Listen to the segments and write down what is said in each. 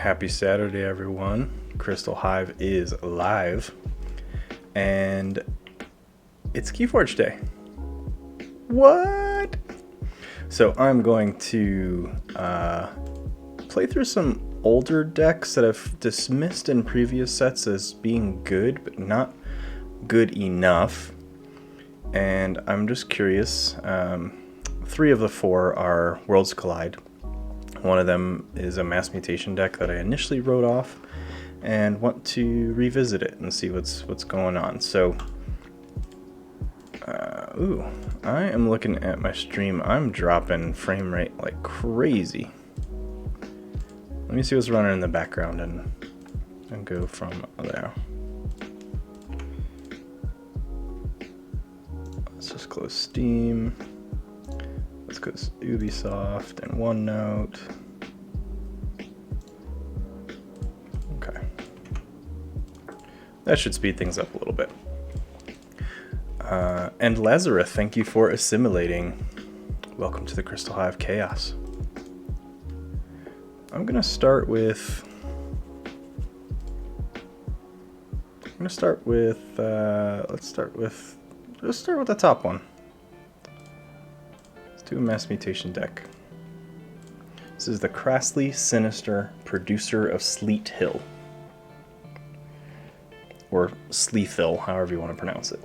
Happy Saturday, everyone. Crystal Hive is live, and it's Keyforge Day. What? So I'm going to play through some older decks that I've dismissed in previous sets as being good, but not good enough. And I'm just curious. 3 of the 4 are Worlds Collide. One of them is a mass mutation deck that I initially wrote off and want to revisit it and see what's going on. So, I am looking at my stream. I'm dropping frame rate like crazy. Let me see what's running in the background and go from there. Let's just close Steam. Let's go to Ubisoft and OneNote. Okay. That should speed things up a little bit. And Lazarus, thank you for assimilating. Welcome to the Crystal Hive Chaos. I'm gonna start with. Let's start with the top one. Do a mass mutation deck. This is the Crassly Sinister Producer of Sleet Hill. Or Sleethil, however you want to pronounce it.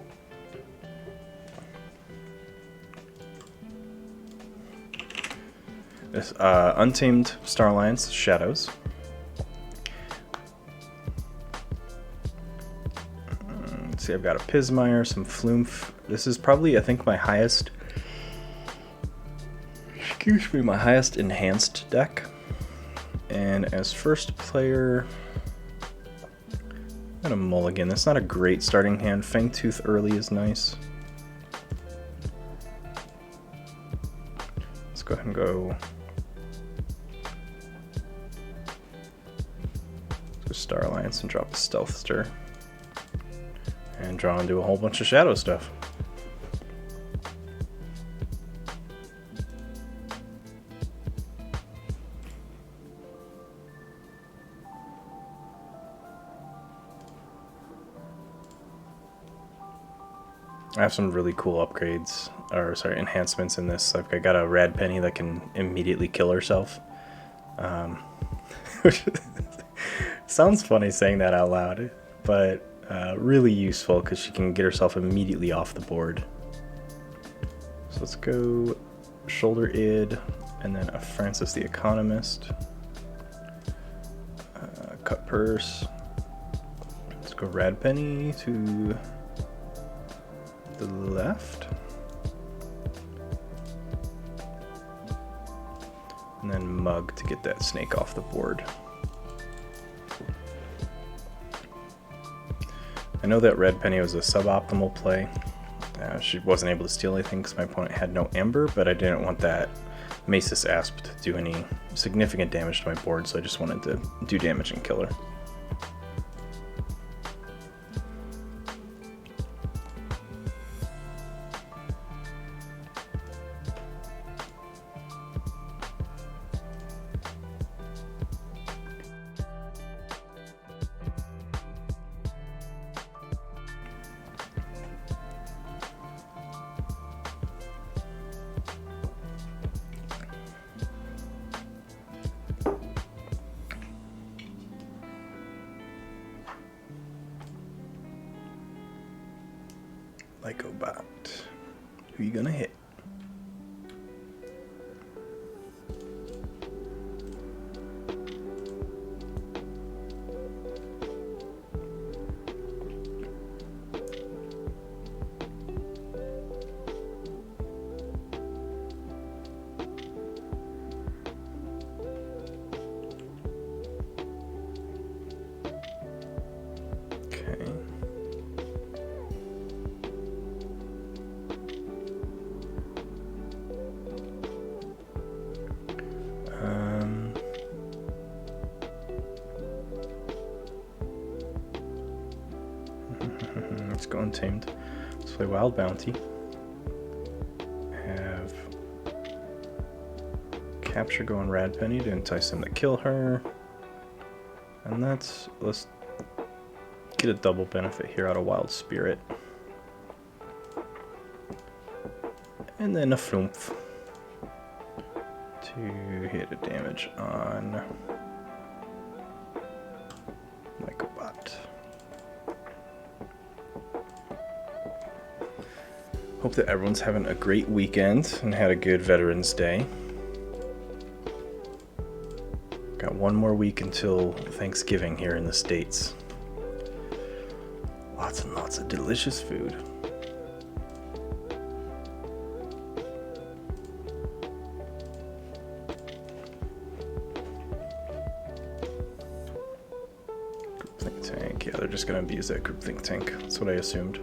This Untamed Star Alliance Shadows. Let's see, I've got a Pismire, some Flumph. This is probably, I think, my highest enhanced deck. And as first player, I'm gonna mulligan. That's not a great starting hand. Fangtooth early is nice. Let's go ahead and go. Star Alliance and drop a Stealth Stir. And draw and do a whole bunch of shadow stuff. I have some really cool upgrades, enhancements in this. I got a Rad Penny that can immediately kill herself. Which sounds funny saying that out loud, but really useful because she can get herself immediately off the board. So let's go Shoulder Id, and then a Francis the Economist. Cut Purse. Let's go Rad Penny to the left. And then Mug to get that snake off the board. I know that Red Penny was a suboptimal play. She wasn't able to steal anything because my opponent had no Ember, but I didn't want that Macis Asp to do any significant damage to my board, so I just wanted to do damage and kill her. Lycobot. Who you gonna hit? Let's go Untamed. Let's play Wild Bounty. Have Capture going Rad Penny to entice him to kill her. And let's get a double benefit here out of Wild Spirit. And then a Flumph to hit a damage on Mycobot. Hope that everyone's having a great weekend and had a good Veterans Day. Got one more week until Thanksgiving here in the States. Lots and lots of delicious food. Group Think Tank. Yeah, they're just going to abuse that Group Think Tank. That's what I assumed.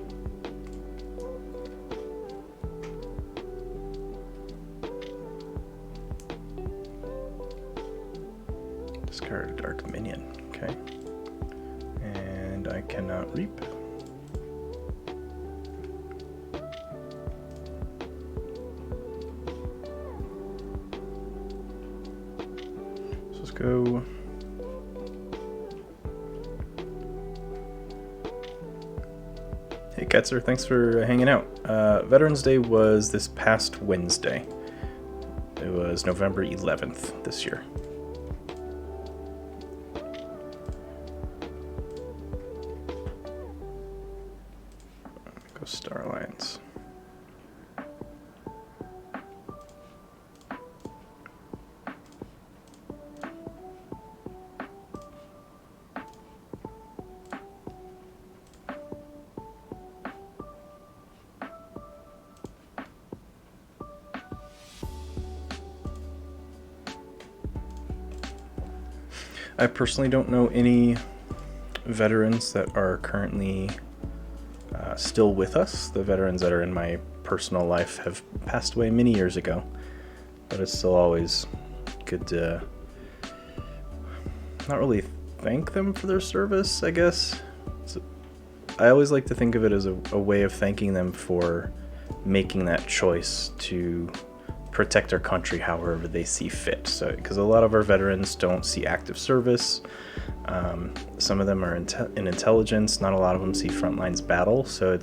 Discard a Dark Minion. Okay. And I cannot reap. So let's go. Hey Ketzer, thanks for hanging out. Veterans Day was this past Wednesday. It was November 11th this year. Go Star Alliance. I personally don't know any veterans that are currently still with us. The veterans that are in my personal life have passed away many years ago, but it's still always good to not really thank them for their service, I guess. I always like to think of it as a way of thanking them for making that choice to protect our country however they see fit. So, because a lot of our veterans don't see active service. Some of them are in intelligence. Not a lot of them see frontlines battle. So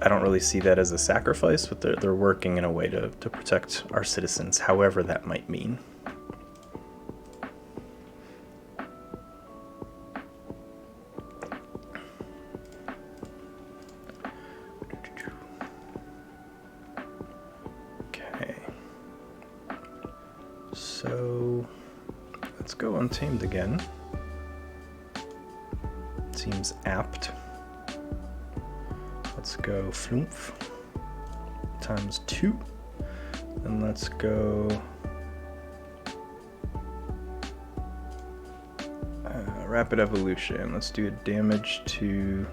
I don't really see that as a sacrifice, but they're working in a way to protect our citizens, however that might mean. So let's go Untamed again. Seems apt. Let's go Flumph times 2. And let's go Rapid Evolution. Let's do a damage to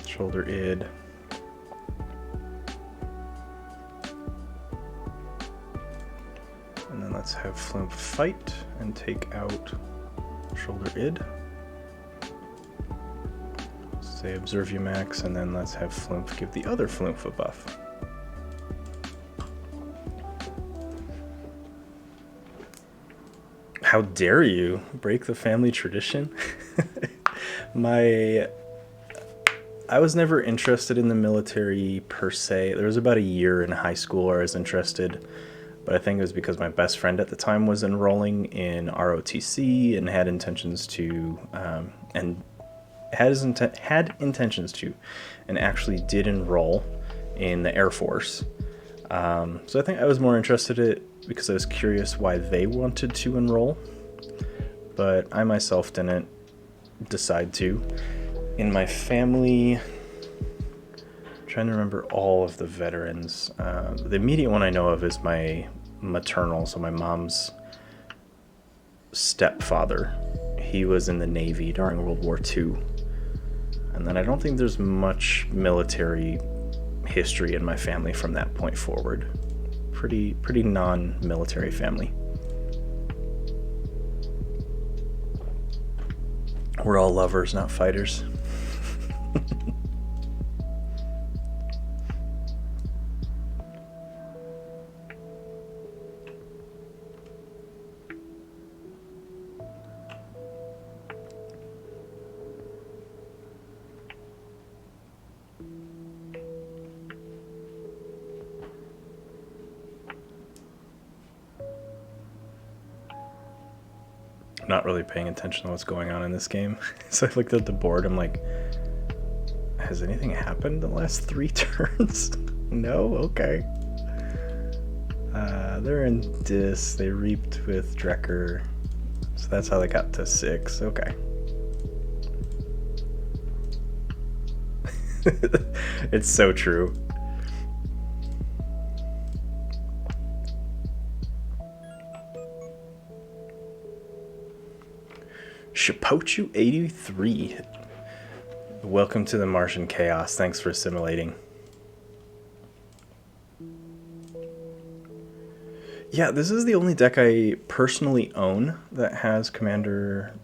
Shoulder Id. And then let's have Flumph fight and take out Shoulder Id. Say Observe You Max, and then let's have Flumph give the other Flumph a buff. How dare you break the family tradition? I was never interested in the military per se. There was about a year in high school where I was interested, but I think it was because my best friend at the time was enrolling in ROTC and had intentions to, and actually did enroll in the Air Force. So I think I was more interested in it because I was curious why they wanted to enroll, but I myself didn't decide to. In my family, I'm trying to remember all of the veterans. The immediate one I know of is my maternal, so my mom's stepfather. He was in the Navy during World War II. And then I don't think there's much military history in my family from that point forward. Pretty non-military family. We're all lovers, not fighters. not really paying attention to what's going on in this game. So I looked at the board, I'm like, has anything happened the last 3 turns? No? Okay. They're in Dis, they reaped with Drekker, so that's how they got to 6, okay. It's so true. Shapochu83. Welcome to the Martian Chaos. Thanks for assimilating. Yeah, this is the only deck I personally own that has Commander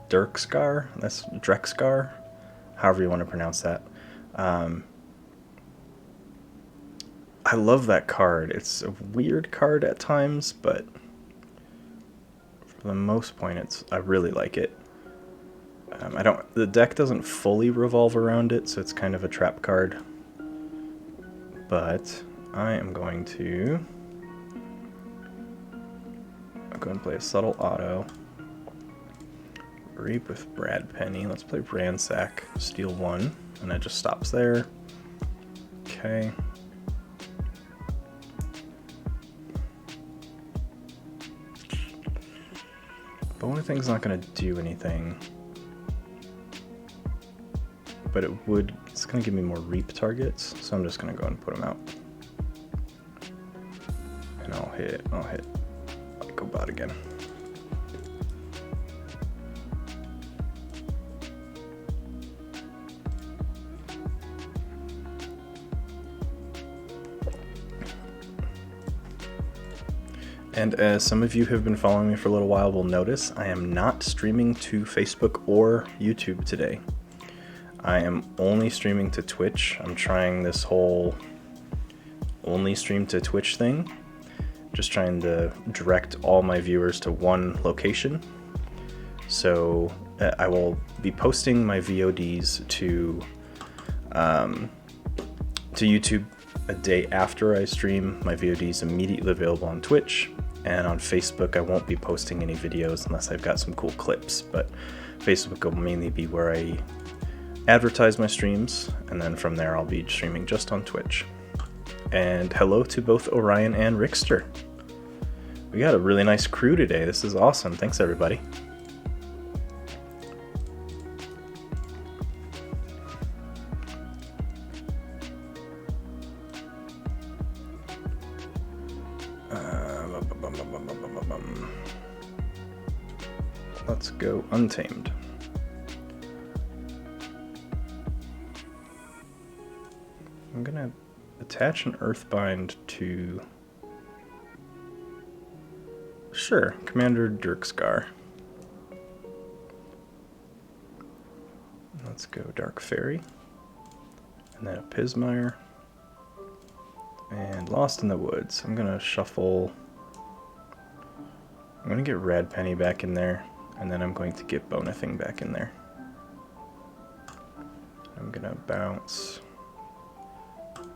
Dirkskar. That's Drexskar, however you want to pronounce that. I love that card. It's a weird card at times, but for the most point, I really like it. The deck doesn't fully revolve around it, so it's kind of a trap card. But I am going to go and play a Subtle Auto. Reap with Brad Penny. Let's play Ransack, steal 1, and it just stops there. Okay. Bone Thing's not going to do anything. But it's going to give me more Reap targets, so I'm just going to go and put them out. And I'll hit go bot again. And as some of you have been following me for a little while will notice, I am not streaming to Facebook or YouTube today. I am only streaming to Twitch. I'm trying this whole only stream to Twitch thing. Just trying to direct all my viewers to one location. So I will be posting my VODs to YouTube a day after I stream. My VOD is immediately available on Twitch, and on Facebook I won't be posting any videos unless I've got some cool clips, but Facebook will mainly be where I advertise my streams, and then from there I'll be streaming just on Twitch. And hello to both Orion and Rickster. We got a really nice crew today. This is awesome. Thanks everybody. Let's go Untamed. I'm gonna attach an Earthbind to... Sure, Commander Dirkskar. Let's go Dark Fairy. And then a Pismire. And Lost in the Woods. I'm gonna shuffle... I'm gonna get Rad Penny back in there, and then I'm going to get Bonething back in there. I'm gonna bounce...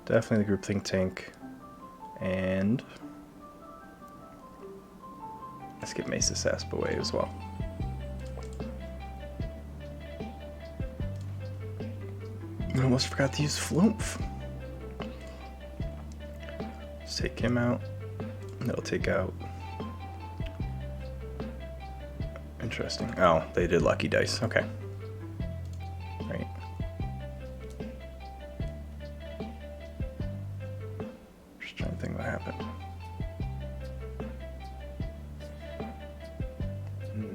Definitely the Group Think Tank, and let's get Mesa Sasp away as well. I almost forgot to use Flumph. Let's take him out. That'll take out. Interesting. Oh, they did Lucky Dice. Okay. Right. Trying to think what happened.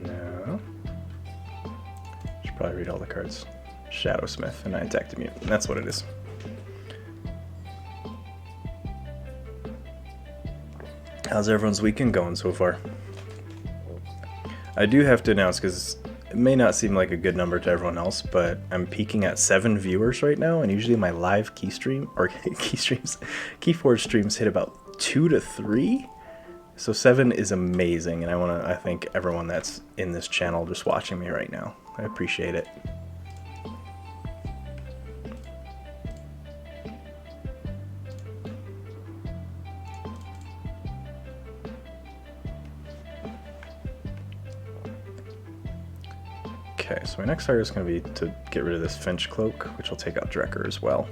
No. Should probably read all the cards. Shadowsmith, and I attacked a mutant. That's what it is. How's everyone's weekend going so far? I do have to announce, because it may not seem like a good number to everyone else, but I'm peaking at 7 viewers right now, and usually my live Keyforge streams hit about 2 to 3. So 7 is amazing, and I thank everyone that's in this channel just watching me right now. I appreciate it. Okay, so my next target is going to be to get rid of this Finch Cloak, which will take out Drekker as well.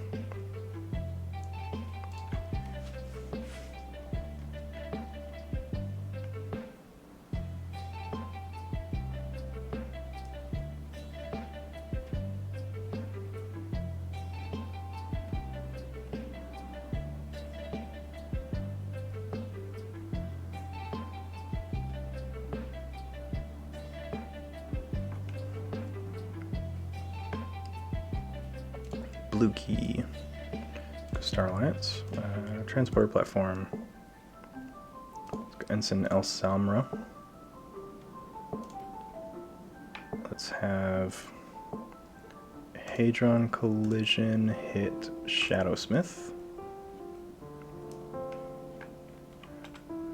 Blue key. Star Alliance. Transporter platform. Ensign El Samra. Let's have Hadron Collision hit Shadowsmith.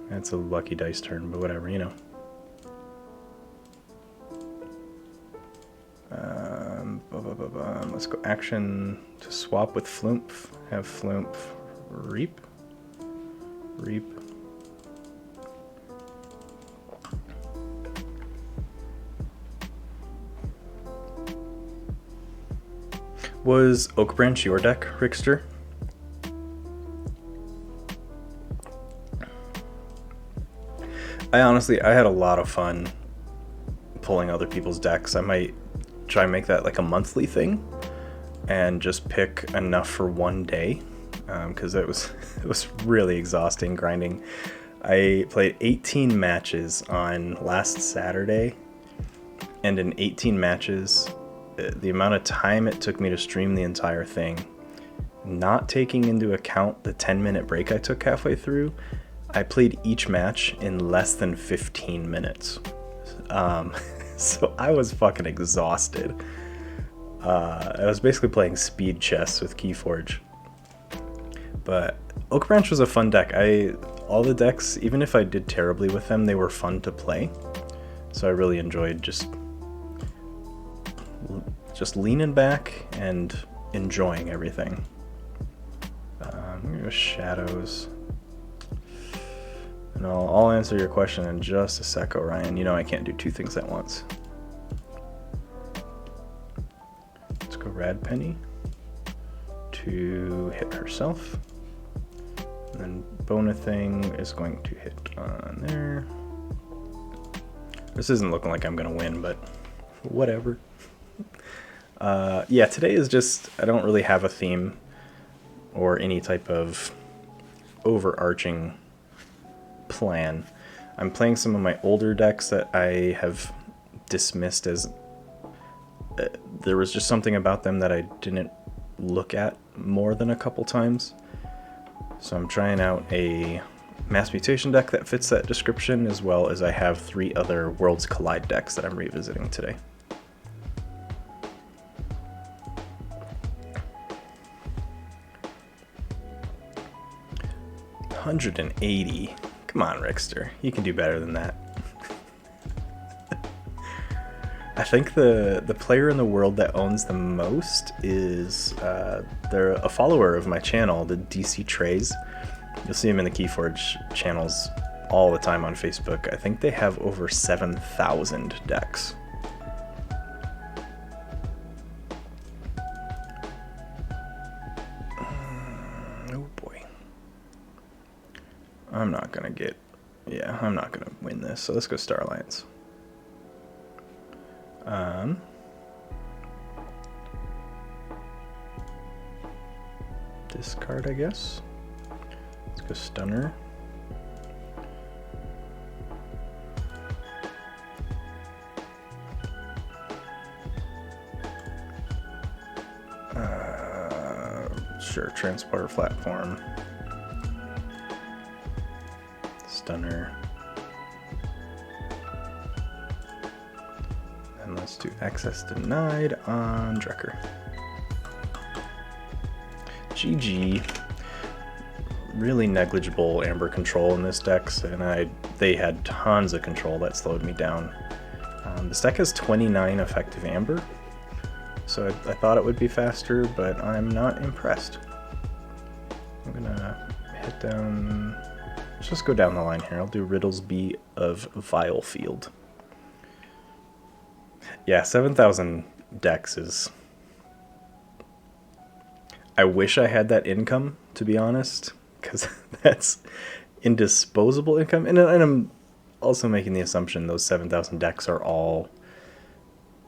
That's a lucky dice turn, but whatever, you know. Let's go action to swap with Flumph. Have Flumph Reap. Reap. Was Oak Branch your deck, Rickster? I had a lot of fun pulling other people's decks. I might try and make that like a monthly thing and just pick enough for one day, because it was really exhausting grinding. I played 18 matches on last Saturday, and in 18 matches, the amount of time it took me to stream the entire thing, not taking into account the 10-minute break I took halfway through, I played each match in less than 15 minutes. So I was fucking exhausted. I was basically playing speed chess with Keyforge. But Oak Branch was a fun deck. All the decks, even if I did terribly with them, they were fun to play. So I really enjoyed just leaning back and enjoying everything. I'm gonna go Shadows. And I'll answer your question in just a sec, Orion. You know I can't do two things at once. Let's go Rad Penny to hit herself. And then Bona Thing is going to hit on there. This isn't looking like I'm going to win, but whatever. Yeah, today is just, I don't really have a theme or any type of overarching plan. I'm playing some of my older decks that I have dismissed as there was just something about them that I didn't look at more than a couple times. So I'm trying out a Mass Mutation deck that fits that description, as well as I have 3 other Worlds Collide decks that I'm revisiting today. $180. Come on, Rickster. You can do better than that. I think the player in the world that owns the most is they're a follower of my channel, the DC Trays. You'll see him in the Keyforge channels all the time on Facebook. I think they have over 7,000 decks. Oh boy. I'm not gonna win this, so let's go Star Alliance. Discard, I guess. Let's go Stunner. Sure, Transporter Platform. Stunner. And let's do Access Denied on Drekker. GG. Really negligible Amber control in this deck, and they had tons of control that slowed me down. This deck has 29 effective Amber, so I thought it would be faster, but I'm not impressed. I'm gonna hit down. Let's just go down the line here. I'll do Riddlesby of Vilefield. Yeah, 7,000 decks is... I wish I had that income, to be honest, because that's indisposable income. And I'm also making the assumption those 7,000 decks are all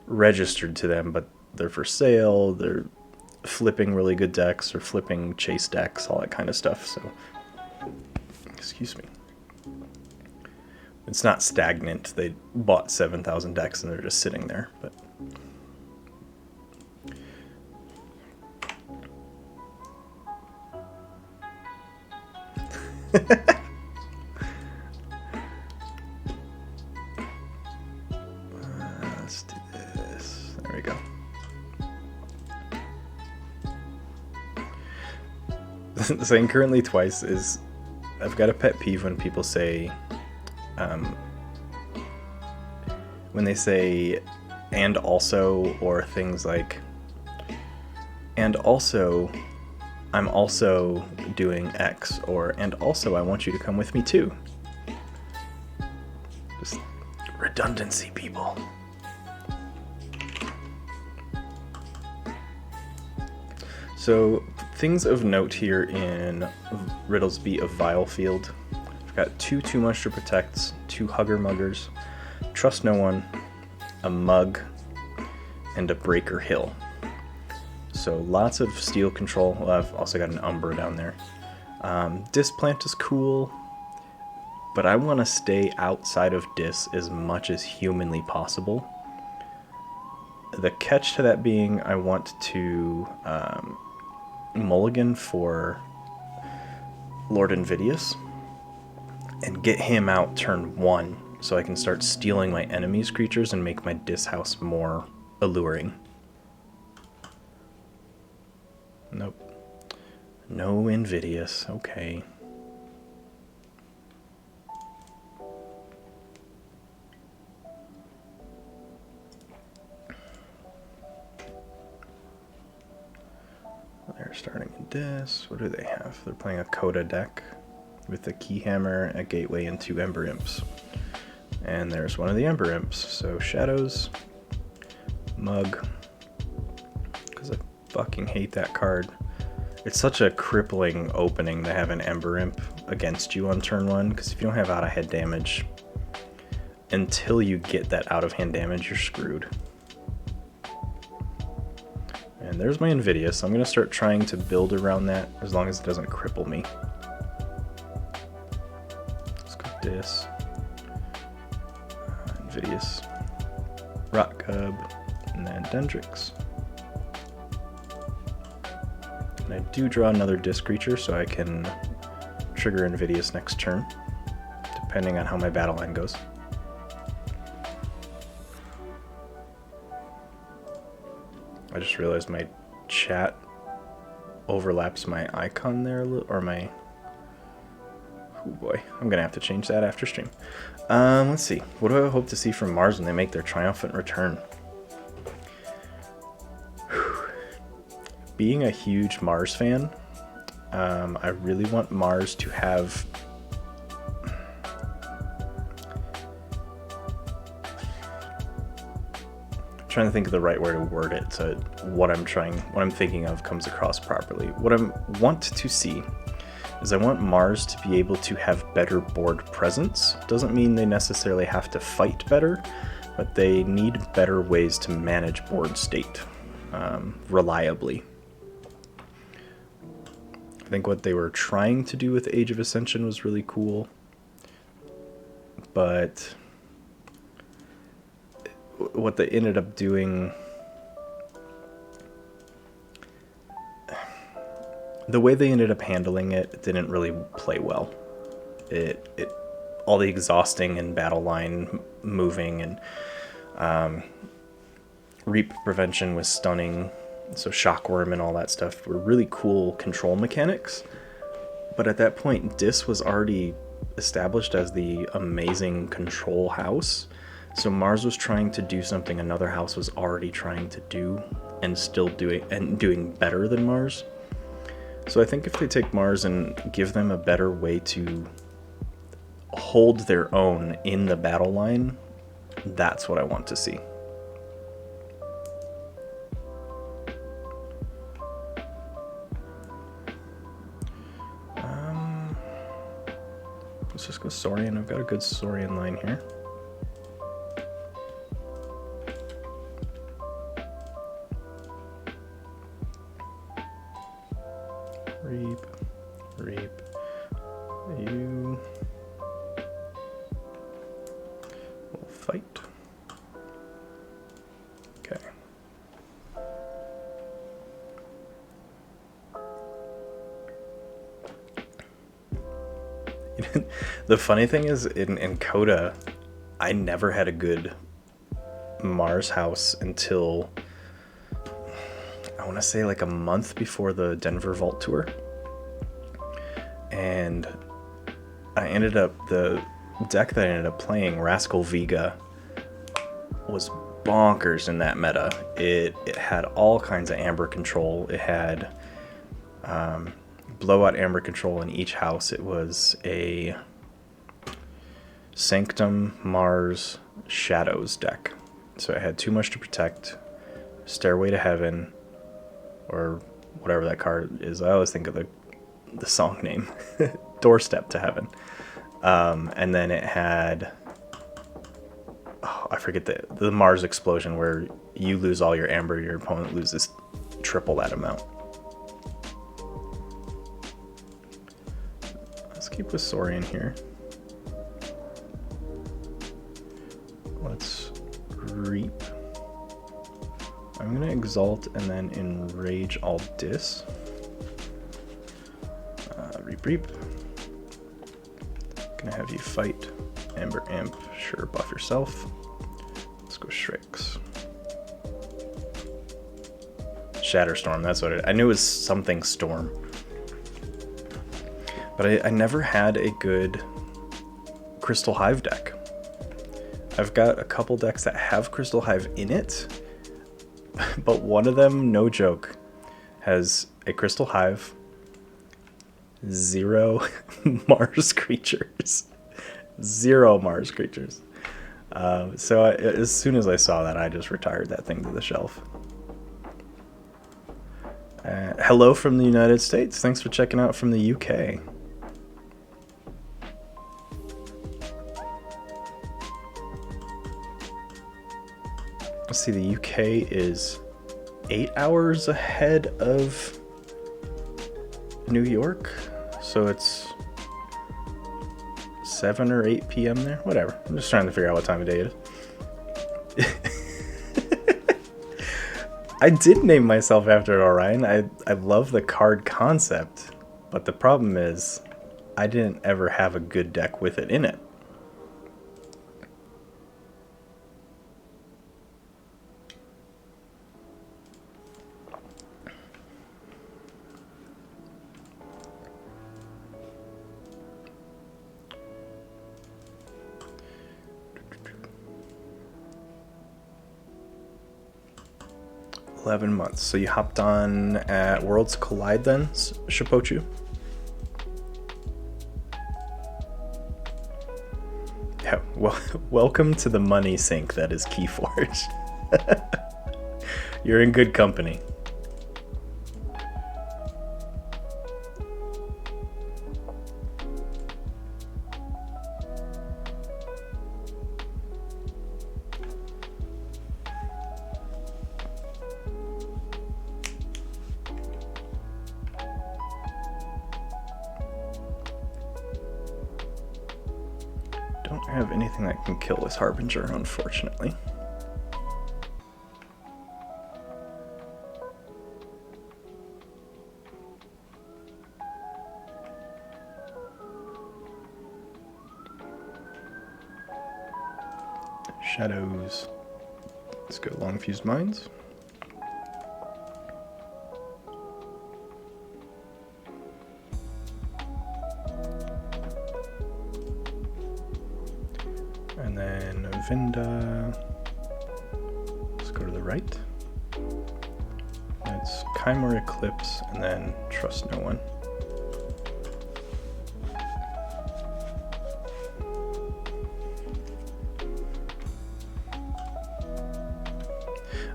registered to them, but they're for sale, they're flipping really good decks, or flipping chase decks, all that kind of stuff. So, excuse me. It's not stagnant. They bought 7,000 decks and they're just sitting there, but... let's do this. There we go. Saying currently twice is... I've got a pet peeve when people say... when they say and also, or things like and also I'm also doing X, or and also I want you to come with me too. Just redundancy, people. So things of note here in Riddlesby of Vilefield. I've got 2 Too Much to Protects, 2 Hugger Muggers, Trust No One, a Mug, and a Breaker Hill. So lots of steel control. Well, I've also got an Umbra down there. Displant is cool, but I want to stay outside of Dis as much as humanly possible. The catch to that being I want to mulligan for Lord Invidious and get him out turn 1 so I can start stealing my enemy's creatures and make my Dis house more alluring. Nope. No Invidious. Okay. They're starting in Dis. What do they have? They're playing a Coda deck with a Keyhammer, a Gateway, and 2 Ember Imps. And there's one of the Ember Imps. So Shadows, Mug, because I fucking hate that card. It's such a crippling opening to have an Ember Imp against you on turn 1, because if you don't have out-of-hand damage, until you get that out-of-hand damage, you're screwed. And there's my Invidious, so I'm going to start trying to build around that as long as it doesn't cripple me. Let's go Dis. Invidious. Rot Cub. And then Dendrix. And I do draw another Dis creature so I can trigger Invidious next turn, depending on how my battle line goes. I just realized my chat overlaps my icon there a little, or my... Oh boy, I'm gonna have to change that after stream. Let's see. What do I hope to see from Mars when they make their triumphant return? Being a huge Mars fan, I really want Mars to have... Trying to think of the right way to word it so what I'm thinking of comes across properly. What I want to see is I want Mars to be able to have better board presence. Doesn't mean they necessarily have to fight better, but they need better ways to manage board state reliably. I think what they were trying to do with Age of Ascension was really cool, but what they ended up doing, the way they ended up handling it didn't really play well. It all the exhausting and battle line moving and reap prevention was stunning, so shockworm and all that stuff were really cool control mechanics. But at that point, Dis was already established as the amazing control house. So Mars was trying to do something another house was already trying to do and still doing better than Mars. So I think if they take Mars and give them a better way to hold their own in the battle line, that's what I want to see. just go Saurian. I've got a good Saurian line here. Reap, reap, you will fight. Okay. The funny thing is, in Coda, I never had a good Mars house until, I want to say, like a month before the Denver Vault Tour. And the deck that I ended up playing, Rascal Vega, was bonkers in that meta. It had all kinds of amber control. It had blowout amber control in each house. It was a Sanctum, Mars, Shadows deck. So it had Too Much to Protect, Stairway to Heaven, or whatever that card is. I always think of the song name, Doorstep to Heaven. And then it had, I forget the Mars Explosion, where you lose all your amber, your opponent loses triple that amount. Let's keep with Saurian here. Let's reap. I'm gonna exalt and then enrage all dis. Reap, reap. Gonna have you fight. Amber Imp, sure, buff yourself. Let's go Shrix. Shatterstorm, that's what I knew it was something storm. But I never had a good Crystal Hive deck. I've got a couple decks that have Crystal Hive in it, but one of them, no joke, has a Crystal Hive, 0 Mars creatures. 0 Mars creatures. So as soon as I saw that, I just retired that thing to the shelf. Hello from the United States. Thanks for checking out from the UK. Let's see, the UK is 8 hours ahead of New York, so it's 7 or 8 p.m. there. Whatever. I'm just trying to figure out what time of day it is. I did name myself after Orion. I love the card concept, but the problem is I didn't ever have a good deck with it in it. Months. So you hopped on at Worlds Collide then, Shapochu? Yeah, well, welcome to the money sink that is Keyforge. You're in good company. Have anything that can kill this Harbinger, unfortunately. Shadows. Let's go Long Fused Mines. And then Vinda. Let's go to the right. It's Chimera Eclipse and then Trust No One.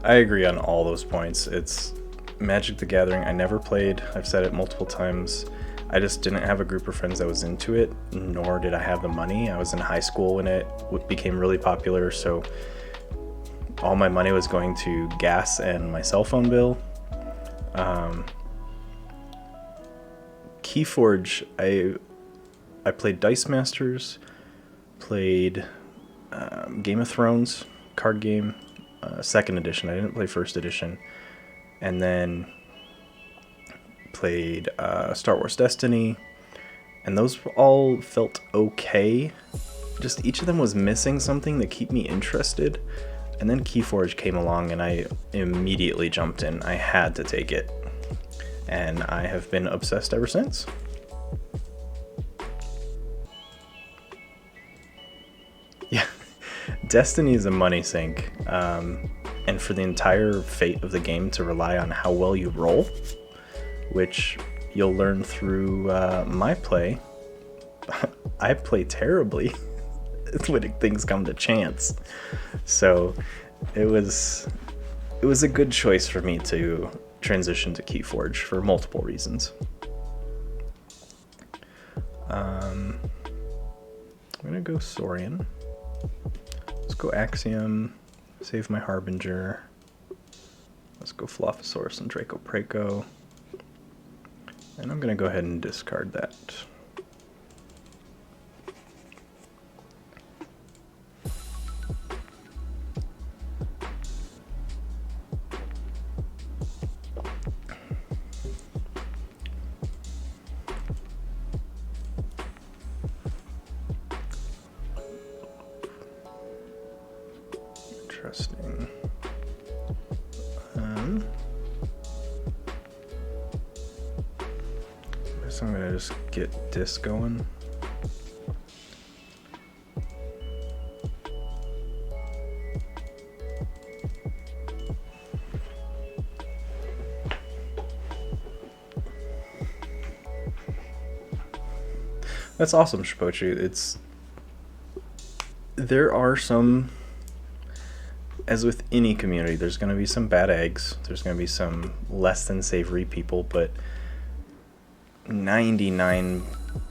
I agree on all those points. It's Magic the Gathering. I never played. I've said it multiple times. I just didn't have a group of friends that was into it, nor did I have the money. I was in high school when it became really popular, so all my money was going to gas and my cell phone bill. Keyforge, I played Dice Masters, played Game of Thrones card game, second edition. I didn't play first edition. And then played Star Wars Destiny, and those all felt okay. Just each of them was missing something to keep me interested. And then Keyforge came along and I immediately jumped in. I had to take it. And I have been obsessed ever since. Yeah, Destiny is a money sink. And for the entire fate of the game to rely on how well you roll, which you'll learn through my play, I play terribly when things come to chance. So it was a good choice for me to transition to Keyforge for multiple reasons. I'm gonna go Saurian. Let's go Axiom. Save my Harbinger. Let's go Flophosaurus and Draco Praco. And I'm gonna go ahead and discard that. Interesting. Guess I'm gonna just get this going. That's awesome, Shapochi. There are some, as with any community, there's going to be some bad eggs. There's going to be some less than savory people, but 99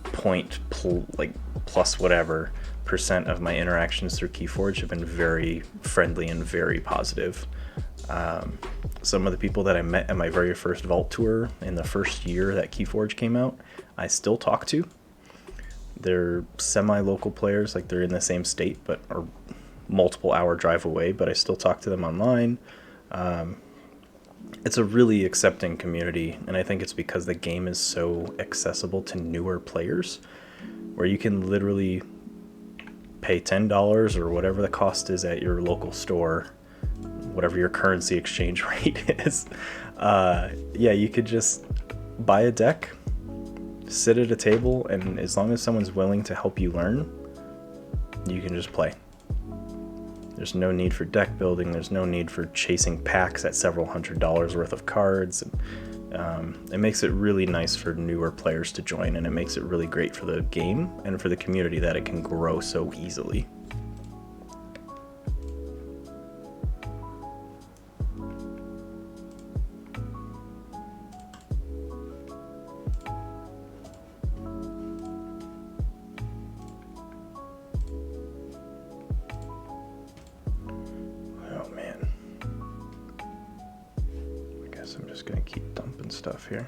plus whatever % of my interactions through Keyforge have been very friendly and very positive. Some of the people that I met at my very first Vault tour in the first year that Keyforge came out, I still talk to. They're semi-local players, like they're in the same state, but are multiple hour drive away, but I still talk to them online. It's a really accepting community, and I think it's because the game is so accessible to newer players, where you can literally pay $10 or whatever the cost is at your local store, whatever your currency exchange rate is. You could just buy a deck, sit at a table, and as long as someone's willing to help you learn, you can just play. There's no need for deck building. There's no need for chasing packs at several $100s worth of cards. It makes it really nice for newer players to join, and it makes it really great for the game and for the community that it can grow so easily. I'm just going to keep dumping stuff here.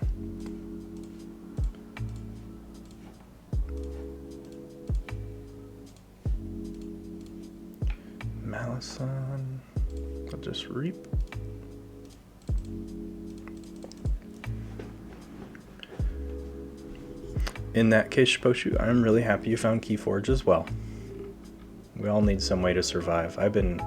Malison, I'll just reap. In that case, Shaposhu, I'm really happy you found Keyforge as well. We all need some way to survive. I've been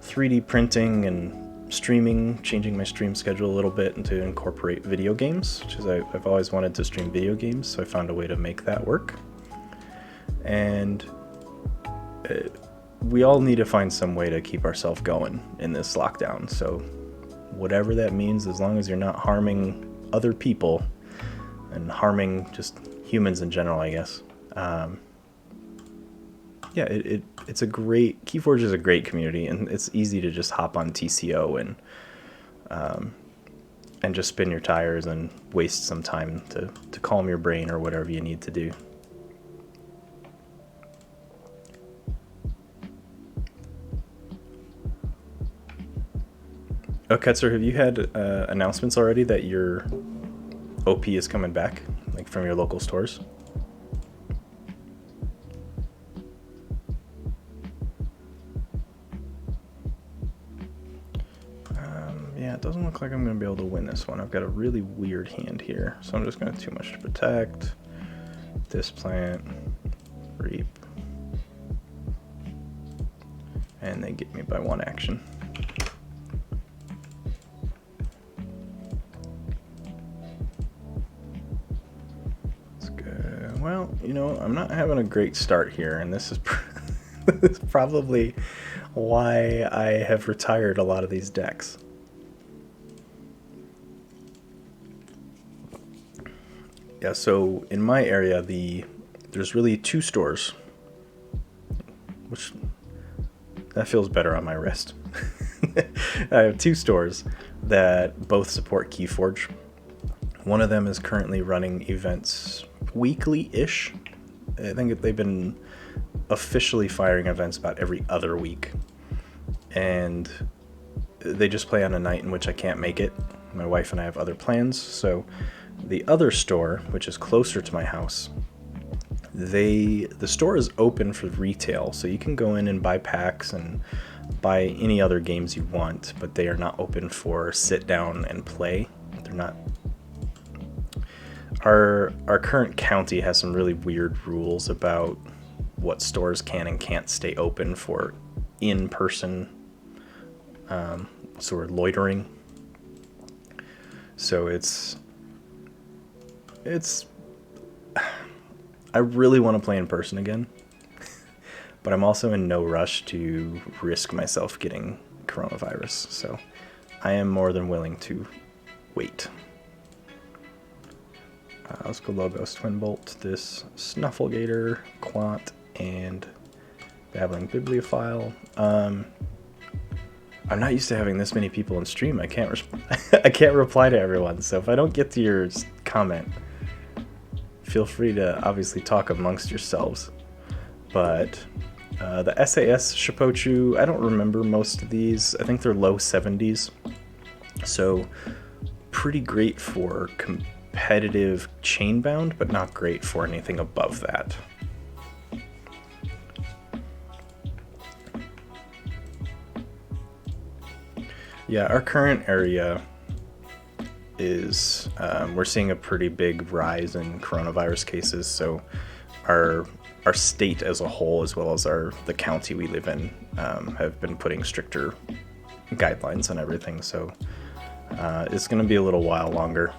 3D printing and streaming, changing my stream schedule a little bit and to incorporate video games, which is I've always wanted to stream video games, so I found a way to make that work. And we all need to find some way to keep ourselves going in this lockdown, so whatever that means, as long as you're not harming other people and harming just humans in general, I guess. It's a great, Keyforge is a great community, and it's easy to just hop on TCO and and just spin your tires and waste some time to calm your brain or whatever you need to do. Oh, Ketzer, have you had announcements already that your OP is coming back, like from your local stores? Yeah, it doesn't look like I'm going to be able to win this one. I've got a really weird hand here, so I'm just going to too much to protect. Displant, reap, and they get me by one action. Let's go. Well, you know, I'm not having a great start here, and this is this is probably why I have retired a lot of these decks. Yeah, so in my area, there's really two stores, which that feels better on my wrist. I have two stores that both support Keyforge. One of them is currently running events weekly-ish. I think they've been officially firing events about every other week. And they just play on a night in which I can't make it. My wife and I have other plans, so the other store, which is closer to my house, the store is open for retail, so you can go in and buy packs and buy any other games you want, but they are not open for sit down and play. They're not. Our current county has some really weird rules about what stores can and can't stay open for in-person sort of loitering. So it's I really want to play in person again, but I'm also in no rush to risk myself getting coronavirus, so I am more than willing to wait. Let's go Logos Twin Bolt, this Snufflegator, Quant, and Babbling Bibliophile. I'm not used to having this many people in stream. I can't I can't reply to everyone, so if I don't get to your comment, feel free to obviously talk amongst yourselves. But the SAS Shipochu, I don't remember most of these. I think they're low 70s. So pretty great for competitive chainbound, but not great for anything above that. Yeah, our current area is we're seeing a pretty big rise in coronavirus cases, so our state as a whole, as well as the county we live in, have been putting stricter guidelines on everything, so it's going to be a little while longer.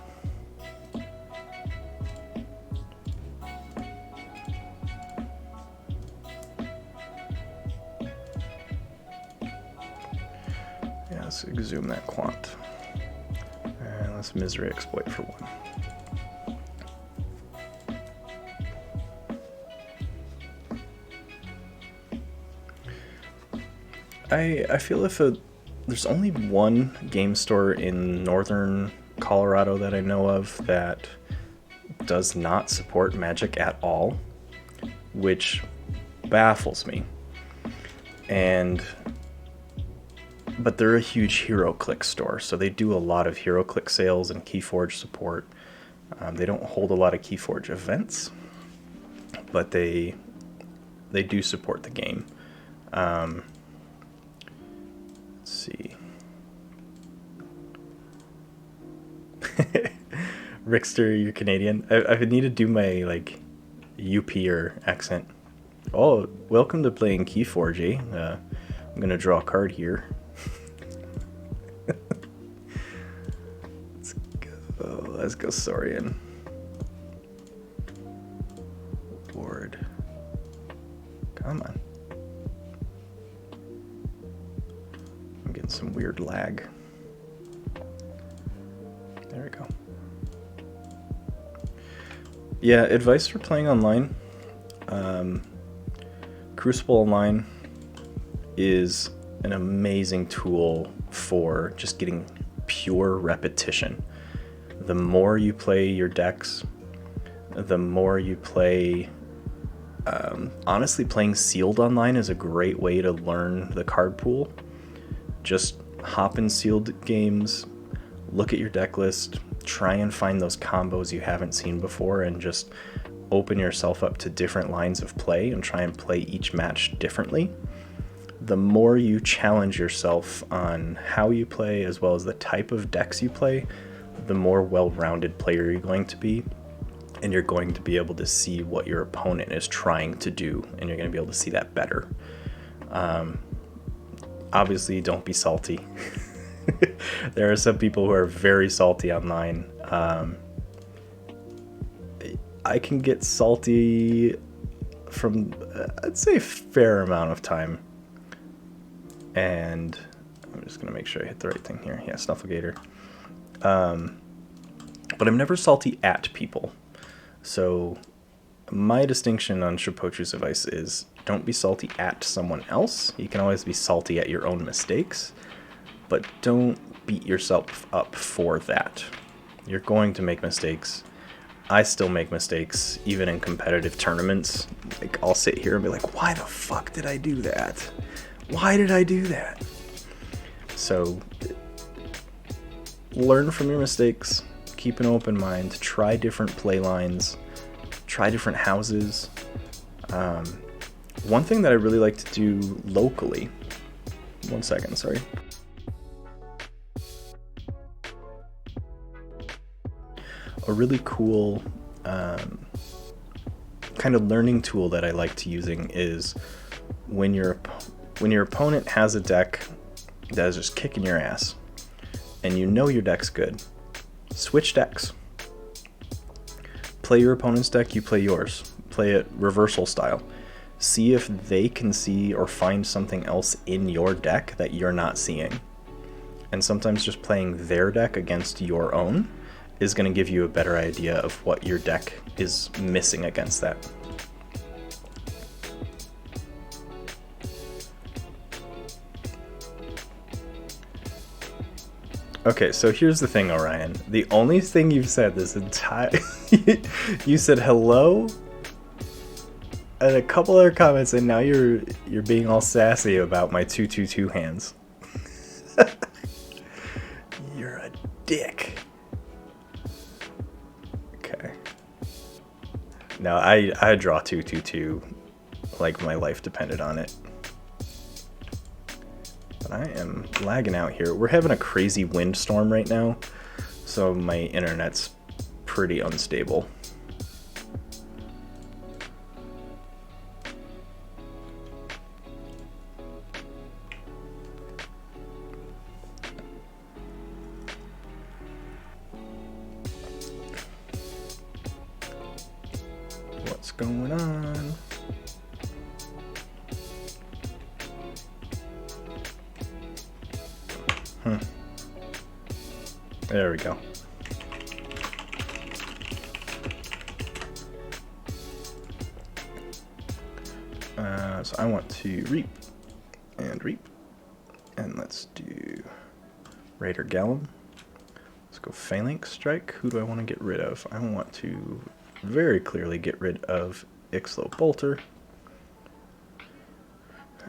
Yeah, let's exhume that quant. And let's misery exploit for one. I feel if there's only one game store in northern Colorado that I know of that does not support Magic at all, which baffles me. But they're a huge HeroClix store, so they do a lot of HeroClix sales and Keyforge support. They don't hold a lot of Keyforge events, but they do support the game. Let's see. Rickster, you're Canadian. I need to do my UPer accent. Oh, welcome to playing Keyforge, eh? I'm gonna draw a card here. Let's go Saurian. Board. Come on. I'm getting some weird lag. There we go. Yeah, advice for playing online. Crucible Online is an amazing tool for just getting pure repetition. The more you play your decks, the more you play. Honestly, playing sealed online is a great way to learn the card pool. Just hop in sealed games, look at your deck list, try and find those combos you haven't seen before, and just open yourself up to different lines of play and try and play each match differently. The more you challenge yourself on how you play as well as the type of decks you play, the more well-rounded player you're going to be, and you're going to be able to see what your opponent is trying to do, and you're going to be able to see that better. Obviously, don't be salty. There are some people who are very salty online. I can get salty from, I'd say, a fair amount of time. And I'm just going to make sure I hit the right thing here. Yeah, Snufflegator. But I'm never salty at people. So my distinction on Shapochu's advice is don't be salty at someone else. You can always be salty at your own mistakes, but don't beat yourself up for that. You're going to make mistakes. I still make mistakes, even in competitive tournaments. Like, I'll sit here and be like, why the fuck did I do that? Why did I do that? So learn from your mistakes. Keep an open mind. Try different play lines. Try different houses. One thing that I really like to do locally. 1 second, sorry. A really cool kind of learning tool that I like to using is when your opponent has a deck that is just kicking your ass, and you know your deck's good, switch decks. Play your opponent's deck, you play yours. Play it reversal style. See if they can see or find something else in your deck that you're not seeing. And sometimes just playing their deck against your own is going to give you a better idea of what your deck is missing against that. Okay, so here's the thing, Orion. The only thing you've said this entire... you said hello and a couple other comments, and now you're being all sassy about my 2/2/2 hands. You're a dick. Okay. No, I draw 2/2/2 like my life depended on it. But I am lagging out here. We're having a crazy windstorm right now, so my internet's pretty unstable. What's going on? There we go. So I want to reap, and let's do Raider Gallum. Let's go Phalanx Strike. Who do I want to get rid of? I want to very clearly get rid of Ixlo Bolter.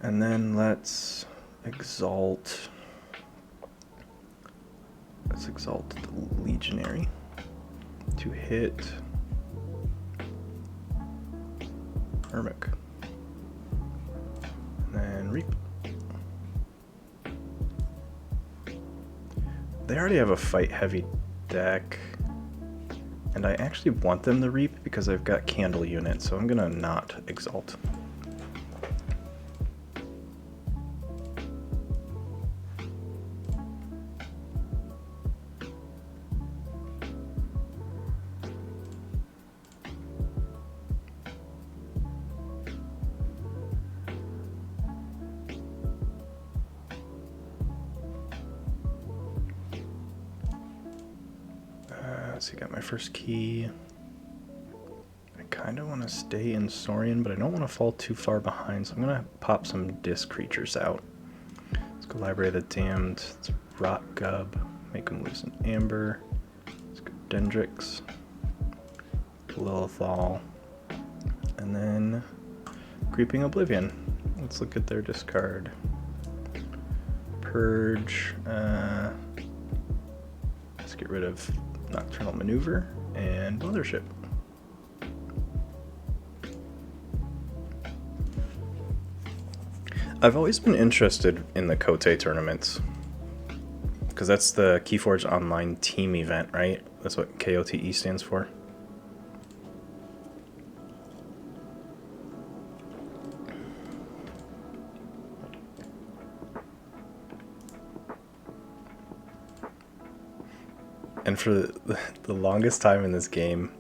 And then let's exalt the Legionary to hit Ermic. And then reap. They already have a fight heavy deck, and I actually want them to reap because I've got Candle Unit, so I'm gonna not exalt. Let's see, got my first key. I kind of want to stay in Saurian, but I don't want to fall too far behind, so I'm going to pop some disc creatures out. Let's go Library of the Damned. Let's Rot Gub. make him lose an Amber. Let's go Dendrix, Lilithal, and then Creeping Oblivion. Let's look at their discard. Purge. Let's get rid of Nocturnal Maneuver and Mothership. I've always been interested in the Kote tournaments, because that's the Keyforge Online team event, right? That's what KOTE stands for. And for the longest time in this game,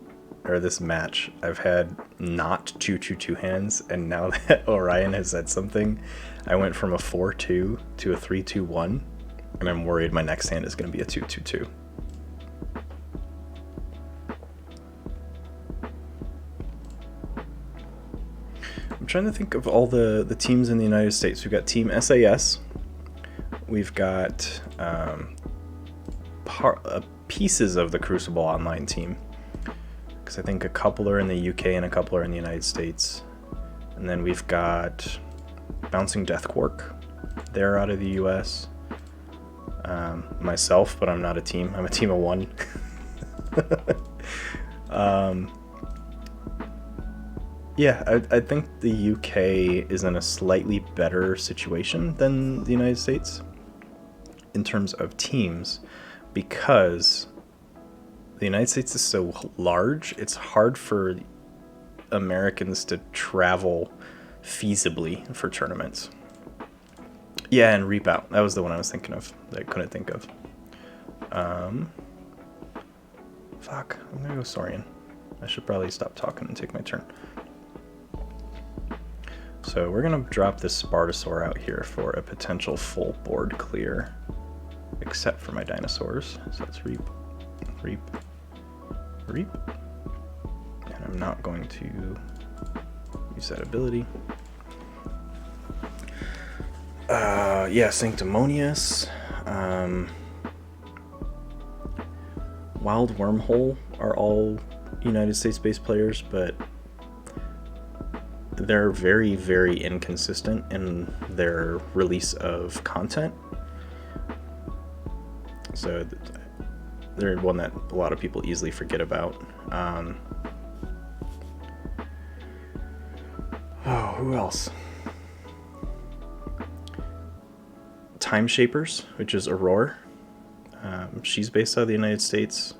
or this match, I've had not 2-2-2 hands, and now that Orion has said something, I went from a 4-2 to a 3-2-1, and I'm worried my next hand is going to be a 2-2-2. I'm trying to think of all the teams in the United States. We've got Team SAS. We've got pieces of the Crucible Online team, because I think a couple are in the UK and a couple are in the United States. And then we've got Bouncing Death Quark. They're out of the US. Myself, but I'm not a team. I'm a team of one. Yeah, I think the UK is in a slightly better situation than the United States in terms of teams, because the United States is so large, it's hard for Americans to travel feasibly for tournaments. Yeah, and Reap Out. That was the one I was thinking of that I couldn't think of. Fuck, I'm gonna go Saurian. I should probably stop talking and take my turn. So we're gonna drop this Spartosaur out here for a potential full board clear, except for my dinosaurs. So let's Reap, Reap, Reap. And I'm not going to use that ability. Yeah, Sanctimonious. Wild Wormhole are all United States-based players, but they're very, very inconsistent in their release of content. So they're one that a lot of people easily forget about. Oh, who else? Time Shapers, which is Aurora. She's based out of the United States.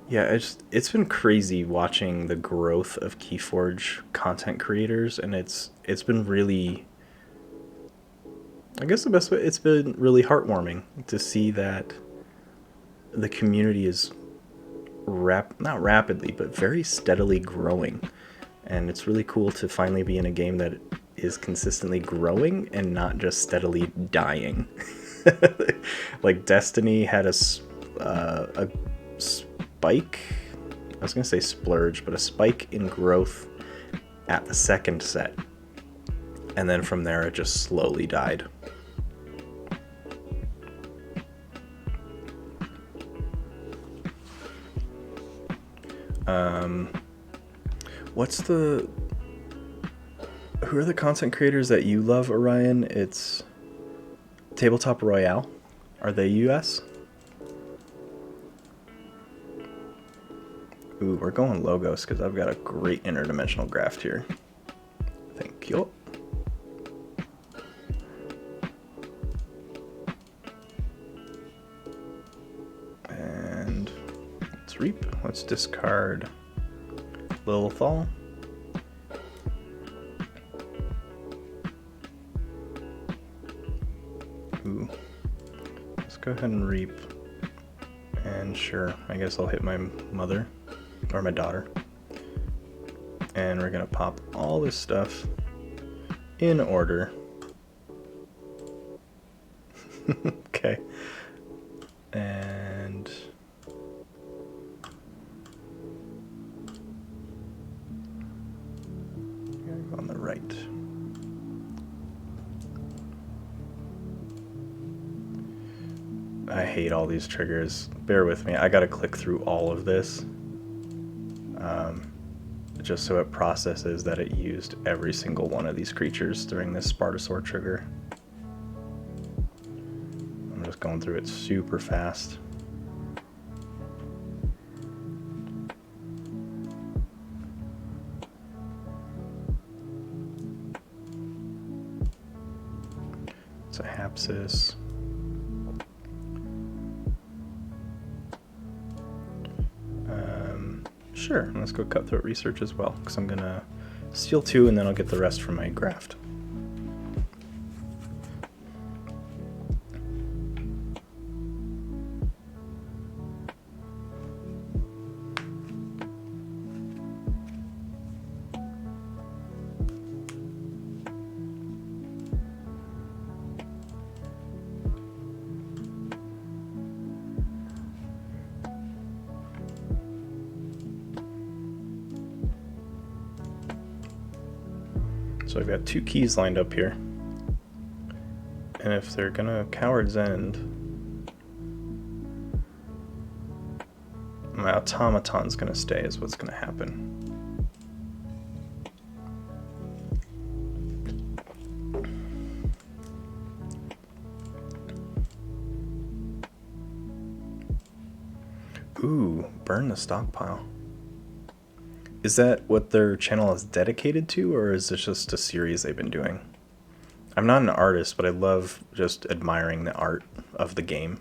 Yeah, it's been crazy watching the growth of Keyforge content creators, and it's been really, I guess the best way, it's been really heartwarming to see that the community is not rapidly, but very steadily growing. And it's really cool to finally be in a game that is consistently growing and not just steadily dying. Like Destiny had a spike, I was gonna say splurge, but a spike in growth at the second set, and then from there it just slowly died. Who are the content creators that you love, Orion? It's Tabletop Royale. Are they US? Ooh, we're going Logos because I've got a great interdimensional graft here. Thank you. And let's Reap. Let's discard Lilithal. Ooh. Let's go ahead and Reap. And sure, I guess I'll hit my mother. Or my daughter. And we're gonna pop all this stuff in order. Okay. And on the right. I hate all these triggers. Bear with me. I gotta click through all of this. Just so it processes that it used every single one of these creatures during this Spartosaur trigger. I'm just going through it super fast. It's a Hapsis. Sure, let's go Cutthroat Research as well, because I'm gonna steal 2 and then I'll get the rest from my graft. So I've got 2 keys lined up here. And if they're gonna Coward's End, my Automaton's gonna stay is what's gonna happen. Ooh, burn the stockpile. Is that what their channel is dedicated to, or is this just a series they've been doing? I'm not an artist, but I love just admiring the art of the game.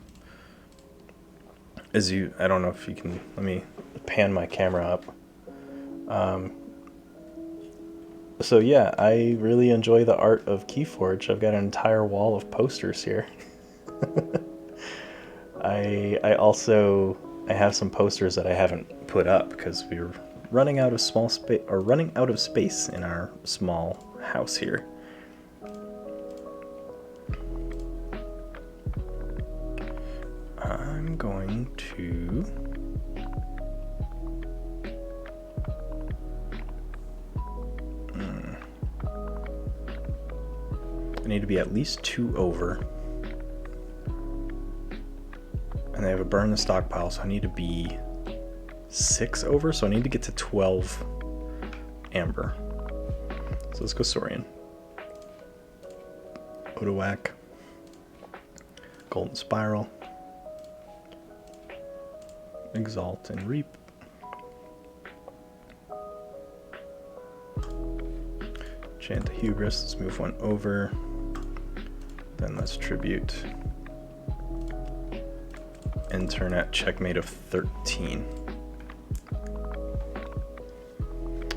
I don't know if you can, let me pan my camera up. So yeah, I really enjoy the art of Keyforge. I've got an entire wall of posters here. I have some posters that I haven't put up because we're running out of space in our small house here. I'm going to I need to be at least 2 over. And they have a burn the stockpile, so I need to be 6 over, so I need to get to 12 amber. So let's go Saurian. Odoac. Golden Spiral. Exalt and Reap. Chant Hubris, let's move 1 over. Then let's Tribute. Internet checkmate of 13.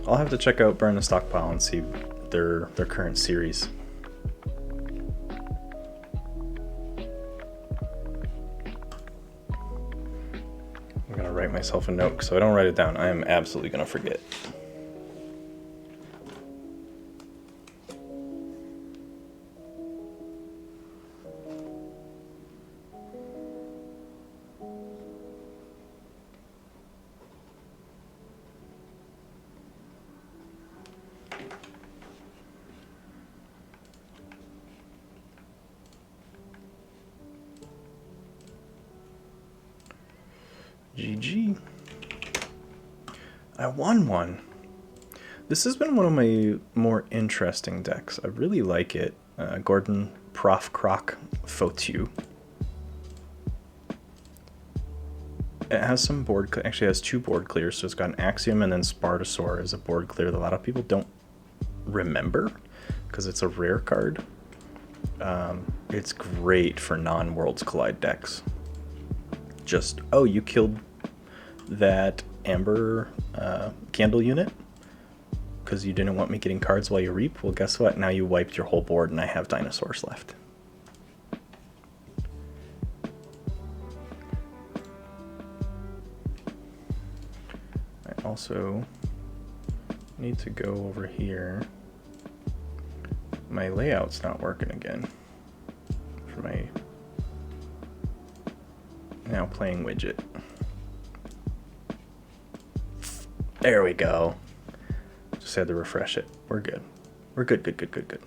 I'll have to check out Burn the Stockpile and see their current series. I'm gonna write myself a note so I don't write it down. I am absolutely gonna forget. GG. I won one. This has been one of my more interesting decks. I really like it. Gordon Prof Croc Fotu. It has some board, actually has 2 board clears, so it's got an Axiom and then Spartosaur as a board clear that a lot of people don't remember because it's a rare card. It's great for non-Worlds Collide decks. Just, oh, you killed that Amber candle unit because you didn't want me getting cards while you reap? Well, guess what? Now you wiped your whole board and I have dinosaurs left. I also need to go over here. My layout's not working again for my now playing widget. There we go. Just had to refresh it. We're good. We're good, good, good, good, good.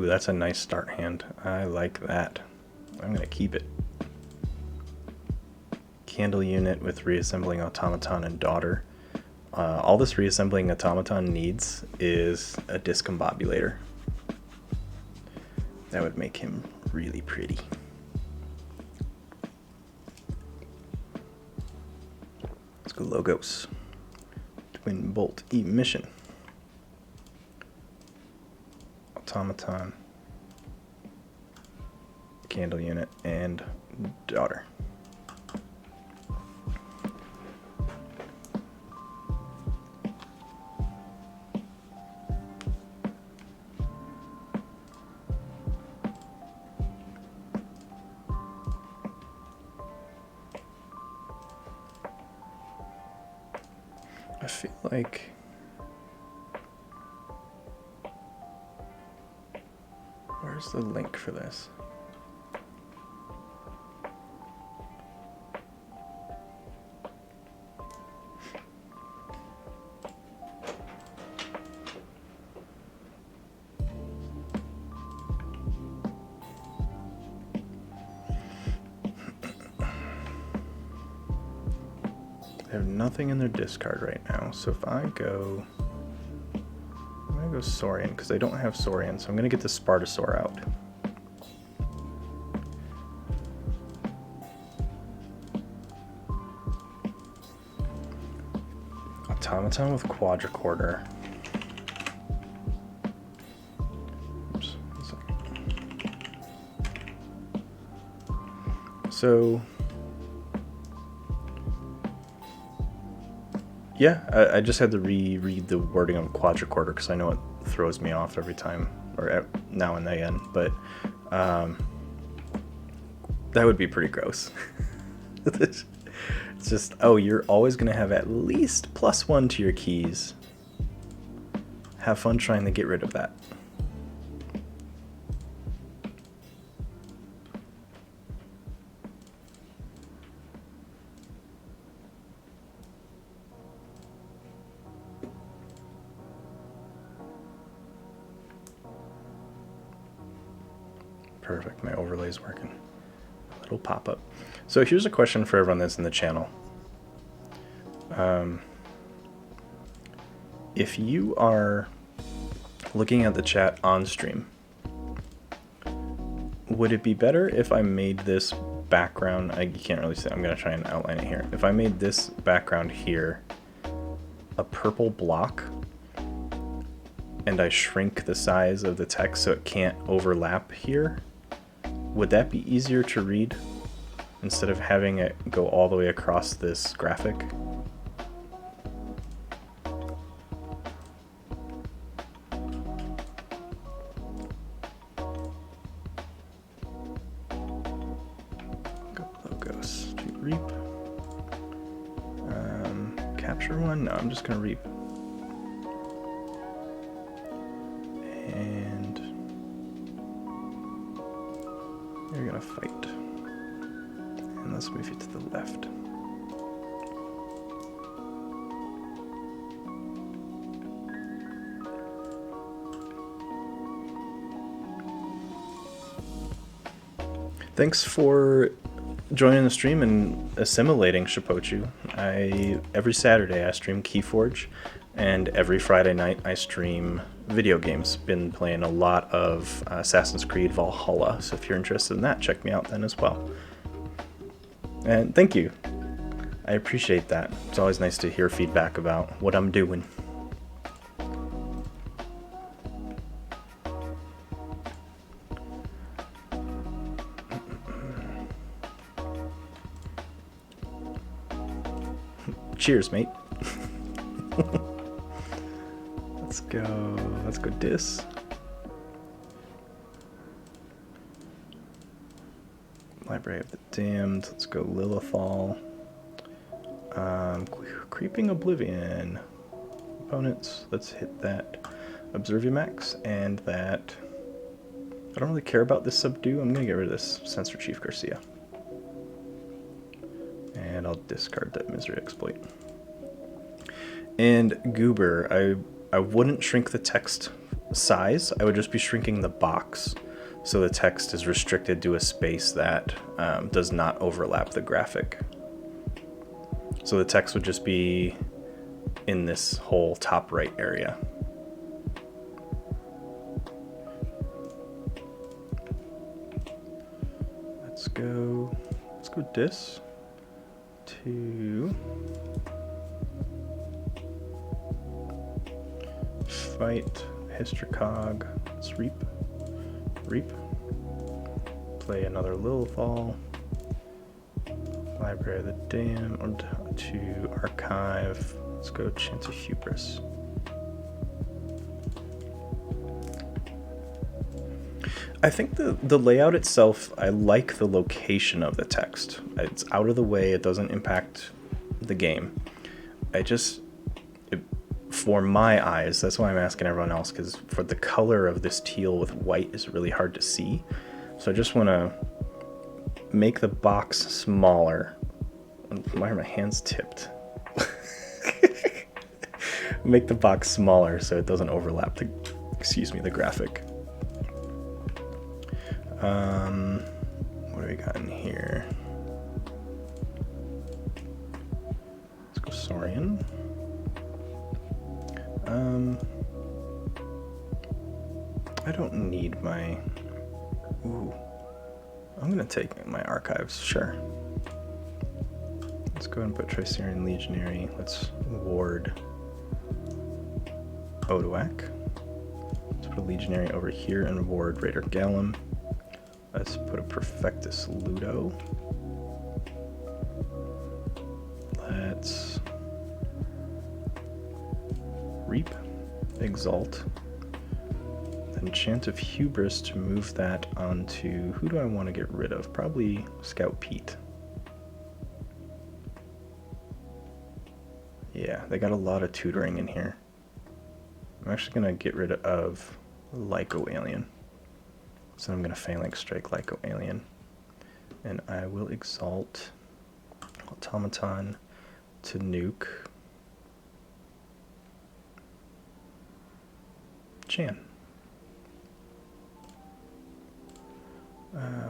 Ooh, that's a nice start hand. I like that. I'm gonna keep it. Candle unit with reassembling automaton and daughter. All this reassembling automaton needs is a discombobulator. That would make him really pretty. Let's go logos. Twin bolt emission. Automaton. Candle unit and daughter. I feel like where's the link for this? They have nothing in their discard right now, so if I'm gonna go Saurian, because they don't have Saurian, so I'm gonna get the Spartosaur out. Automaton with Quadricorder. Oops, 1 second. So yeah, I just had to reread the wording of Quadricorder because I know it throws me off every time, or now and again, but that would be pretty gross. It's just, oh, you're always going to have at least +1 to your keys. Have fun trying to get rid of that. Perfect, my overlay's working. Little pop-up. So here's a question for everyone that's in the channel. If you are looking at the chat on stream, would it be better if I made this background, you can't really see, I'm going to try and outline it here. If I made this background here a purple block, and I shrink the size of the text so it can't overlap here, would that be easier to read instead of having it go all the way across this graphic? Go logos to reap. Capture one? No, I'm just gonna reap. And you're gonna fight. And let's move you to the left. Thanks for joining the stream and assimilating, Shapochu. Every Saturday I stream Keyforge, and every Friday night I stream video games. Been playing a lot of Assassin's Creed Valhalla, so if you're interested in that, check me out then as well. And thank you. I appreciate that. It's always nice to hear feedback about what I'm doing. Cheers, mate. Let's go dis. Library of the Damned, let's go Lilithal. Creeping Oblivion. Opponents, let's hit that Observumax and that. I don't really care about this Subdue, I'm gonna get rid of this Censor Chief Garcia. And I'll discard that Misery Exploit. And Goober, I wouldn't shrink the text size, I would just be shrinking the box so the text is restricted to a space that does not overlap the graphic. So the text would just be in this whole top right area. Let's go dis to fight histricog. Let's reap. Play another Lilithal. Library of the Damned to archive. Let's go Chance of Hubris. I think the layout itself, I like the location of the text. It's out of the way, it doesn't impact the game. For my eyes, that's why I'm asking everyone else, because for the color of this teal with white is really hard to see. So I just want to make the box smaller. Why are my hands tipped? Make the box smaller so it doesn't overlap the graphic. What do we got in here? Let's go Saurian. I don't need my... Ooh. I'm gonna take my archives, sure. Let's go ahead and put Tricerian Legionary. Let's ward Odoak. Let's put a Legionary over here and ward Raider Gallum. Let's put a Perfectus Ludo. Let's reap, exalt, then Chant of Hubris to move that onto, who do I want to get rid of? Probably Scout Pete. Yeah, they got a lot of tutoring in here. I'm actually going to get rid of Lyco Alien. So I'm going to Phalanx Strike Lyco Alien. And I will exalt Automaton to nuke Chan.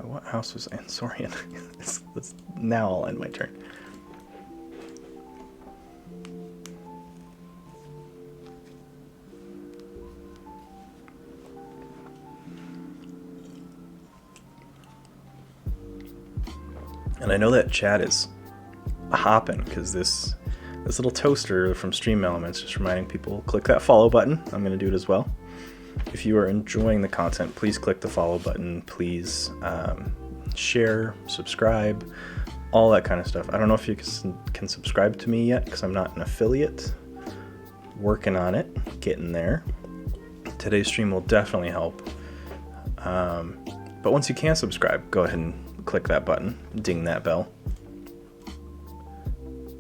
What house was Ansorian? Now I'll end my turn. And I know that chat is hopping because this little toaster from Stream Elements just reminding people, click that follow button. I'm going to do it as well. If you are enjoying the content, please click the follow button. Please share, subscribe, all that kind of stuff. I don't know if you can subscribe to me yet because I'm not an affiliate. Working on it, getting there. Today's stream will definitely help. But once you can subscribe, go ahead and click that button, ding that bell.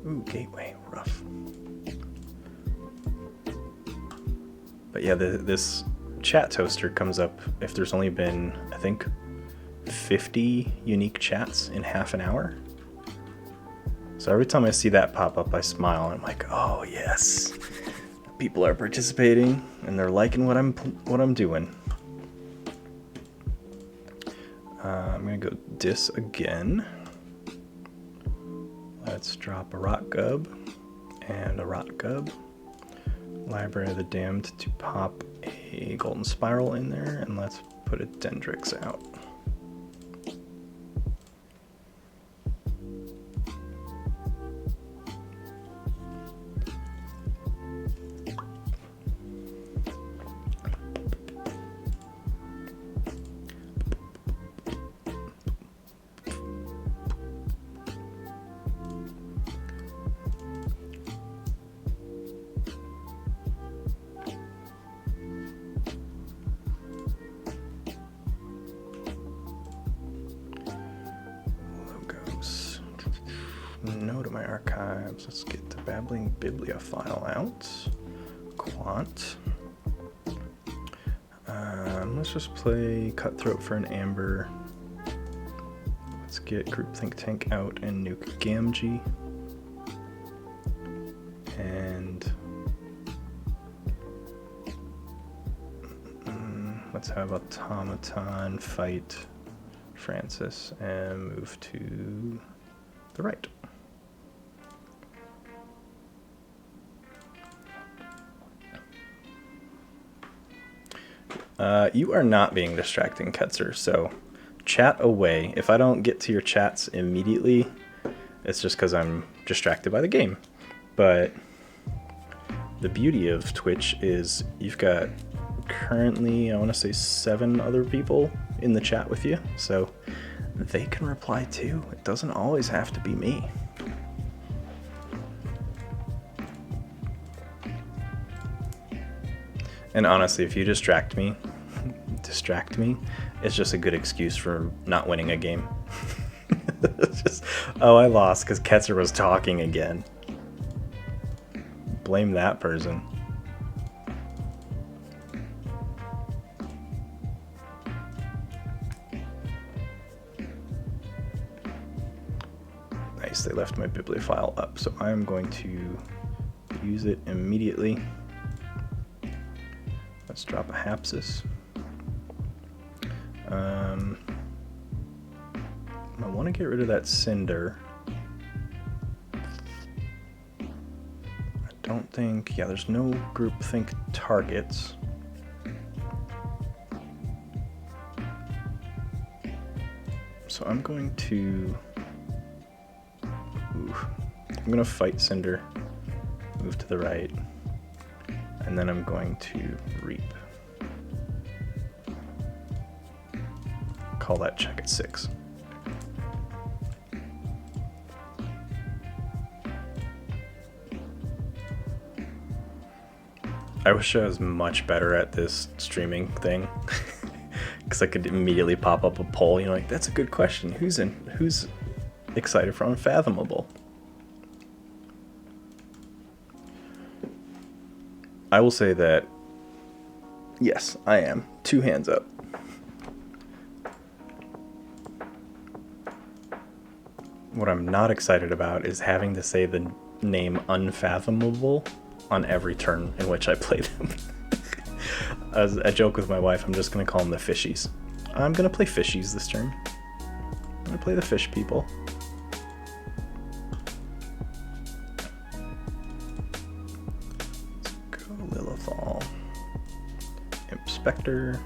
Ooh, gateway, rough. But yeah, this chat toaster comes up if there's only been, I think, 50 unique chats in half an hour. So every time I see that pop up, I smile and I'm like, oh yes, people are participating and they're liking what I'm doing. I'm gonna go dis again. Let's drop a Rot Gub and a Rot Gub. Library of the Damned to pop a Golden Spiral in there, and let's put a Dendrix out. No to my archives. Let's get the Babbling Bibliophile out. Quant. Let's just play Cutthroat for an Amber. Let's get Groupthink Tank out and nuke Gamgee. And let's have automaton fight Francis and move to the right. You are not being distracting, Ketzer, so chat away. If I don't get to your chats immediately, it's just because I'm distracted by the game. But the beauty of Twitch is you've got currently, I want to say 7 other people in the chat with you, so they can reply too. It doesn't always have to be me. And honestly, if you distract me, it's just a good excuse for not winning a game. It's just, oh, I lost because Ketzer was talking again. Blame that person. Nice, they left my bibliophile up, so I'm going to use it immediately. Let's drop a Hapsis. I want to get rid of that Cinder. I don't think, yeah, there's no groupthink targets. So I'm going to, I'm going to fight Cinder, move to the right, and then I'm going to reap. Call that check at 6. I wish I was much better at this streaming thing, because I could immediately pop up a poll. You know, like, that's a good question. Who's excited for Unfathomable? I will say that yes, I am. 2 hands up. What I'm not excited about is having to say the name Unfathomable on every turn in which I play them. As a joke with my wife, I'm just going to call them the fishies. I'm going to play fishies this turn. I'm going to play the fish people. Let's go Lilithal. Inspector.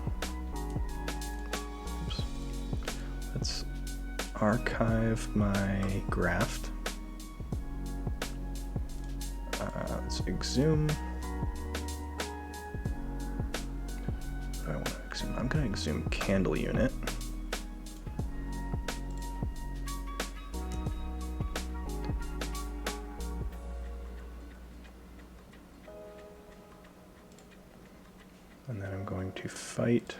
Oops. Let's archive my graft. Let's exhume. What do I want to exhume? I'm going to exhume Candle Unit. And then I'm going to fight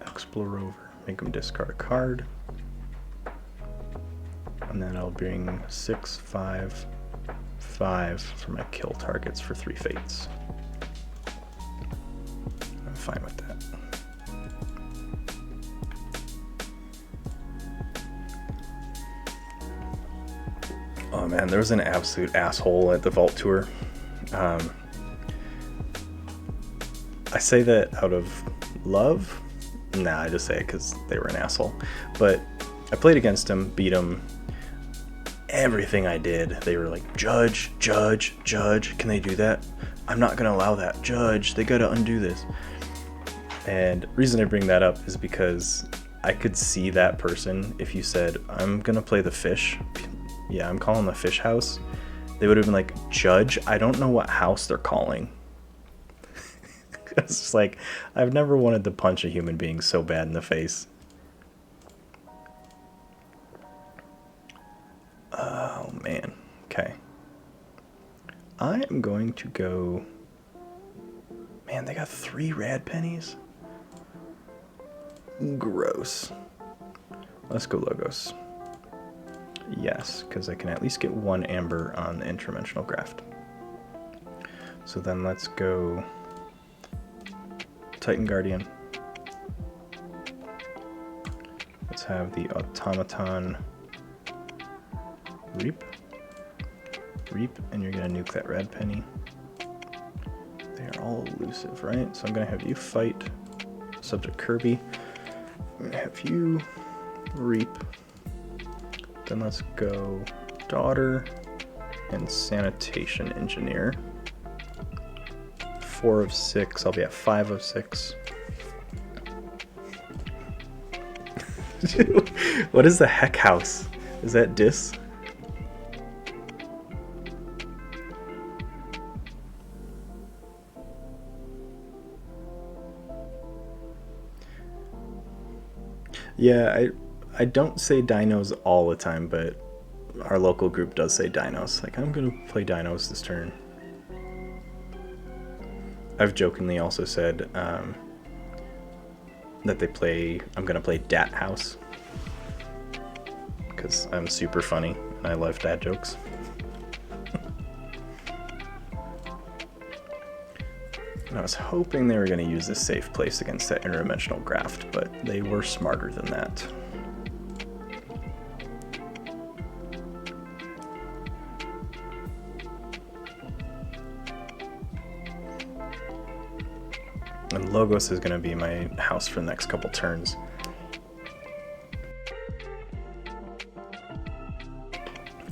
Explorer, make him discard a card. And then I'll bring 6, 5, 5 for my kill targets for 3 fates. I'm fine with that. Oh man, there was an absolute asshole at the Vault Tour. I say that out of love. Nah, I just say it because they were an asshole. But I played against him, beat him. Everything I did, they were like, judge, judge, judge, can they do that? I'm not gonna allow that. Judge, they gotta undo this. And the reason I bring that up is because I could see that person if you said, I'm gonna play the fish. Yeah, I'm calling the fish house. They would have been like, judge, I don't know what house they're calling. It's just like, I've never wanted to punch a human being so bad in the face. Oh man, okay. I am going to go, man, they got 3 rad pennies? Gross. Let's go Logos. Yes, because I can at least get 1 amber on the interdimensional graft. So then let's go Titan Guardian. Let's have the automaton reap, and you're gonna nuke that red penny. They are all elusive, right? So I'm going to have you fight subject Kirby. I'm going to have you reap. Then let's go daughter and sanitation engineer. 4 of 6. I'll be at 5 of 6. What is the heck house? Is that Dis? Yeah, I don't say dinos all the time, but our local group does say dinos. Like, I'm gonna play dinos this turn. I've jokingly also said that I'm gonna play Dat House because I'm super funny and I love dad jokes. And I was hoping they were gonna use this safe place against that interdimensional graft, but they were smarter than that. And Logos is going to be my house for the next couple turns.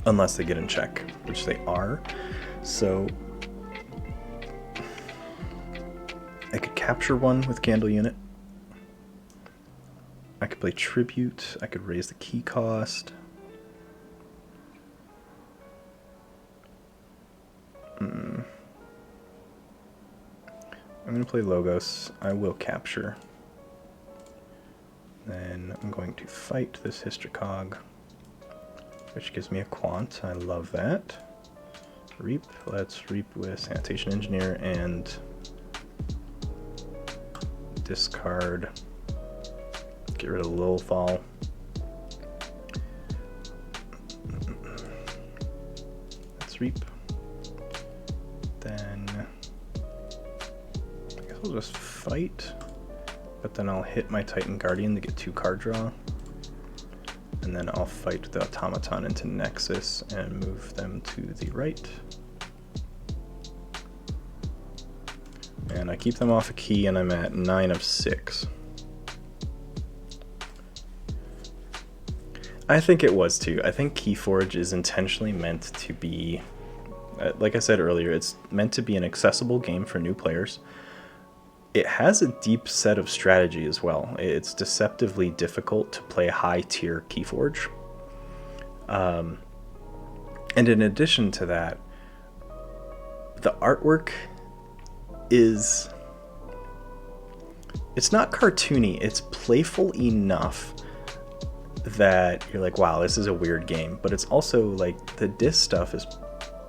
Unless they get in check, which they are. So I could capture one with Candle Unit. I could play Tribute. I could raise the key cost. I'm going to play Logos. I will capture. Then I'm going to fight this Hystricog, which gives me a Quant. I love that. Reap. Let's reap with Sanitation Engineer and discard. Get rid of Lilithal. Let's reap. Then I guess I'll just fight, but then I'll hit my Titan Guardian to get 2 card draw. And then I'll fight the Automaton into Nexus and move them to the right. And I keep them off a key and I'm at 9 of 6. I think it was too. I think Keyforge is intentionally meant to be, like I said earlier, it's meant to be an accessible game for new players. It has a deep set of strategy as well. It's deceptively difficult to play high-tier Keyforge. And in addition to that, the artwork is... it's not cartoony, it's playful enough that you're like, wow, this is a weird game. But it's also like, the disc stuff is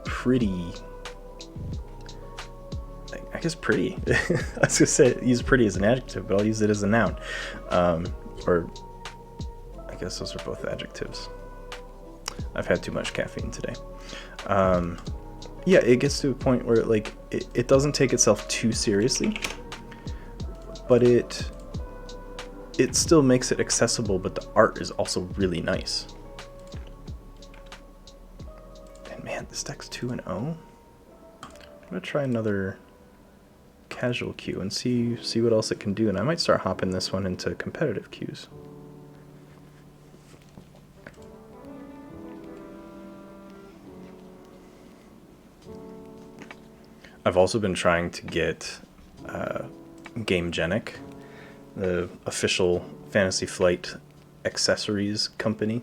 pretty... I guess pretty. I was gonna say use pretty as an adjective, but I'll use it as a noun. Or I guess those are both adjectives. I've had too much caffeine today. Yeah, it gets to a point where like it doesn't take itself too seriously, but it still makes it accessible, but the art is also really nice. And man, this deck's 2-0. I'm gonna try another casual queue and see what else it can do, and I might start hopping this one into competitive queues. I've also been trying to get Gamegenic, the official Fantasy Flight accessories company.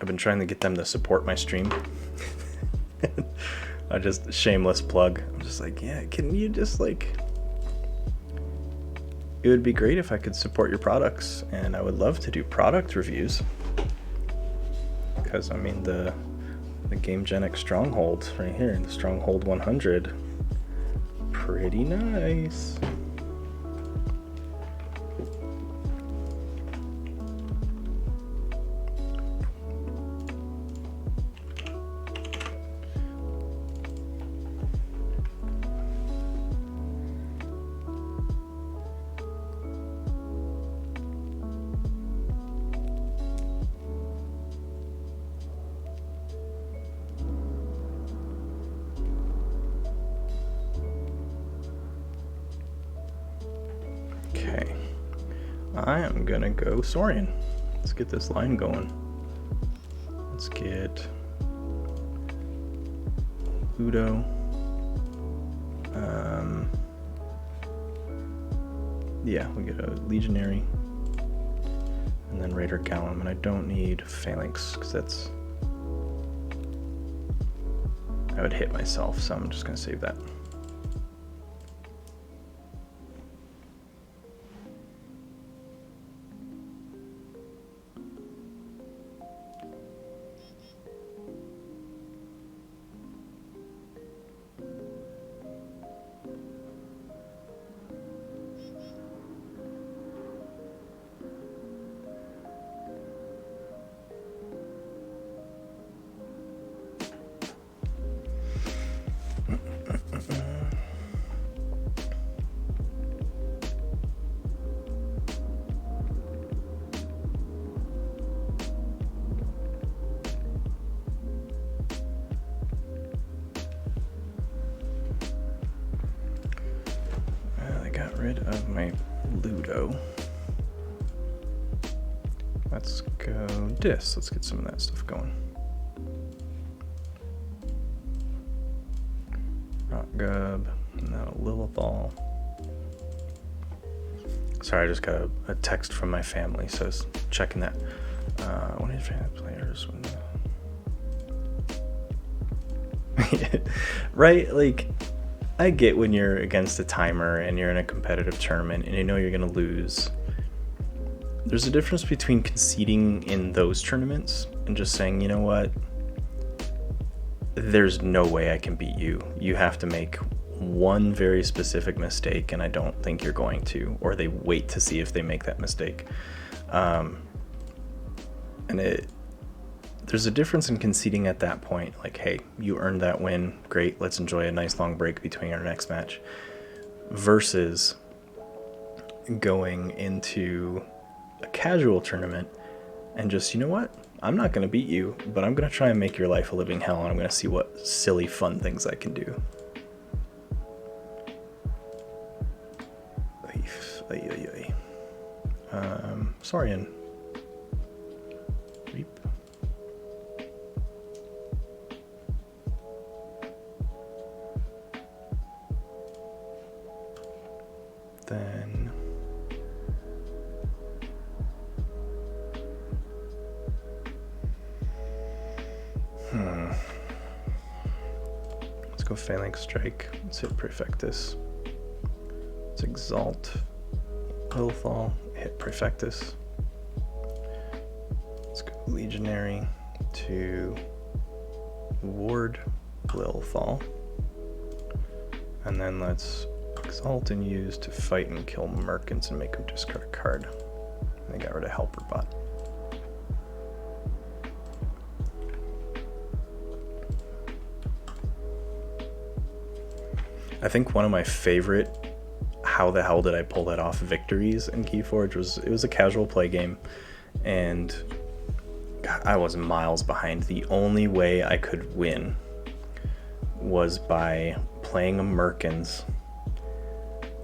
I've been trying to get them to support my stream. I just, shameless plug. I'm just like, yeah, can you just like, it would be great if I could support your products, and I would love to do product reviews. Because I mean the Gamegenic Stronghold right here, the Stronghold 100, pretty nice. I am gonna go Saurian. Let's get this line going. Let's get Ludo. Yeah, we get a Legionary. And then Raider Golem, and I don't need Phalanx, because that's... I would hit myself, so I'm just going to save that. Rid of my Ludo. Let's go Dis. Let's get some of that stuff going. Rock Gub, now Lilithal. Sorry, I just got a text from my family, so I was checking that. One of your players. Right? Like, I get when you're against a timer and you're in a competitive tournament and you know you're going to lose. There's a difference between conceding in those tournaments and just saying, you know what, there's no way I can beat you. You have to make one very specific mistake, and I don't think you're going to. Or they wait to see if they make that mistake. There's a difference in conceding at that point. Like, hey, you earned that win. Great, let's enjoy a nice long break between our next match. Versus going into a casual tournament and just, you know what? I'm not going to beat you, but I'm going to try and make your life a living hell, and I'm going to see what silly, fun things I can do. Saurian. Reap. Then let's go Phalanx Strike. Let's hit Prefectus. Let's Exalt Lilithal, hit Prefectus. Let's go Legionary to ward Lilithal. And then let's Exalt and use to fight and kill Merkins and make them discard a card. And they got rid of Helper Bot. I think one of my favorite how the hell did I pull that off victories in Keyforge was, it was a casual play game, and God, I was miles behind. The only way I could win was by playing a Merkins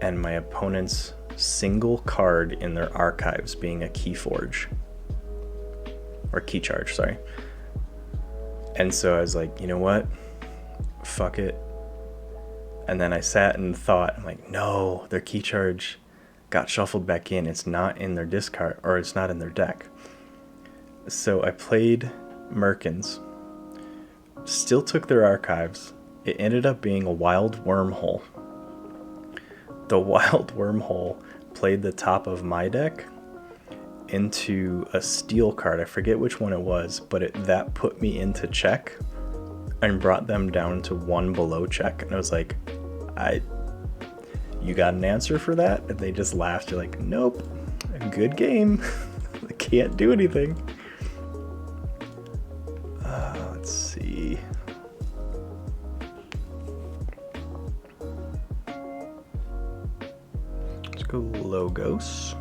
and my opponent's single card in their archives being a Keyforge. Or Keycharge, sorry. And so I was like, you know what? Fuck it. And then I sat and thought, I'm like, no, their Keycharge got shuffled back in. It's not in their discard, or it's not in their deck. So I played Merkins, still took their archives. It ended up being a Wild Wormhole. The Wild Wormhole played the top of my deck into a steel card. I forget which one it was, but that put me into check and brought them down to one below check. And I was like, you got an answer for that? And they just laughed. You're like, nope, good game. I can't do anything. Let's see. Let's go Logos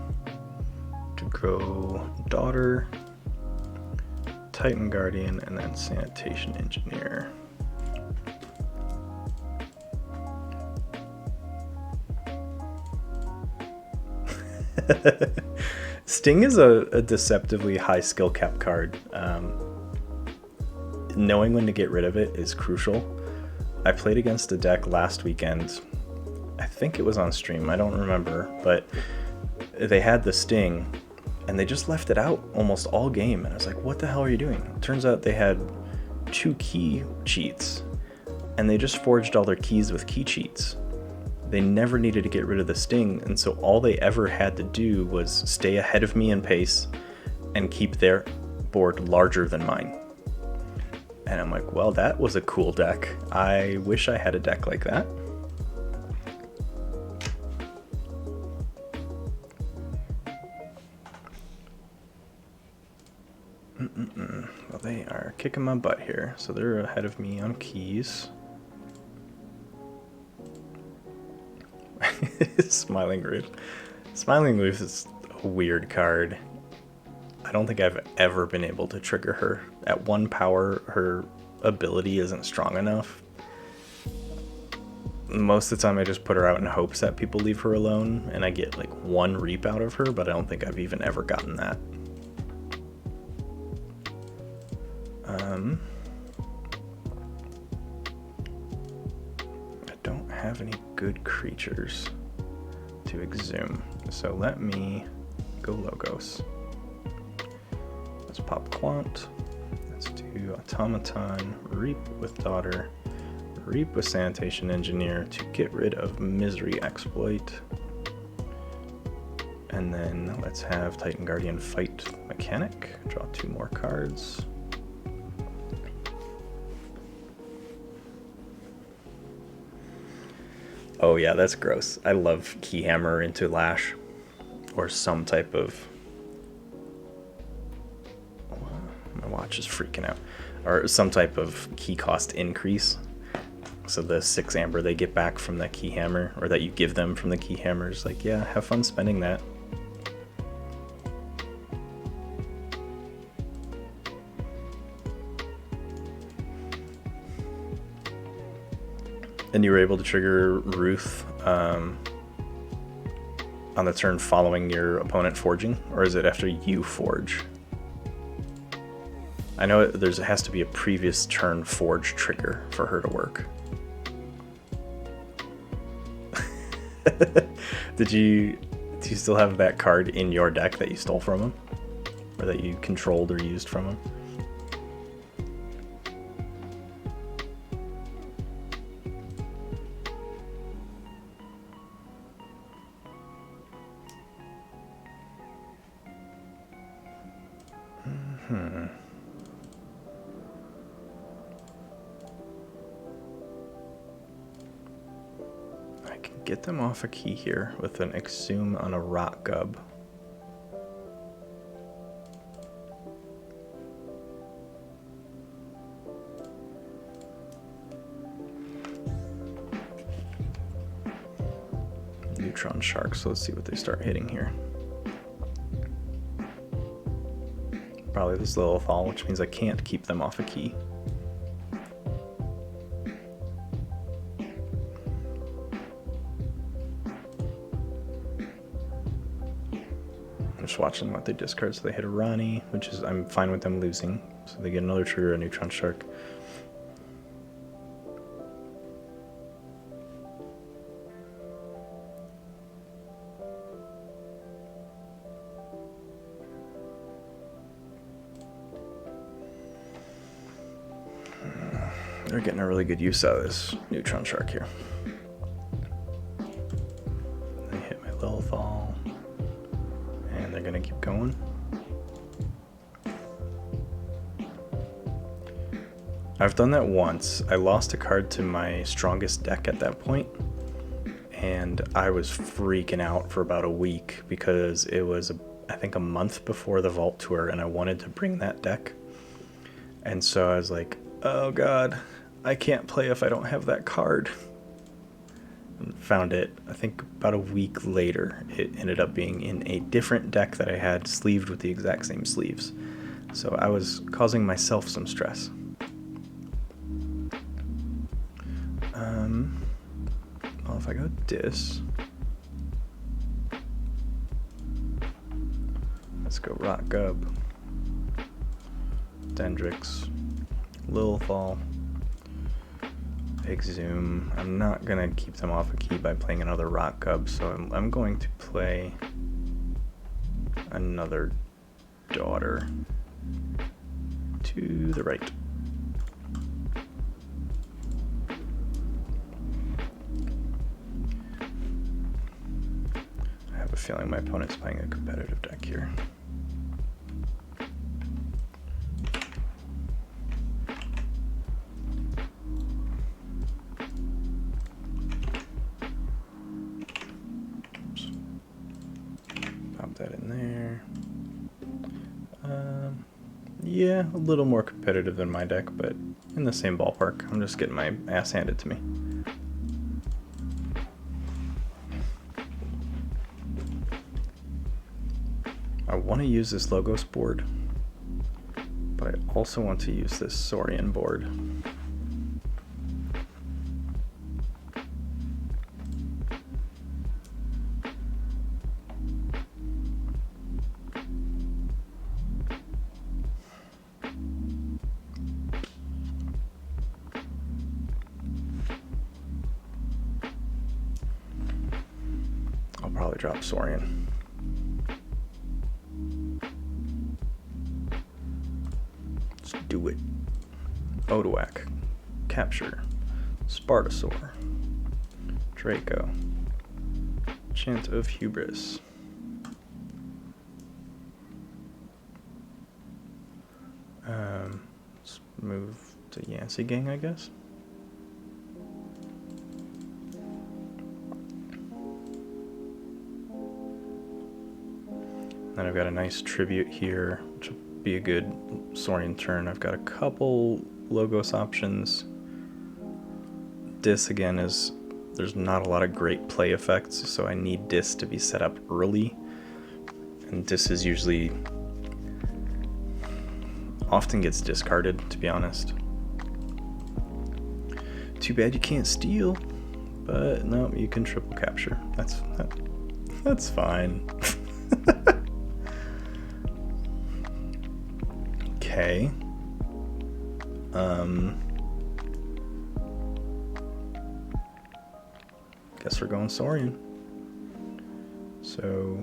to go Daughter, Titan Guardian, and then Sanitation Engineer. Sting is a deceptively high skill cap card. Knowing when to get rid of it is crucial. I played against a deck last weekend. I think it was on stream, I don't remember, but they had the Sting and they just left it out almost all game. And I was like, what the hell are you doing? Turns out they had 2 key cheats and they just forged all their keys with key cheats. They never needed to get rid of the Sting, and so all they ever had to do was stay ahead of me in pace and keep their board larger than mine. And I'm like, well, that was a cool deck. I wish I had a deck like that. Well, they are kicking my butt here, so they're ahead of me on keys. Smiling Roof. Smiling Roof is a weird card. I don't think I've ever been able to trigger her. At 1 power, her ability isn't strong enough. Most of the time I just put her out in hopes that people leave her alone, and I get like 1 reap out of her, but I don't think I've even ever gotten that. I don't have any good creatures to exhume, so let me go Logos. Let's pop Quant. Let's do Automaton, Reap with Daughter, Reap with Sanitation Engineer to get rid of Misery Exploit. And then let's have Titan Guardian fight Mechanic, draw 2 more cards. Oh yeah, that's gross. I love Keyhammer into Lash, or some type of... My watch is freaking out. Or some type of key cost increase. So the 6 amber they get back from that Keyhammer, or that you give them from the Keyhammer, is like, yeah, have fun spending that. And you were able to trigger Ruth on the turn following your opponent forging, or is it after you forge? I know it has to be a previous turn forge trigger for her to work. Do you still have that card in your deck that you stole from him, or that you controlled or used from him? I can get them off a key here with an Exhume on a Rot Gub. Neutron Shark, so let's see what they start hitting here. Probably this little fall, which means I can't keep them off a key. I'm just watching what they discard, so they hit a Ronnie, which is, I'm fine with them losing. So they get another trigger, a Neutron Shark. They're getting a really good use out of this Neutron Shark here. They hit my Lilithal, and they're gonna keep going. I've done that once. I lost a card to my strongest deck at that point, and I was freaking out for about a week because it was, I think, a month before the Vault Tour, and I wanted to bring that deck. And so I was like, oh god, I can't play if I don't have that card. And found it, I think, about a week later. It ended up being in a different deck that I had sleeved with the exact same sleeves. So I was causing myself some stress. Well, if I go Dis, Let's go Rock Gub, Dendrix, Lilithal, Exhume. I'm not gonna keep them off a key by playing another Rock Gub, so I'm going to play another Daughter to the right. I have a feeling my opponent's playing a competitive deck here. Pop that in there. Yeah, a little more competitive than my deck, but in the same ballpark. I'm just getting my ass handed to me. I want to use this Logos board, but I also want to use this Saurian board. I'll probably drop Saurian. Let's do it. Odoak, Capture, Spartasaur, Draco, Chant of Hubris. Let's move to Yancey Gang, I guess. Then I've got a nice Tribute here, which will be a good Saurian turn. I've got a couple Logos options. Dis again is, there's not a lot of great play effects, so I need Dis to be set up early. And Dis is usually, often gets discarded, to be honest. Too bad you can't steal, but no, you can triple capture. That's fine. Okay. Guess we're going Saurian. So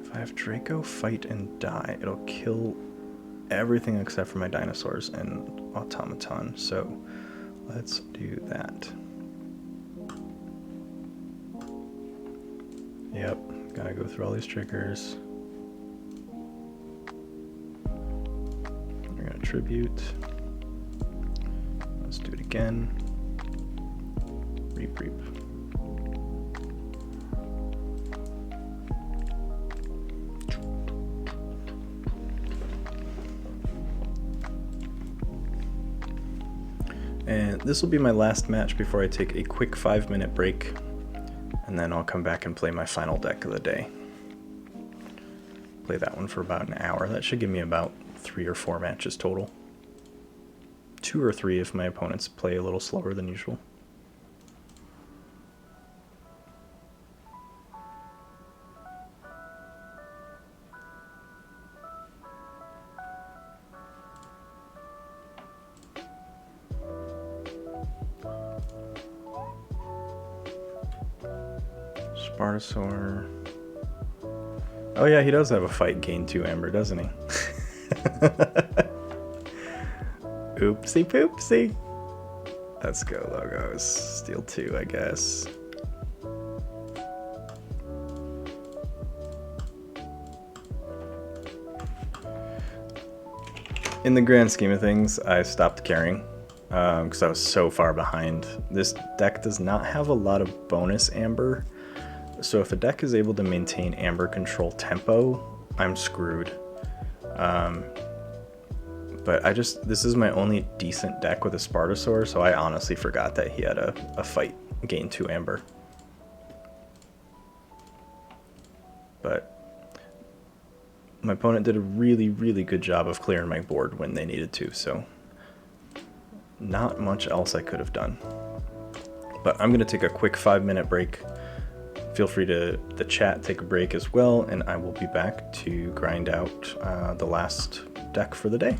if I have Draco, Fight, and Die, it'll kill everything except for my dinosaurs and automaton. So let's do that. Yep, gotta go through all these triggers. We're gonna Tribute. Let's do it again. Reap, reap. And this will be my last match before I take a quick 5-minute break, and then I'll come back and play my final deck of the day. Play that one for about an hour. That should give me about 3 or 4 matches total. 2 or 3 if my opponents play a little slower than usual. Spartasaur. Oh yeah, he does have a fight, gain 2 amber, doesn't he? Oopsie poopsie. Let's go, Logos. Steal 2, I guess. In the grand scheme of things, I stopped caring because I was so far behind. This deck does not have a lot of bonus amber. So if a deck is able to maintain amber control tempo, I'm screwed. But this is my only decent deck with a Spartasaur, so I honestly forgot that he had a fight, gain 2 amber. But my opponent did a really, really good job of clearing my board when they needed to, so not much else I could have done. But I'm going to take a quick 5-minute break, feel free to the chat, take a break as well, and I will be back to grind out the last deck for the day.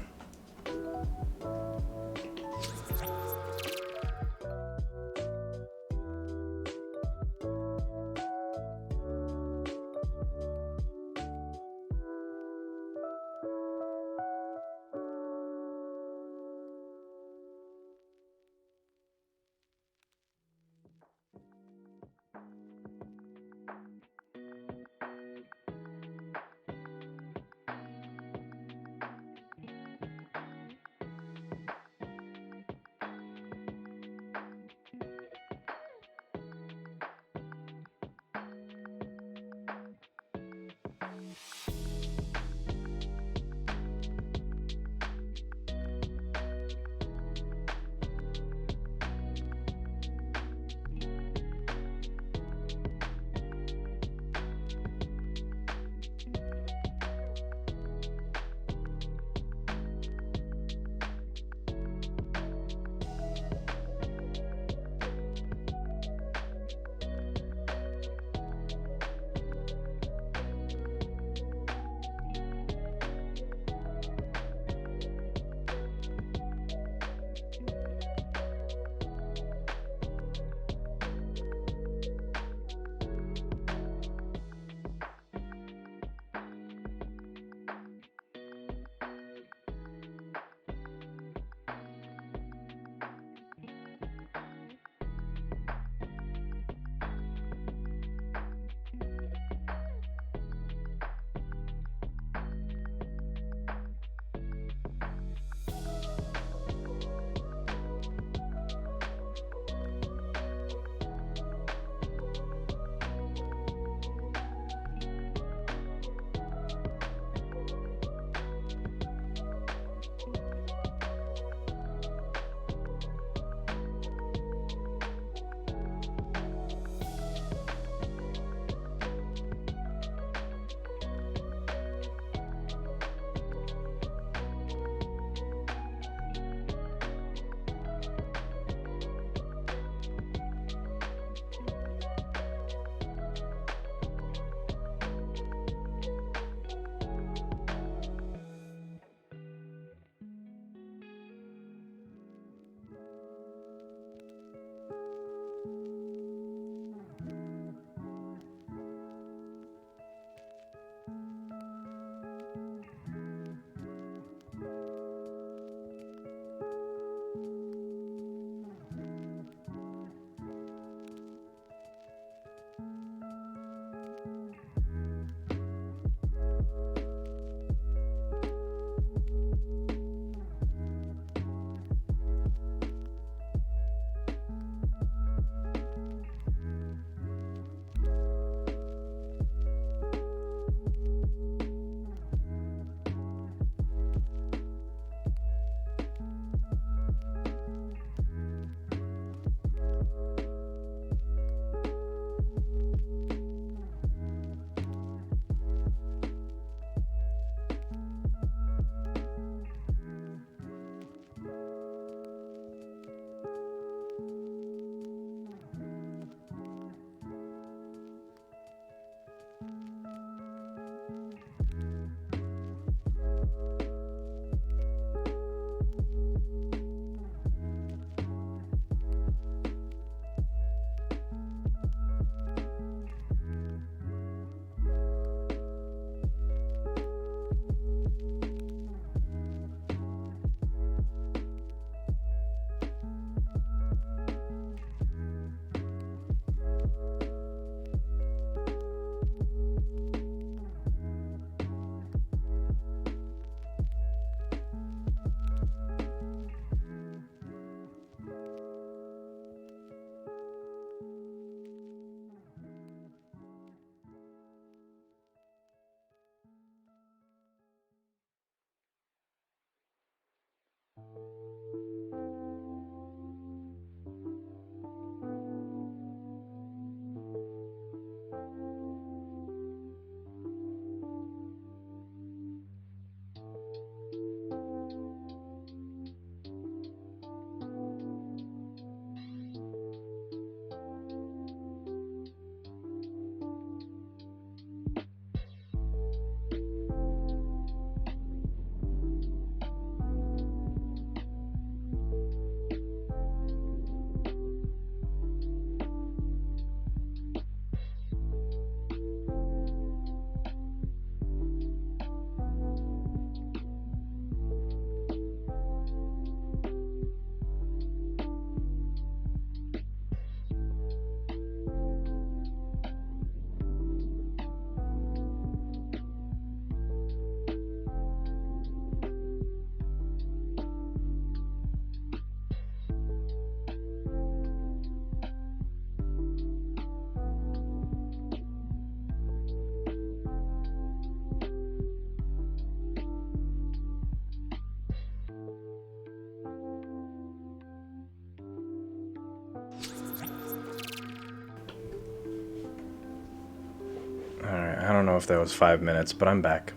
know if that was 5 minutes, but I'm back.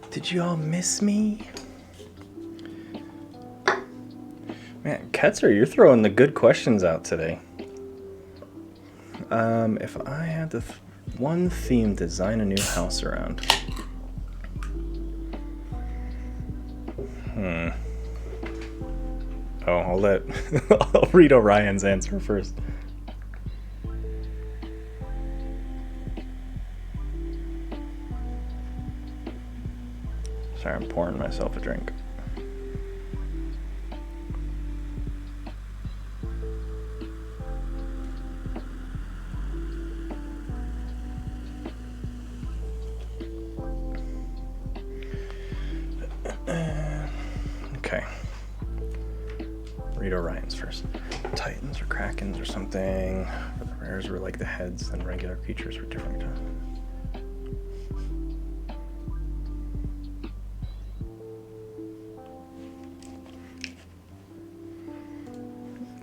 Did you all miss me? Man, Ketzer, you're throwing the good questions out today. If I had to one theme design a new house around. Oh, I'll read Orion's answer first. Sorry, I'm pouring myself a drink. Okay. Read Orion's first. Titans or Krakens or something. The rares were like the heads, and regular creatures were different.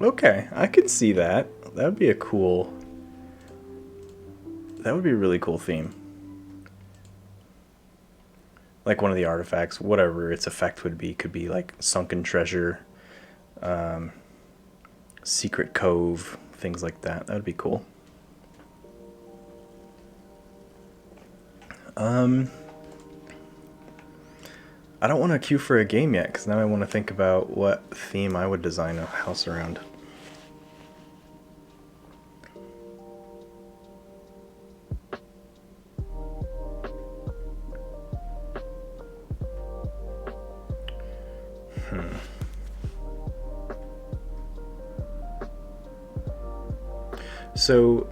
Okay, I can see that. That would be a cool... That would be a really cool theme. Like one of the artifacts, whatever its effect would be, could be like Sunken Treasure, Secret Cove, things like that. That would be cool. I don't want to queue for a game yet, because now I want to think about what theme I would design a house around. So,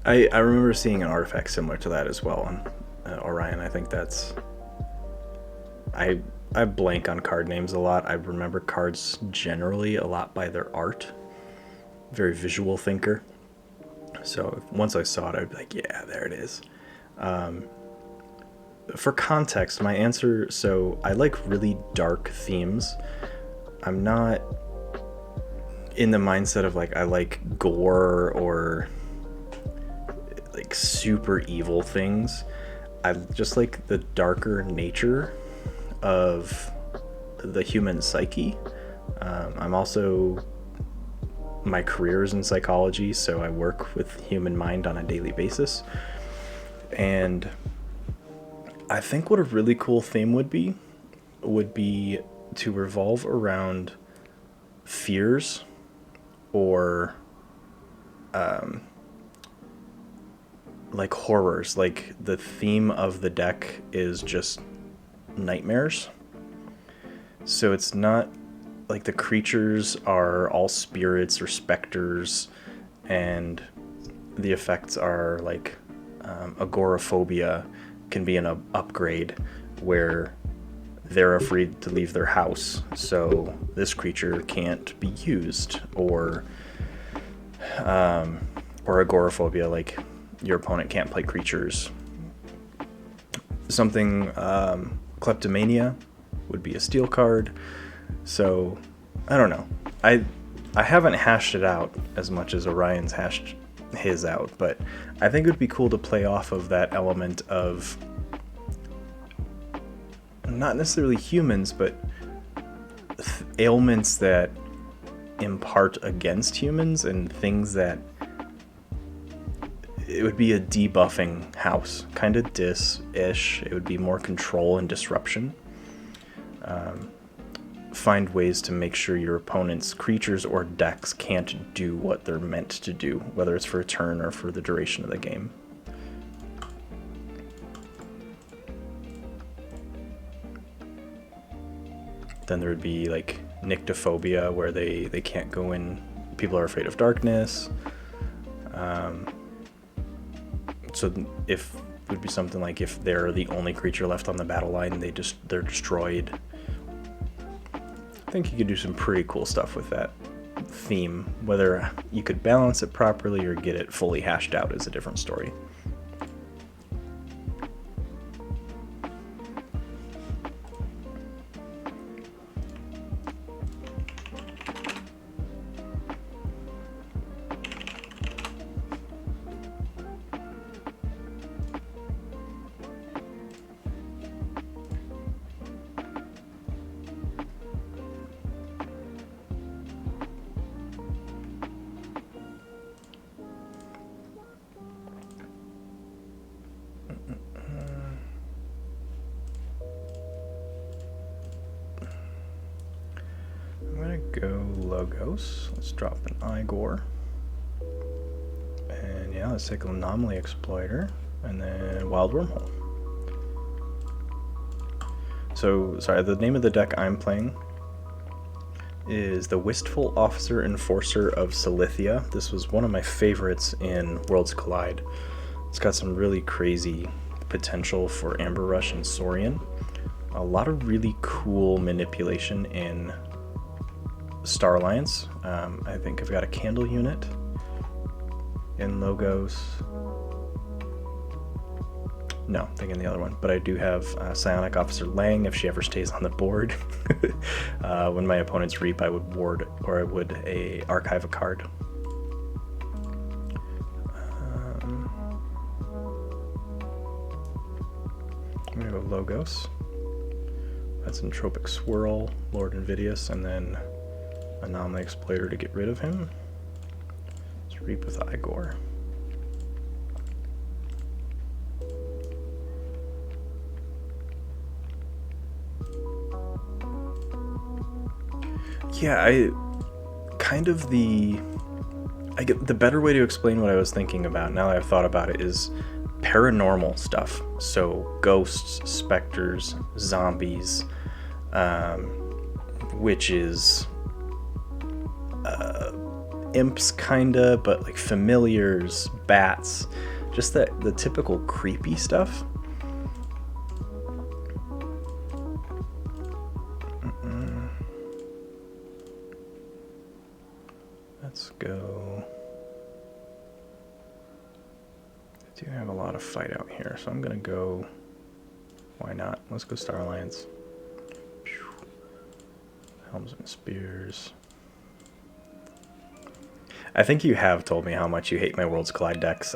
I remember seeing an artifact similar to that as well on Orion. I think that's... I blank on card names a lot. I remember cards generally a lot by their art. Very visual thinker. So once I saw it, I'd be like, yeah, there it is. For context, my answer, so I like really dark themes. I'm not in the mindset of like, I like gore or like super evil things. I just like the darker nature of the human psyche. I'm also, my career is in psychology, so I work with human mind on a daily basis. And I think what a really cool theme would be to revolve around fears or like horrors. Like the theme of the deck is just nightmares. So it's not like the creatures are all spirits or specters, and the effects are like agoraphobia can be an upgrade where they're afraid to leave their house, so this creature can't be used, or agoraphobia, like your opponent can't play creatures. Something kleptomania would be a steel card. So I don't know. I haven't hashed it out as much as Orion's hashed his out, but I think it would be cool to play off of that element of not necessarily humans, but ailments that impart against humans and things that it would be a debuffing house, kind of dis-ish. It would be more control and disruption. Find ways to make sure your opponent's creatures or decks can't do what they're meant to do, whether it's for a turn or for the duration of the game. Then there would be like nyctophobia, where they can't go in, people are afraid of darkness. So if it would be something like if they're the only creature left on the battle line, they're destroyed. I think you could do some pretty cool stuff with that theme. Whether you could balance it properly or get it fully hashed out is a different story. Logos. Let's drop an Igor. And yeah, let's take an Anomaly Exploiter. And then Wild Wormhole. So, sorry, the name of the deck I'm playing is the Wistful Officer Enforcer of Silithia. This was one of my favorites in Worlds Collide. It's got some really crazy potential for Amber Rush and Saurian. A lot of really cool manipulation in Star Alliance. I think I've got a Candle unit in Logos. No, I'm thinking the other one, but I do have Psionic Officer Lang if she ever stays on the board. When my opponents reap, I would ward, or I would archive a card. I'm gonna go Logos. That's Entropic Swirl, Lord Invidious, and then Anomaly Exploiter to get rid of him. Let's reap with Igor. Yeah, the better way to explain what I was thinking about now that I've thought about it is paranormal stuff. So ghosts, specters, zombies, witches, imps kinda, but like familiars, bats, just the typical creepy stuff. Let's go. I do have a lot of fight out here, so I'm gonna go. Why not? Let's go Star Alliance. Helms and Spears. I think you have told me how much you hate my Worlds Collide decks.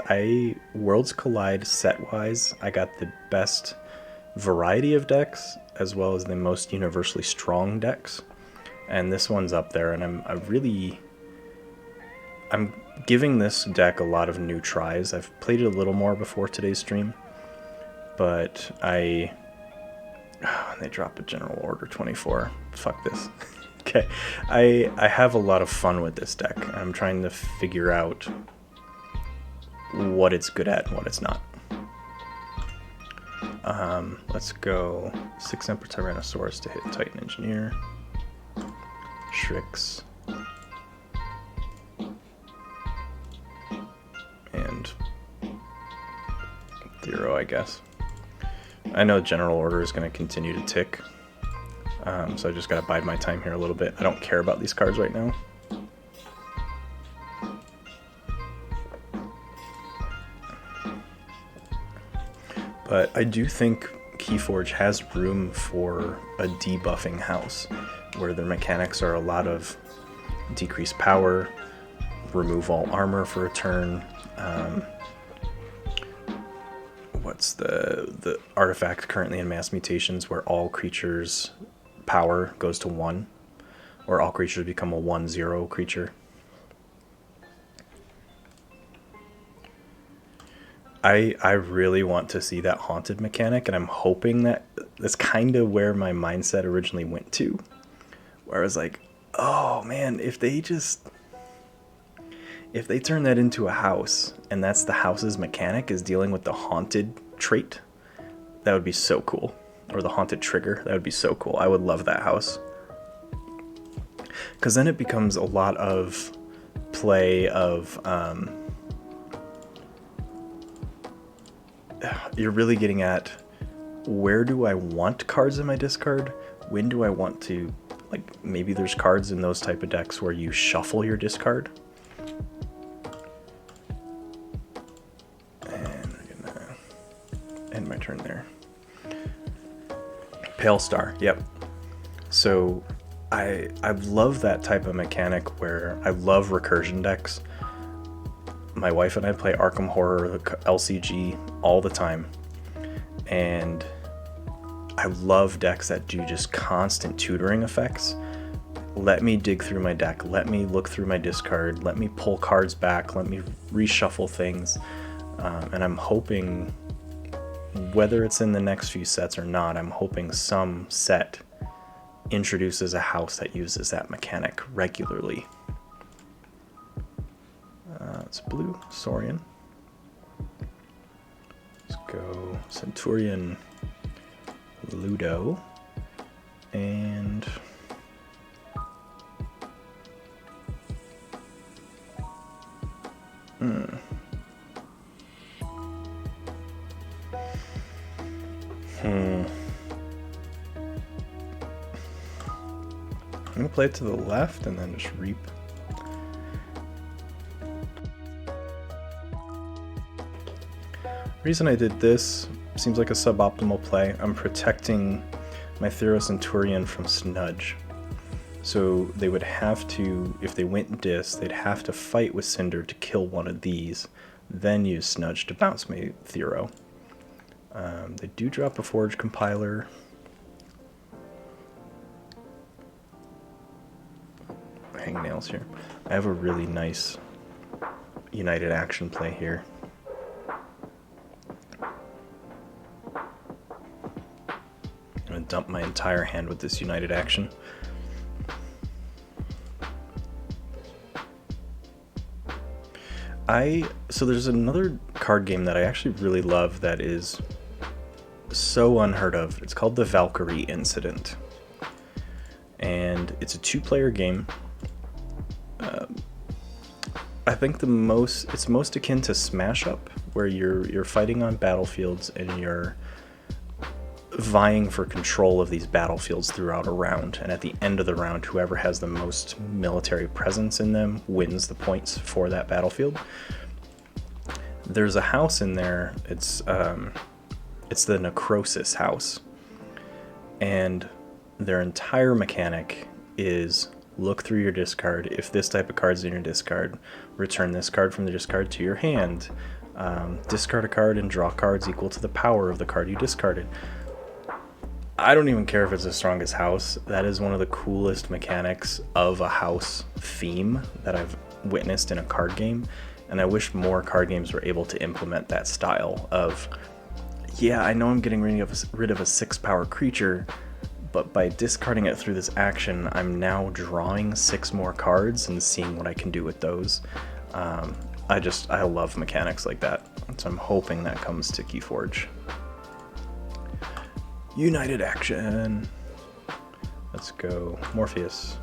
Worlds Collide set-wise, I got the best variety of decks, as well as the most universally strong decks. And this one's up there, and I'm giving this deck a lot of new tries. I've played it a little more before today's stream, but they drop a General Order 24. Fuck this. Okay, I have a lot of fun with this deck. I'm trying to figure out what it's good at and what it's not. Let's go 6 Emperor Tyrannosaurus to hit Titan Engineer. Shrix. And Thero, I guess. I know General Order is going to continue to tick, so I just got to bide my time here a little bit. I don't care about these cards right now. But I do think Keyforge has room for a debuffing house, where their mechanics are a lot of decreased power, remove all armor for a turn. What's the artifact currently in Mass Mutations where all creatures' power goes to 1, or all creatures become a 1/0 creature? I really want to see that haunted mechanic, and I'm hoping that's kind of where my mindset originally went to, where I was like, oh man, if they turn that into a house, and that's the house's mechanic is dealing with the haunted trait, that would be so cool. Or the haunted trigger, that would be so cool. I would love that house. Because then it becomes a lot of play of, you're really getting at, where do I want cards in my discard? When do I want to, like, maybe there's cards in those type of decks where you shuffle your discard. End my turn there. Pale Star, yep. So I love that type of mechanic where I love recursion decks. My wife and I play Arkham Horror LCG all the time, and I love decks that do just constant tutoring effects. Let me dig through my deck, let me look through my discard, let me pull cards back, let me reshuffle things, and I'm hoping, whether it's in the next few sets or not, I'm hoping some set introduces a house that uses that mechanic regularly. It's blue, Saurian. Let's go Centurion, Ludo, and I'm gonna play it to the left and then just reap. Reason I did this seems like a suboptimal play. I'm protecting my Thero Centurion from Snudge. So they would have to, if they went Dis, they'd have to fight with Cinder to kill one of these, then use Snudge to bounce my Thero. They do drop a Forge Compiler. Hangnails here. I have a really nice United Action play here. I'm going to dump my entire hand with this United Action. So there's another card game that I actually really love that is so unheard of. It's called the Valkyrie Incident. And it's a 2-player game. I think it's most akin to Smash Up, where you're fighting on battlefields and you're vying for control of these battlefields throughout a round, and at the end of the round, whoever has the most military presence in them wins the points for that battlefield. There's a house in there. It's the Necrosis house, and their entire mechanic is look through your discard. If this type of card's in your discard, return this card from the discard to your hand. Discard a card and draw cards equal to the power of the card you discarded. I don't even care if it's the strongest house. That is one of the coolest mechanics of a house theme that I've witnessed in a card game, and I wish more card games were able to implement that style of, yeah, I know I'm getting rid of a 6-power creature, but by discarding it through this action, I'm now drawing 6 more cards and seeing what I can do with those. I love mechanics like that, so I'm hoping that comes to Keyforge. United Action. Let's go Morpheus.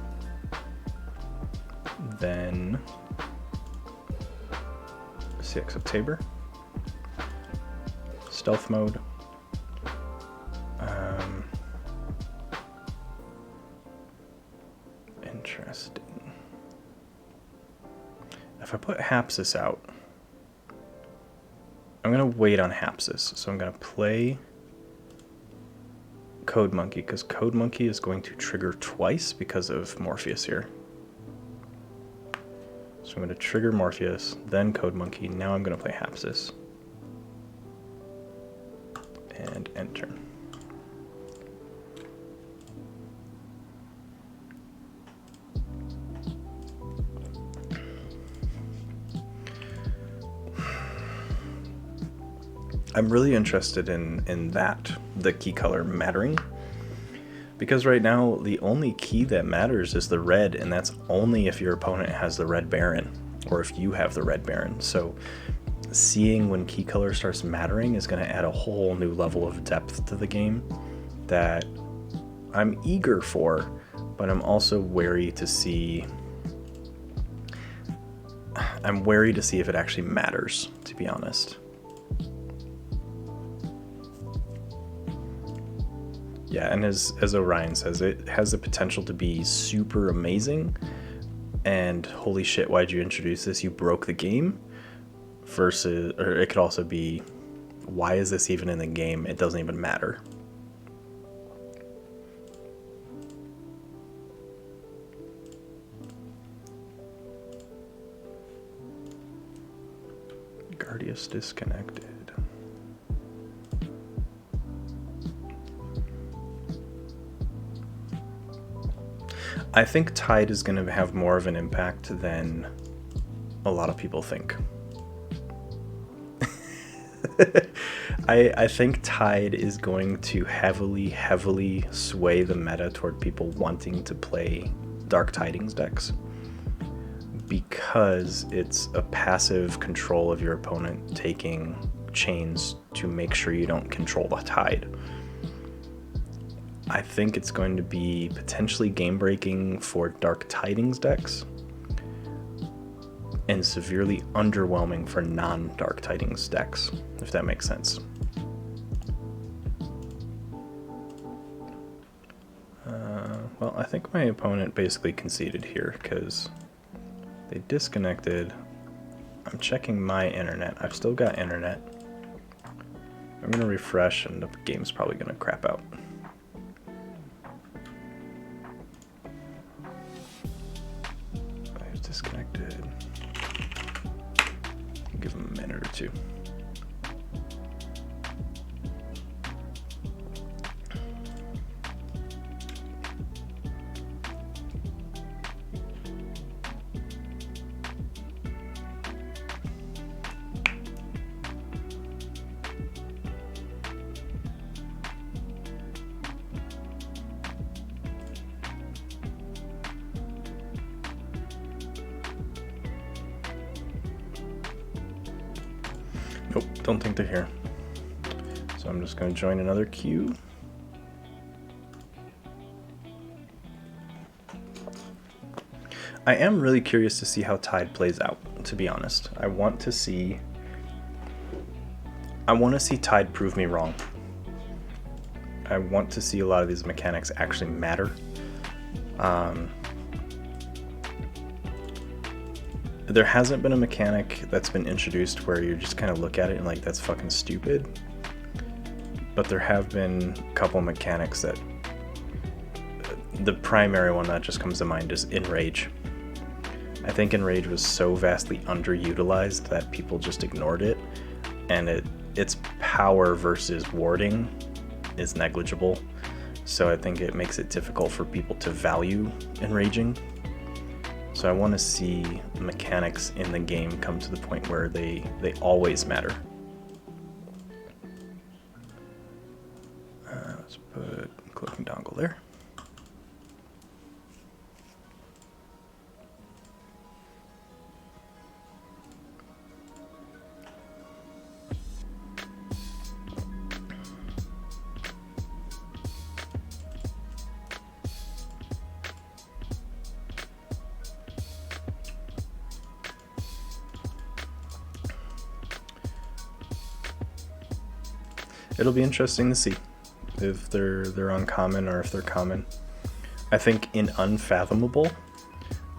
Then CX of Tabor. Stealth mode. Interesting. If I put Hapsis out, I'm going to wait on Hapsis. So I'm going to play Code Monkey, because Code Monkey is going to trigger twice because of Morpheus here. So I'm going to trigger Morpheus, then Code Monkey. Now I'm going to play Hapsis. And end turn. I'm really interested in that, the key color mattering, because right now the only key that matters is the red, and that's only if your opponent has the red Baron, or if you have the red Baron. So seeing when key color starts mattering is going to add a whole new level of depth to the game that I'm eager for, but I'm also wary to see. I'm wary to see if it actually matters, to be honest. Yeah, and as Orion says, it has the potential to be super amazing, and holy shit, why'd you introduce this? You broke the game. Versus, or it could also be, why is this even in the game? It doesn't even matter. Guardius disconnected. I think Tide is going to have more of an impact than a lot of people think. I think Tide is going to heavily sway the meta toward people wanting to play Dark Tidings decks, because it's a passive control of your opponent taking chains to make sure you don't control the tide. I think it's going to be potentially game-breaking for Dark Tidings decks and severely underwhelming for non-Dark Tidings decks, if that makes sense. Well, I think my opponent basically conceded here because they disconnected. I'm checking my internet. I've still got internet. I'm going to refresh and the game's probably going to crap out. I've disconnected. I'll give them a minute or two. Nope, don't think they're here. So I'm just going to join another queue. I am really curious to see how Tide plays out, to be honest. I want to see Tide prove me wrong. I want to see a lot of these mechanics actually matter. There hasn't been a mechanic that's been introduced where you just kind of look at it and like, that's fucking stupid. But there have been a couple mechanics that... The primary one that just comes to mind is Enrage. I think Enrage was so vastly underutilized that people just ignored it, and its power versus warding is negligible. So I think it makes it difficult for people to value Enraging. So I want to see mechanics in the game come to the point where they always matter. Let's put cloaking dongle there. It'll be interesting to see if they're uncommon or if they're common. I think in Unfathomable,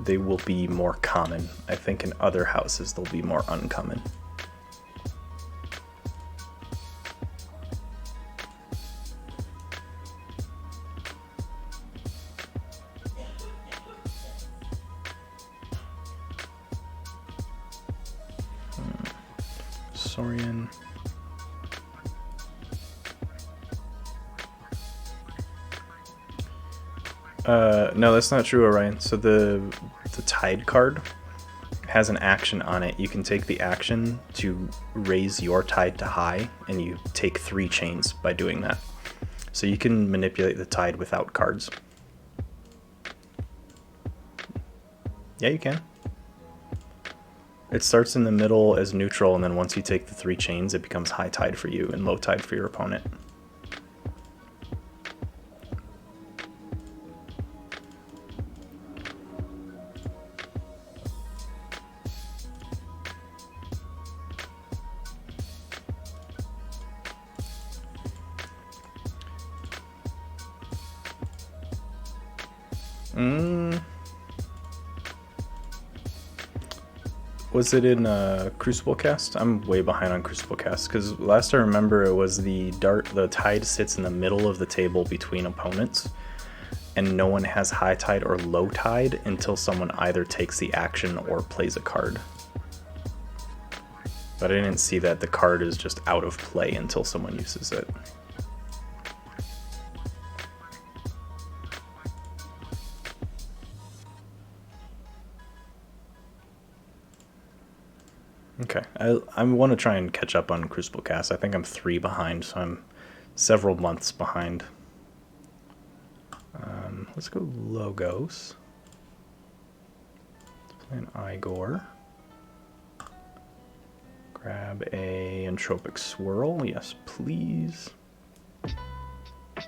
they will be more common. I think in other houses, they'll be more uncommon. Saurian. No, that's not true, Orion. So the Tide card has an action on it. You can take the action to raise your Tide to high, and you take 3 chains by doing that. So you can manipulate the Tide without cards. Yeah, you can. It starts in the middle as neutral, and then once you take the 3 chains, it becomes high Tide for you and low Tide for your opponent. Was it in Crucible Cast? I'm way behind on Crucible Cast because last I remember it was the Tide sits in the middle of the table between opponents, and no one has high Tide or low Tide until someone either takes the action or plays a card. But I didn't see that the card is just out of play until someone uses it. Okay, I want to try and catch up on Crucible Cast. I think I'm 3 behind, so I'm several months behind. Let's go logos. Let's play an Igor. Grab a Entropic Swirl. Yes, please. Let's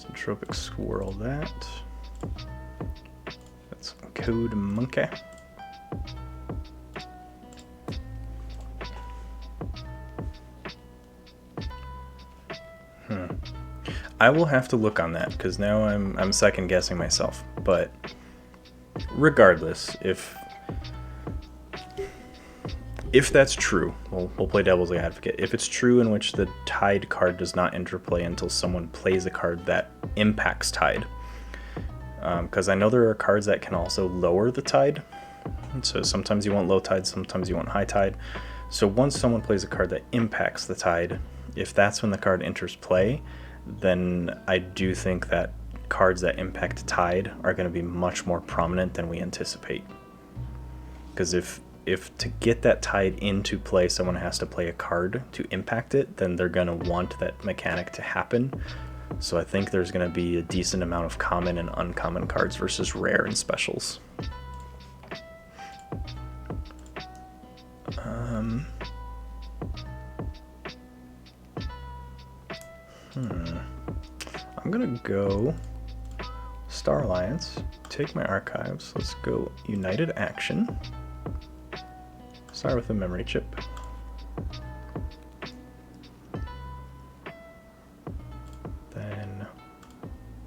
Entropic Swirl that. That's Code Monkey. I will have to look on that because now I'm second guessing myself. But regardless, if that's true, we'll play devil's advocate. If it's true in which the Tide card does not interplay until someone plays a card that impacts Tide, because I know there are cards that can also lower the Tide. So sometimes you want low Tide, sometimes you want high Tide. So once someone plays a card that impacts the Tide, if that's when the card enters play, then I do think that cards that impact Tide are going to be much more prominent than we anticipate. Because if to get that Tide into play, someone has to play a card to impact it, then they're going to want that mechanic to happen. So I think there's going to be a decent amount of common and uncommon cards versus rare and specials. I'm gonna go Star Alliance, take my archives, let's go United Action, start with a memory chip, then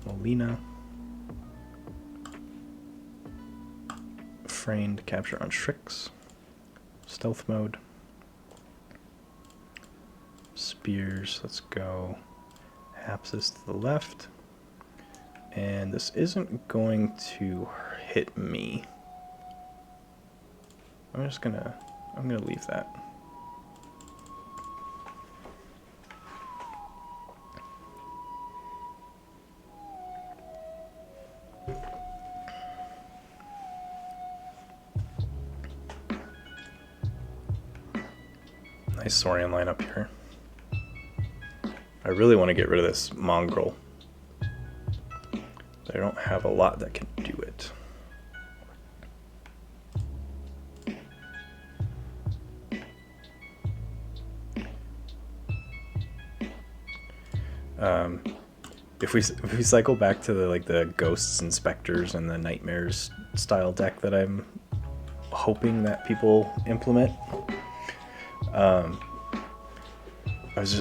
Molina, Framed Capture on Strix, Stealth Mode, Spears, let's go Apsis to the left, and this isn't going to hit me. I'm gonna leave that. Nice Saurian lineup here. I really want to get rid of this Mongrel. But I don't have a lot that can do it. If we cycle back to the Ghosts and Specters and the Nightmares style deck that I'm hoping that people implement,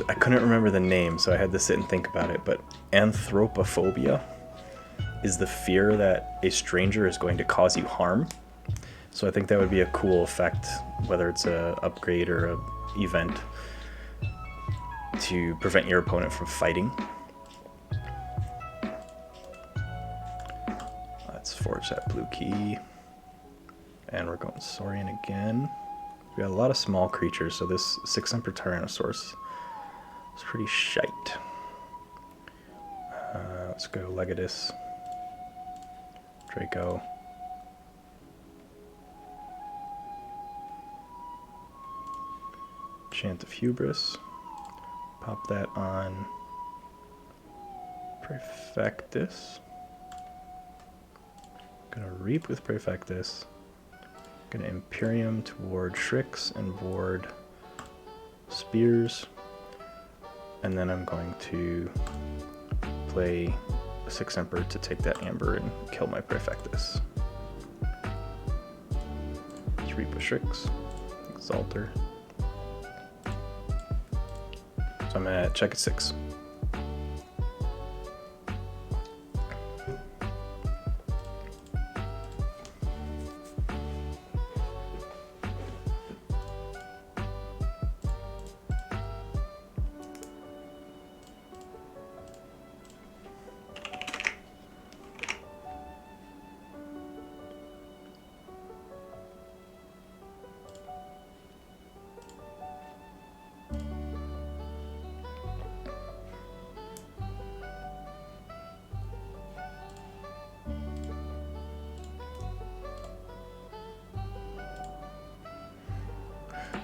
I couldn't remember the name, so I had to sit and think about it, but anthropophobia is the fear that a stranger is going to cause you harm. So I think that would be a cool effect, whether it's a upgrade or a event, to prevent your opponent from fighting. Let's forge that blue key. And we're going Saurian again. We got a lot of small creatures, so this 6-Emperor Tyrannosaurus is pretty shite. Let's go Legatus, Draco, Chant of Hubris, pop that on Prefectus, gonna Reap with Prefectus, gonna Imperium to ward Shrix and ward Spears, and then I'm going to play a 6-Emperor to take that Amber and kill my Prefectus. Let's Reap with Shrix, Exalter. So I'm gonna check at 6.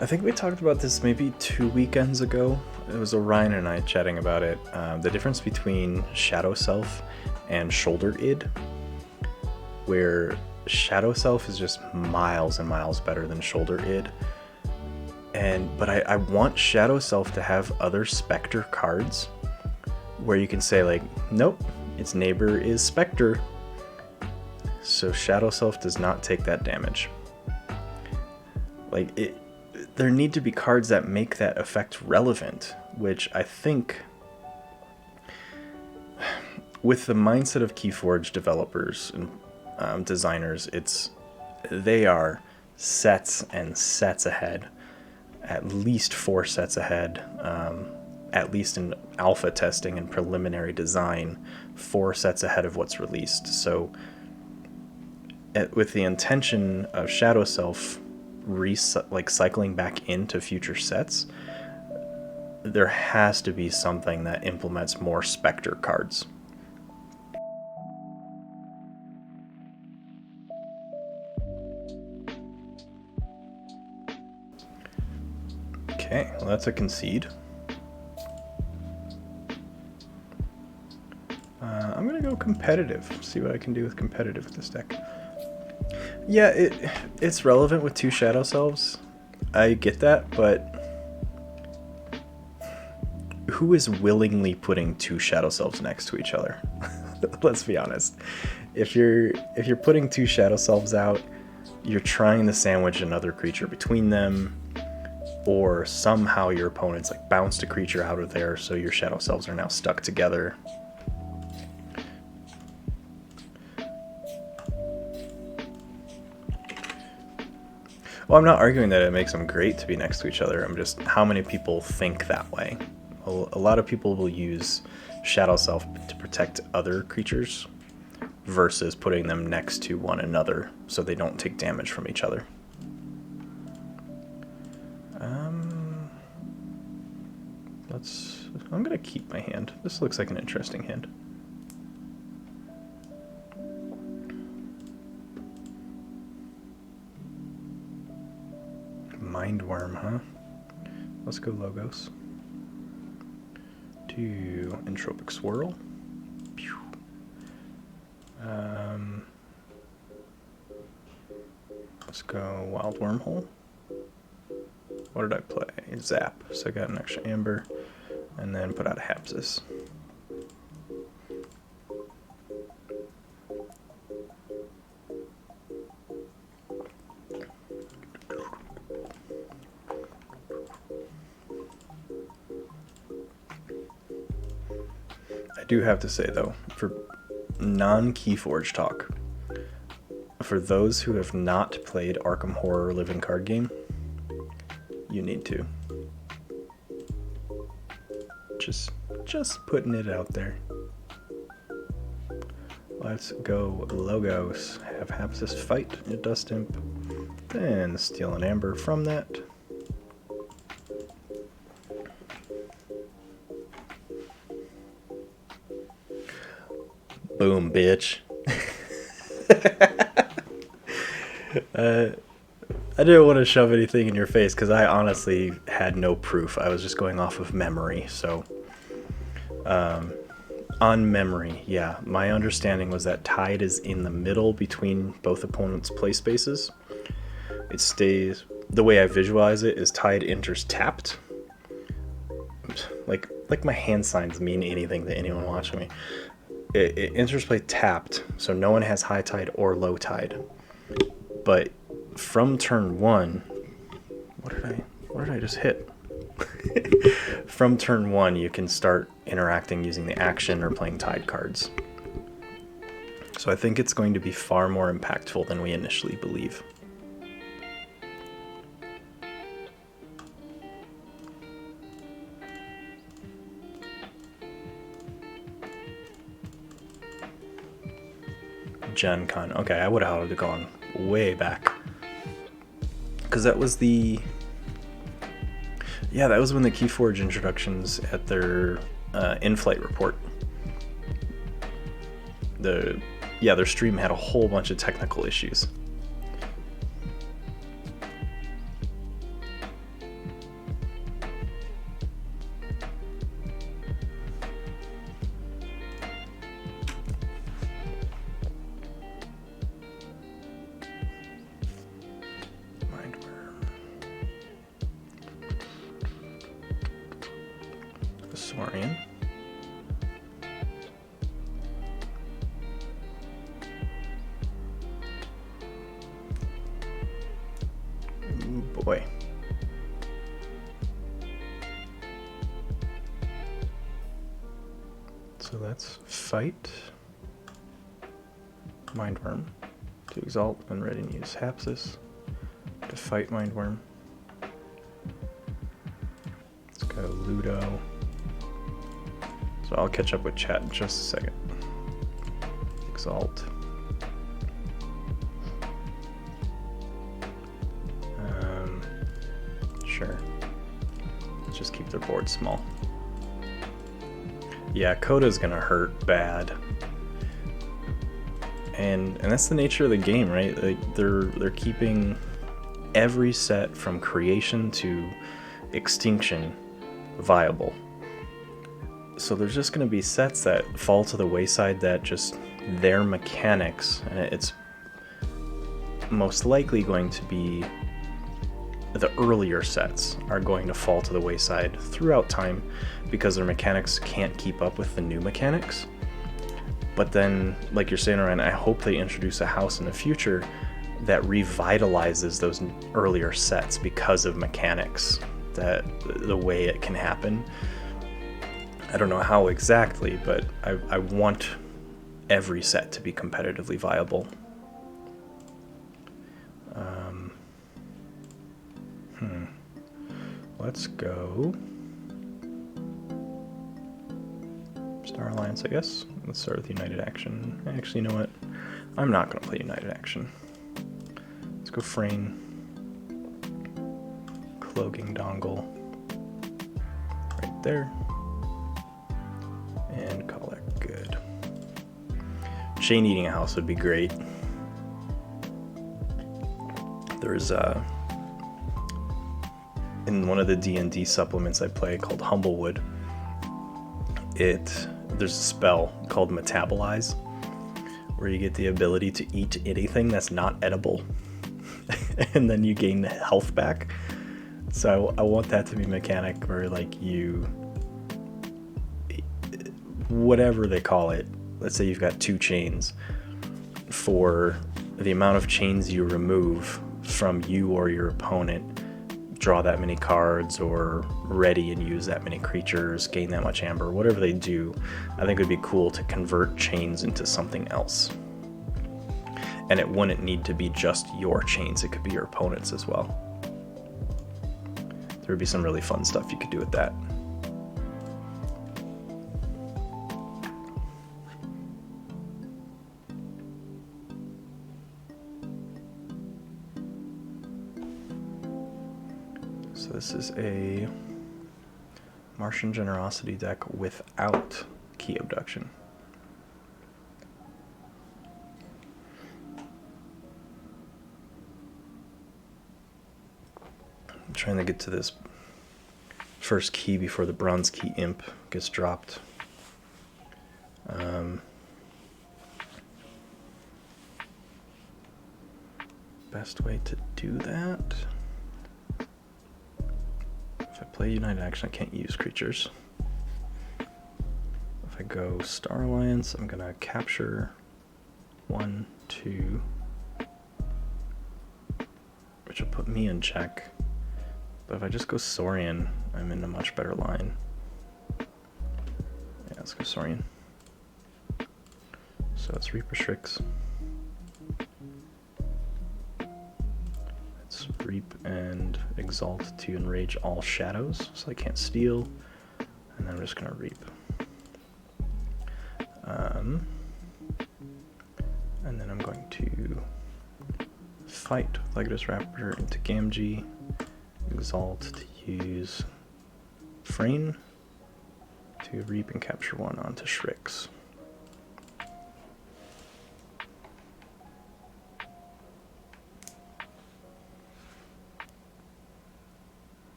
I think we talked about this maybe 2 weekends ago. It was Orion and I chatting about it. The difference between Shadow Self and Shoulder Id, where Shadow Self is just miles and miles better than Shoulder Id. But I want Shadow Self to have other Spectre cards where you can say like, nope, its neighbor is Spectre. So Shadow Self does not take that damage. There need to be cards that make that effect relevant, which I think with the mindset of Keyforge developers and designers, they are sets and sets ahead, at least 4 sets ahead, at least in alpha testing and preliminary design, 4 sets ahead of what's released. So with the intention of Shadow Self cycling back into future sets, there has to be something that implements more Spectre cards. Okay, well that's a concede. I'm gonna go competitive, see what I can do with competitive with this deck. Yeah, it's relevant with 2 Shadow Selves. I get that, but who is willingly putting 2 Shadow Selves next to each other? Let's be honest. If you're putting 2 Shadow Selves out, you're trying to sandwich another creature between them, or somehow your opponent's like bounced a creature out of there, so your Shadow Selves are now stuck together. Well, I'm not arguing that it makes them great to be next to each other. I'm just, how many people think that way? A lot of people will use Shadow Self to protect other creatures versus putting them next to one another so they don't take damage from each other. I'm gonna keep my hand. This looks like an interesting hand. Mindworm, huh? Let's go Logos. 2 Entropic Swirl. Pew. Let's go Wild Wormhole. What did I play? Zap. So I got an extra Amber, and then put out a Hapsis. I do have to say though, for non-Keyforge talk, for those who have not played Arkham Horror Living Card Game, you need to. Just putting it out there. Let's go Logos. Have Hapsis fight a Dust Imp, then steal an Amber from that. Boom, bitch. I didn't want to shove anything in your face because I honestly had no proof. I was just going off of memory. So, on memory, yeah, my understanding was that Tide is in the middle between both opponents' play spaces. It stays, the way I visualize it is Tide enters tapped. Like my hand signs mean anything to anyone watching me. It enters play tapped, so no one has high tide or low tide. But from turn 1, what did I just hit? From turn 1, you can start interacting using the action or playing tide cards. So I think it's going to be far more impactful than we initially believe. Gen Con. Okay, I would have had to gone way back. Because that was the... Yeah, that was when the Keyforge introductions at their in-flight report. Their stream had a whole bunch of technical issues. Saurian. Ooh, boy. So that's fight, Mindworm, to exalt when ready to use Hapsis, to fight Mindworm. Let's go Ludo. So I'll catch up with chat in just a second. Exalt. Sure. Let's just keep their board small. Yeah, Coda's gonna hurt bad. And that's the nature of the game, right? Like they're keeping every set from creation to extinction viable. So there's just going to be sets that fall to the wayside that just their mechanics, and it's most likely going to be the earlier sets are going to fall to the wayside throughout time because their mechanics can't keep up with the new mechanics. But then, like you're saying, Ryan, I hope they introduce a house in the future that revitalizes those earlier sets because of mechanics, that the way it can happen. I don't know how exactly, but I want every set to be competitively viable. Let's go Star Alliance, I guess. Let's start with United Action. Actually, you know what? I'm not going to play United Action. Let's go Frayne. Cloaking Dongle. Right there. And call it good. Chain Eating a House would be great. There's in one of the D&D supplements I play called Humblewood, there's a spell called Metabolize, where you get the ability to eat anything that's not edible, and then you gain health back. So I want that to be a mechanic where, like, you, whatever they call it, let's say you've got 2 chains, for the amount of chains you remove from you or your opponent, draw that many cards, or ready and use that many creatures, gain that much amber, whatever they do. I think it would be cool to convert chains into something else. And it wouldn't need to be just your chains, it could be your opponent's as well. There would be some really fun stuff you could do with that. So this is a Martian Generosity deck without Key Abduction. I'm trying to get to this first key before the Bronze Key Imp gets dropped. Best way to do that? If I play United Action, I can't use creatures. If I go Star Alliance, I'm gonna capture 1, 2, which will put me in check. But if I just go Saurian, I'm in a much better line. Yeah, let's go Saurian. So it's Reaper Strix. Let's Reap and Exalt to enrage all shadows, so I can't steal. And then I'm just gonna Reap. And then I'm going to fight Legatus Raptor into Gamgee. Exalt to use Frayne to Reap and capture 1 onto Strix.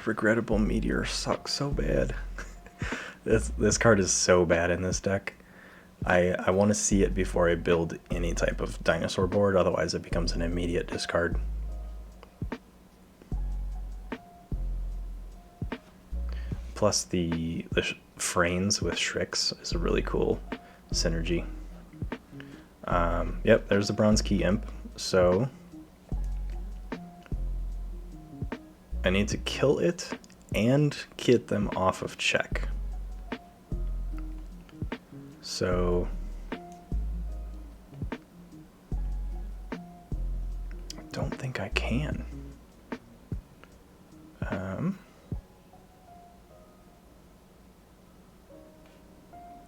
Regrettable Meteor sucks so bad. This card is so bad in this deck. I want to see it before I build any type of dinosaur board, otherwise it becomes an immediate discard. plus the frames with Shrix is a really cool synergy. Yep, there's the bronze key imp. So I need to kill it and get them off of check. So I don't think I can.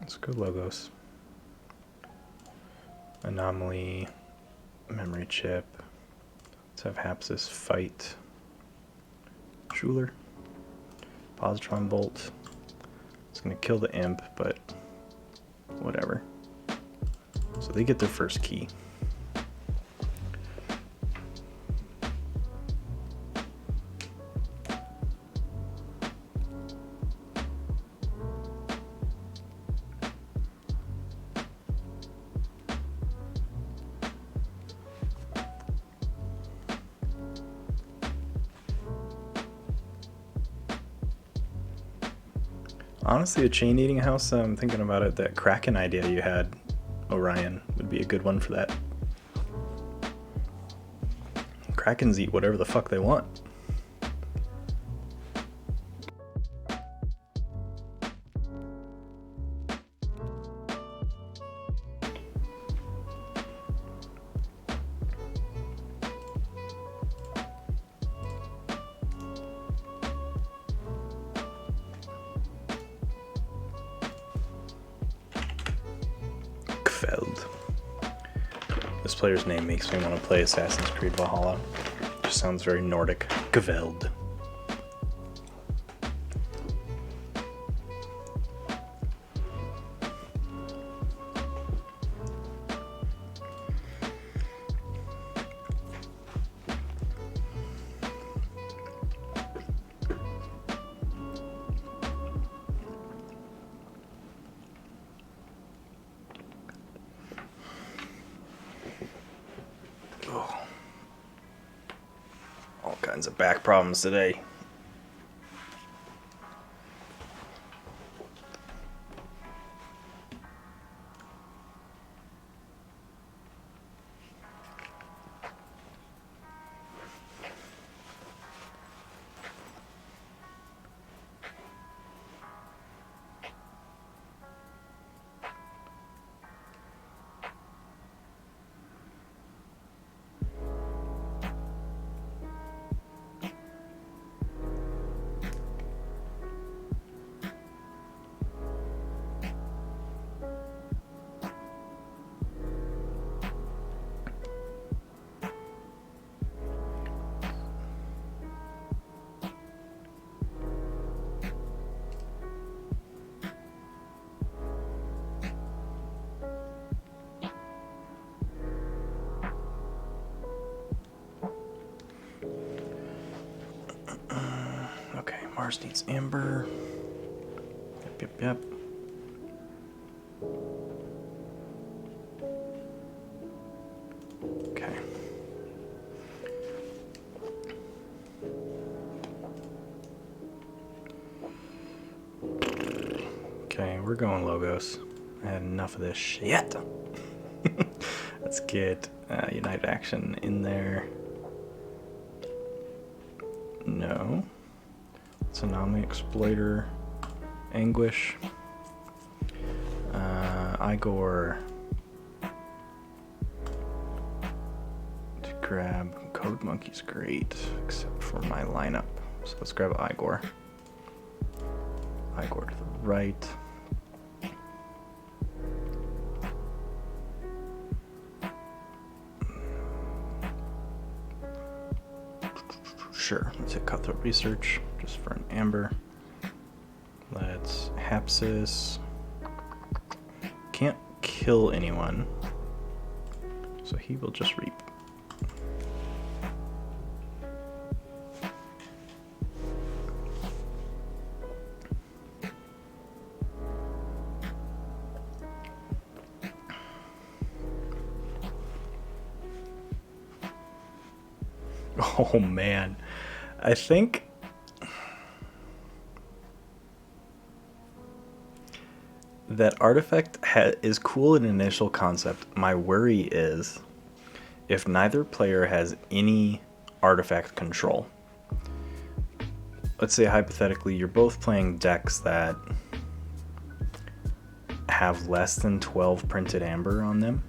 Let's go logos. Anomaly, memory chip. Let's have Hapsis fight Schuler. Positron bolt. It's gonna kill the imp, but whatever. So they get their first key. Honestly, a chain eating house, I'm thinking about it, that Kraken idea you had, Orion, would be a good one for that. Krakens eat whatever the fuck they want. This player's name makes me want to play Assassin's Creed Valhalla. Just sounds very Nordic. Gveld. All kinds of back problems today. Mars needs amber. Yep. Okay. Okay, we're going logos. I had enough of this shit. Let's get United Action in there. No. It's Anomaly Exploiter. Anguish. Igor. To grab Code Monkey's great, except for my lineup. So let's grab Igor. Igor to the right. Sure, let's hit Cutthroat Research just for an amber. Let's Hapsis. Can't kill anyone, so he will just reap. Oh man, I think That artifact is cool in initial concept. My worry is if neither player has any artifact control. Let's say hypothetically you're both playing decks that have less than 12 printed amber on them.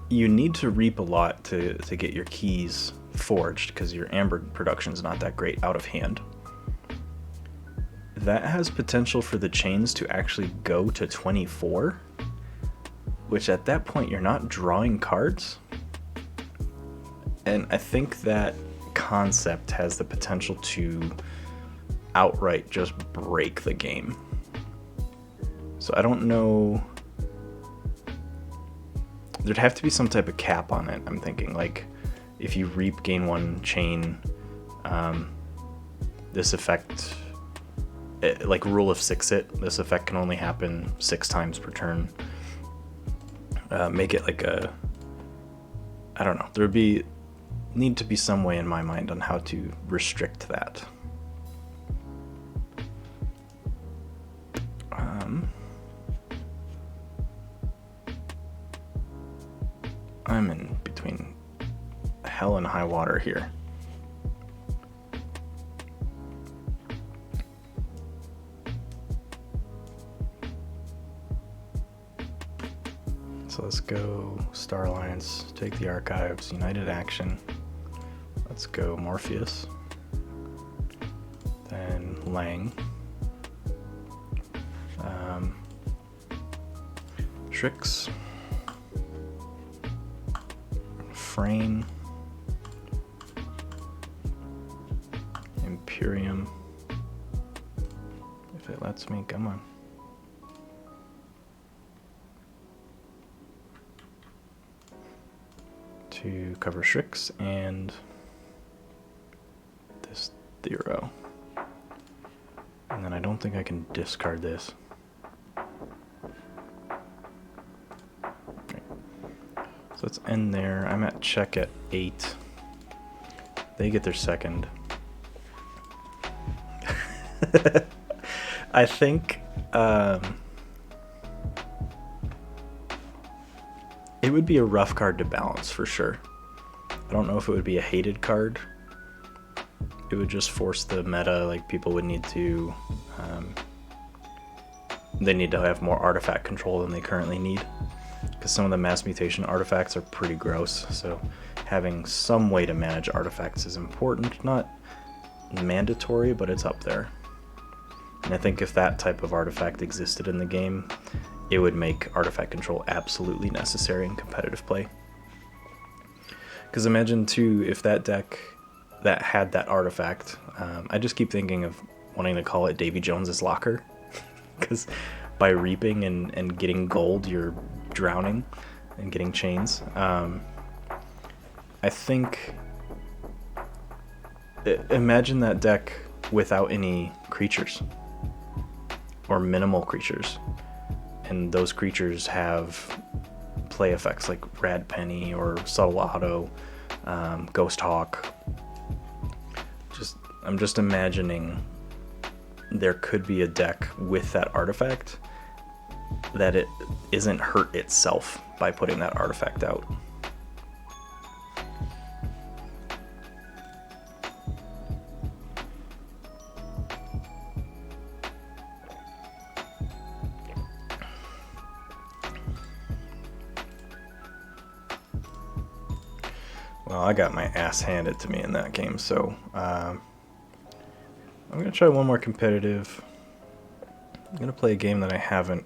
You need to reap a lot to get your keys forged because your amber production is not that great out of hand. That has potential for the chains to actually go to 24, which at that point you're not drawing cards. And I think that concept has the potential to outright just break the game. So I don't know. There'd have to be some type of cap on it, I'm thinking. Like, if you reap, gain 1 chain, this effect, like rule of 6 it, this effect can only happen 6 times per turn. Make it like a, I don't know, there'd need to be some way in my mind on how to restrict that. I'm in between hell and high water here. So let's go Star Alliance, take the archives, United Action. Let's go Morpheus. Then Lang. Tricks. Frame. Imperium. If it lets me, come on. To cover Strix and this Thero. And then I don't think I can discard this. Okay. So let's end there. I'm at check at 8. They get their second. I think it would be a rough card to balance for sure. I don't know if it would be a hated card. It would just force the meta, like people would need to, they need to have more artifact control than they currently need. Because some of the mass mutation artifacts are pretty gross, so having some way to manage artifacts is important. Not mandatory, but it's up there. And I think if that type of artifact existed in the game, it would make artifact control absolutely necessary in competitive play. Because imagine too, if that deck that had that artifact, I just keep thinking of wanting to call it Davy Jones's Locker. Because by reaping and getting gold, you're drowning and getting chains. I think, imagine that deck without any creatures. Or minimal creatures. And those creatures have play effects like Rad Penny or Subtle Auto, Ghost Hawk. I'm just imagining there could be a deck with that artifact that it isn't hurt itself by putting that artifact out. Well, I got my ass handed to me in that game, so I'm going to try one more competitive. I'm going to play a game that I haven't,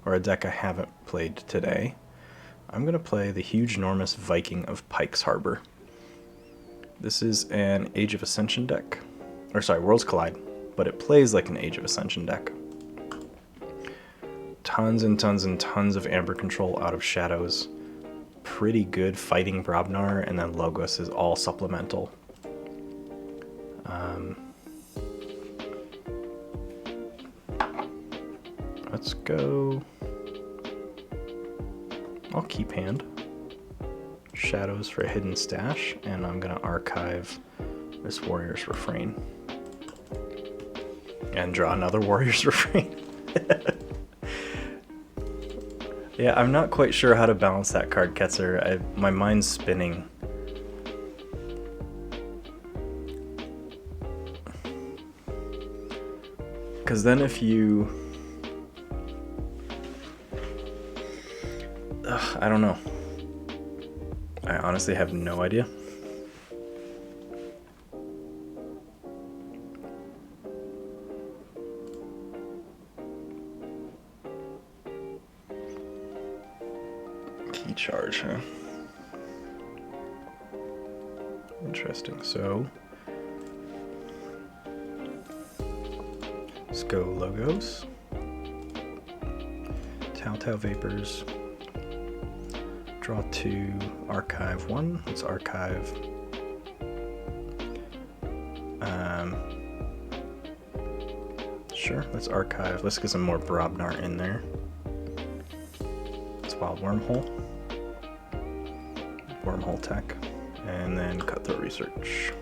or a deck I haven't played today. I'm going to play the Huge Enormous Viking of Pike's Harbor. This is an Age of Ascension deck, or sorry, Worlds Collide, but it plays like an Age of Ascension deck. Tons and tons and tons of amber control out of shadows. Pretty good fighting Brobnar, and then Logos is all supplemental. Let's go. I'll keep hand. Shadows for a hidden stash, and I'm gonna archive this Warrior's Refrain. And draw another Warrior's Refrain. Yeah, I'm not quite sure how to balance that card, Ketzer. My mind's spinning. Because then if you... I don't know. I honestly have no idea. Key charge, huh? Interesting. So let's go logos. Tau vapors. Draw 2, archive 1. Let's archive. Sure, let's archive. Let's get some more Brobnar in there. It's Wild Wormhole. Wormhole tech. And then Cutthroat Research.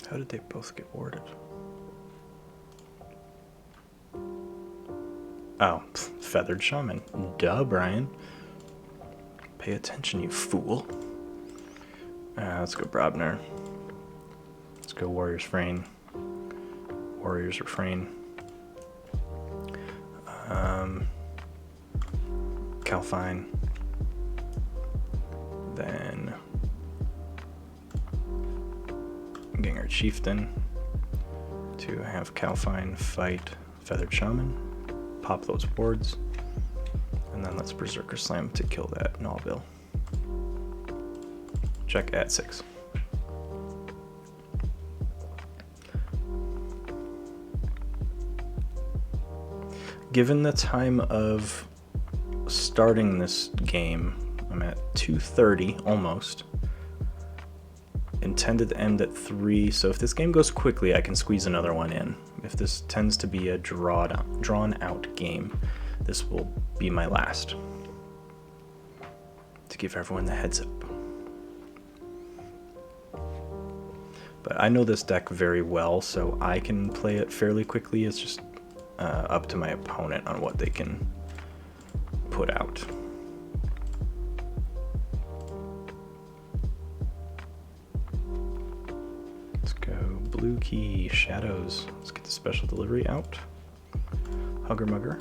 How did they both get warded? Oh, Feathered Shaman. Duh, Brian. Pay attention, you fool. Let's go Brobnar. Let's go Warrior's Frame. Warrior's Refrain. Calfine. Then Gengar Chieftain to have Calfine fight Feathered Shaman, pop those boards, and then let's Berserker Slam to kill that Nullbill. Check at 6. Given the time of starting this game, I'm at 2:30 almost. Intended to end at 3, so if this game goes quickly, I can squeeze another one in. If this tends to be a drawn out game, this will be my last. To give everyone the heads up. But I know this deck very well, so I can play it fairly quickly. It's just up to my opponent on what they can put out. Blue Key, Shadows. Let's get the special delivery out. Hugger Mugger.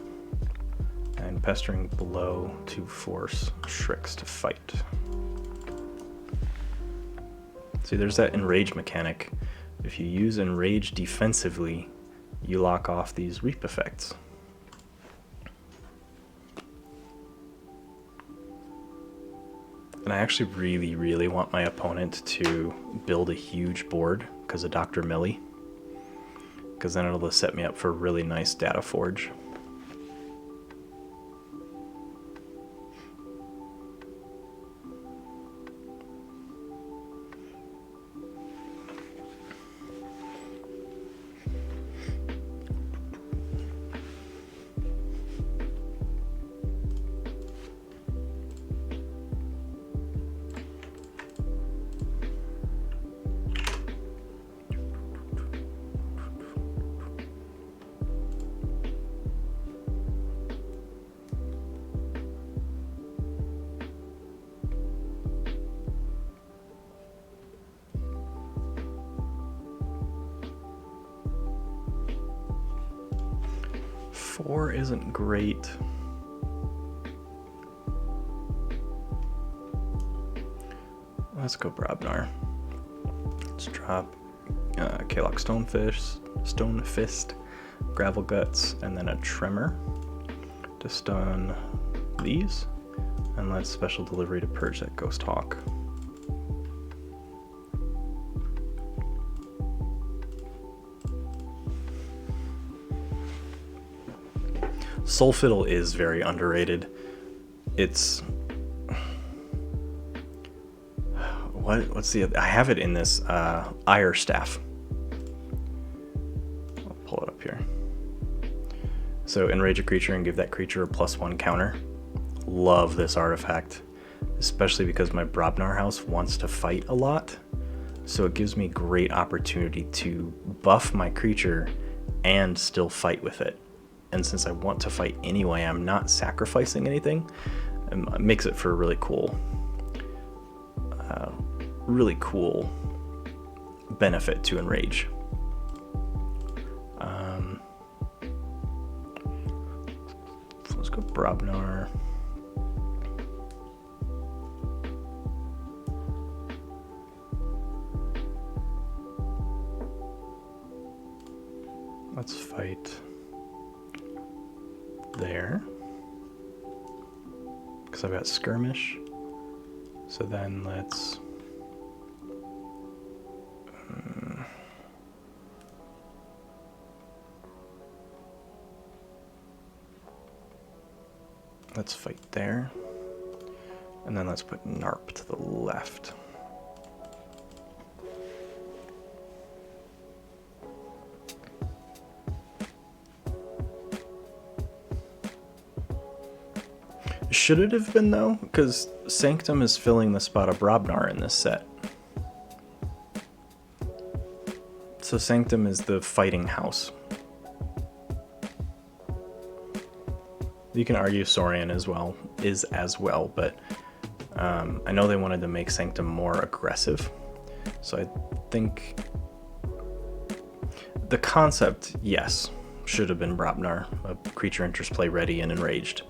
And Pestering Blow to force Shrix to fight. See, there's that Enrage mechanic. If you use Enrage defensively, you lock off these Reap effects. And I actually really want my opponent to build a huge board because of Dr. Millie, because then it'll set me up for a really nice data forge. Four isn't great. Let's go Brobnar. Let's drop Kalok Stone Fist, Gravel Guts, and then a Tremor to stun these. And let's special delivery to purge that Ghost Hawk. Soul Fiddle is very underrated. It's what's the? I have it in this ire staff. I'll pull it up here. So enrage a creature and give that creature a +1 counter. Love this artifact, especially because my Brobnar house wants to fight a lot. So it gives me great opportunity to buff my creature and still fight with it. And since I want to fight anyway, I'm not sacrificing anything. It makes it for a really cool benefit to enrage. So let's go Brobnar. Let's fight there, because I've got skirmish. So then let's fight there, and then let's put Narp to the left. Should it have been, though? Because Sanctum is filling the spot of Brobnar in this set. So Sanctum is the fighting house. You can argue Saurian as well, but I know they wanted to make Sanctum more aggressive. So I think the concept, yes, should have been Brobnar, a creature enters play ready and enraged.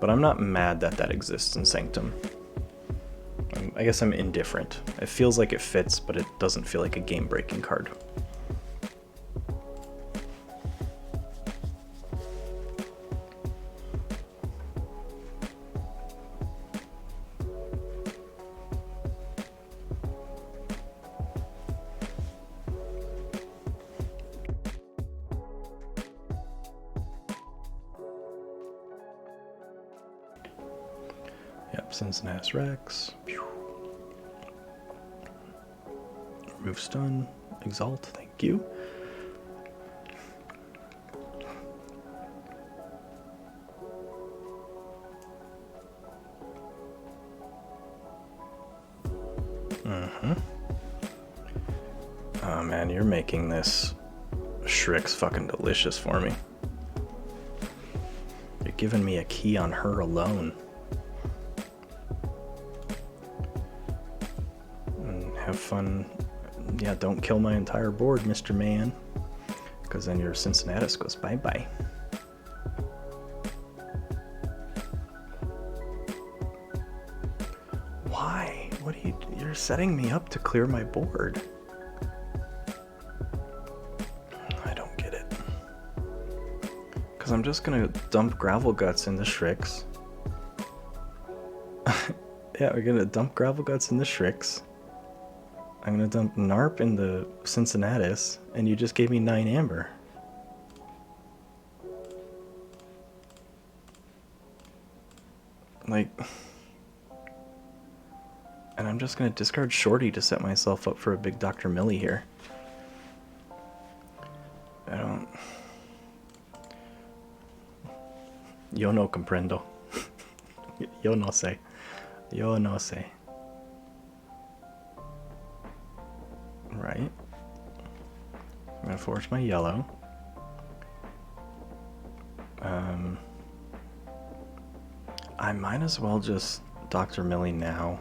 But I'm not mad that exists in Sanctum. I guess I'm indifferent. It feels like it fits, but it doesn't feel like a game-breaking card. Yep, Cincinnatus Rex. Remove stun. Exalt, thank you. Oh man, you're making this Shrix fucking delicious for me. You're giving me a key on her alone. Have fun. Yeah, don't kill my entire board, Mr. Man, because then your Cincinnatus goes bye-bye. Why? What are you're setting me up to clear my board. I don't get it. Because I'm just gonna dump Gravel Guts into Shrix. Yeah, we're gonna dump Gravel Guts into Shrix. I'm gonna dump Narp in the Cincinnatus, and you just gave me 9 amber. Like, and I'm just gonna discard Shorty to set myself up for a big Dr. Millie here. I don't. Yo no comprendo. Yo no sé. Yo no sé. Right. I'm gonna forge my yellow. I might as well just Dr. Millie now.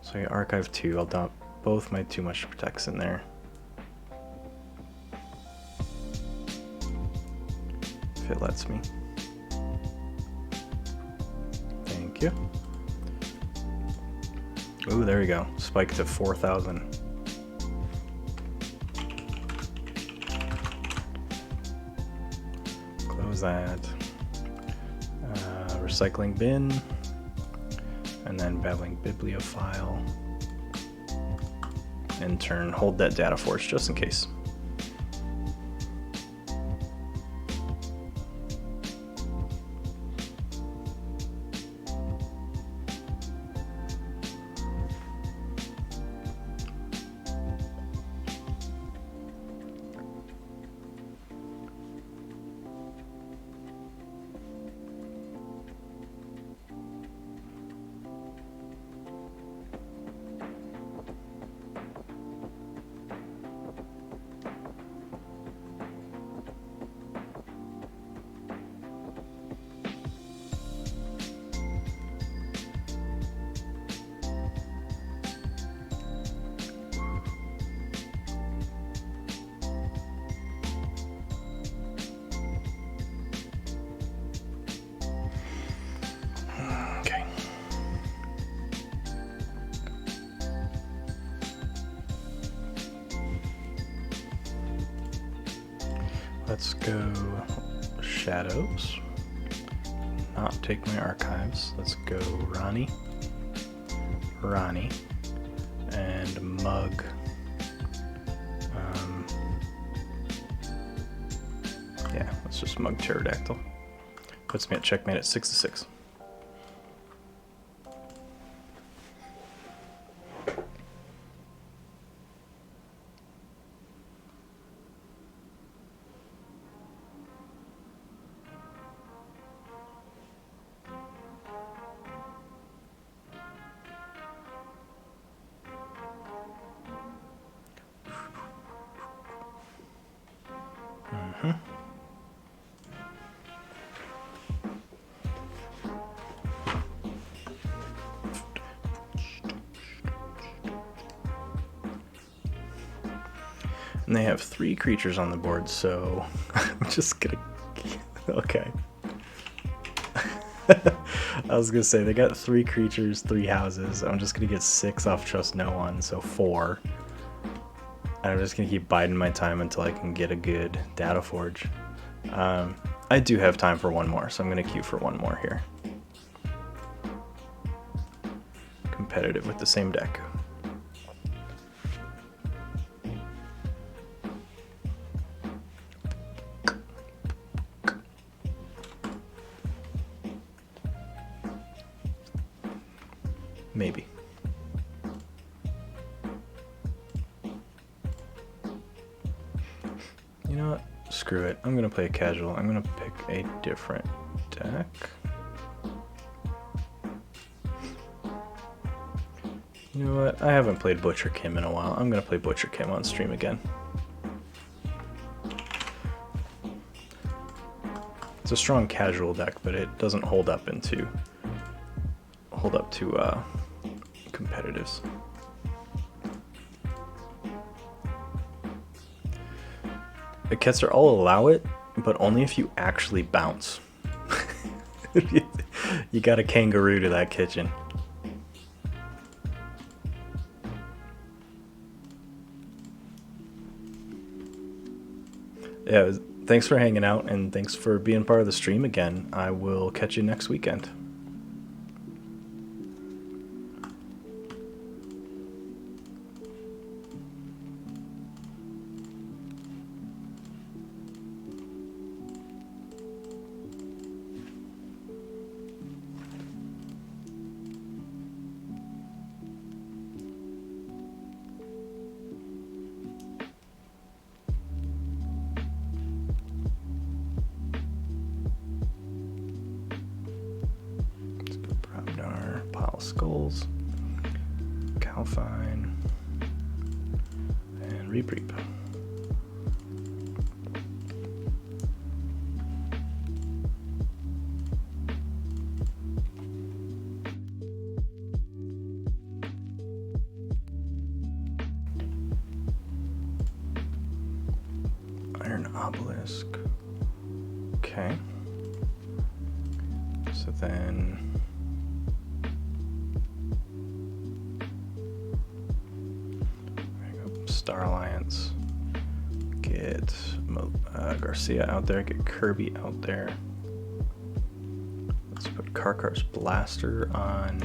So I archive 2. I'll dump both my Too Much Protects in there. If it lets me. Thank you. Ooh, there we go. Spike to 4,000. Close that. Recycling bin. And then battling bibliophile. In turn, hold that data force just in case. Let's go shadows. Not take my archives. Let's go Ronnie, and Mug. Yeah, let's just Mug Pterodactyl. Puts me at checkmate at 6-6. And they have 3 creatures on the board, so I'm just gonna... Okay. I was gonna say, they got 3 creatures, 3 houses. I'm just gonna get 6 off Trust No One, so 4. And I'm just gonna keep biding my time until I can get a good Data Forge. I do have time for one more, so I'm gonna queue for one more here. Competitive with the same deck. Maybe. You know what? Screw it. I'm gonna play a casual. I'm gonna pick a different deck. You know what? I haven't played Butcher Kim in a while. I'm gonna play Butcher Kim on stream again. It's a strong casual deck, but it doesn't hold up to competitives. The Ketzer, I'll allow it, but only if you actually bounce. You got a kangaroo to that kitchen. Yeah, thanks for hanging out, and thanks for being part of the stream again. I will catch you next weekend. Skulls, Calfine, and Reap. Iron Obelisk. Okay. So then... Star Alliance, get Garcia out there, get Kirby out there. Let's put Karkar's Blaster on,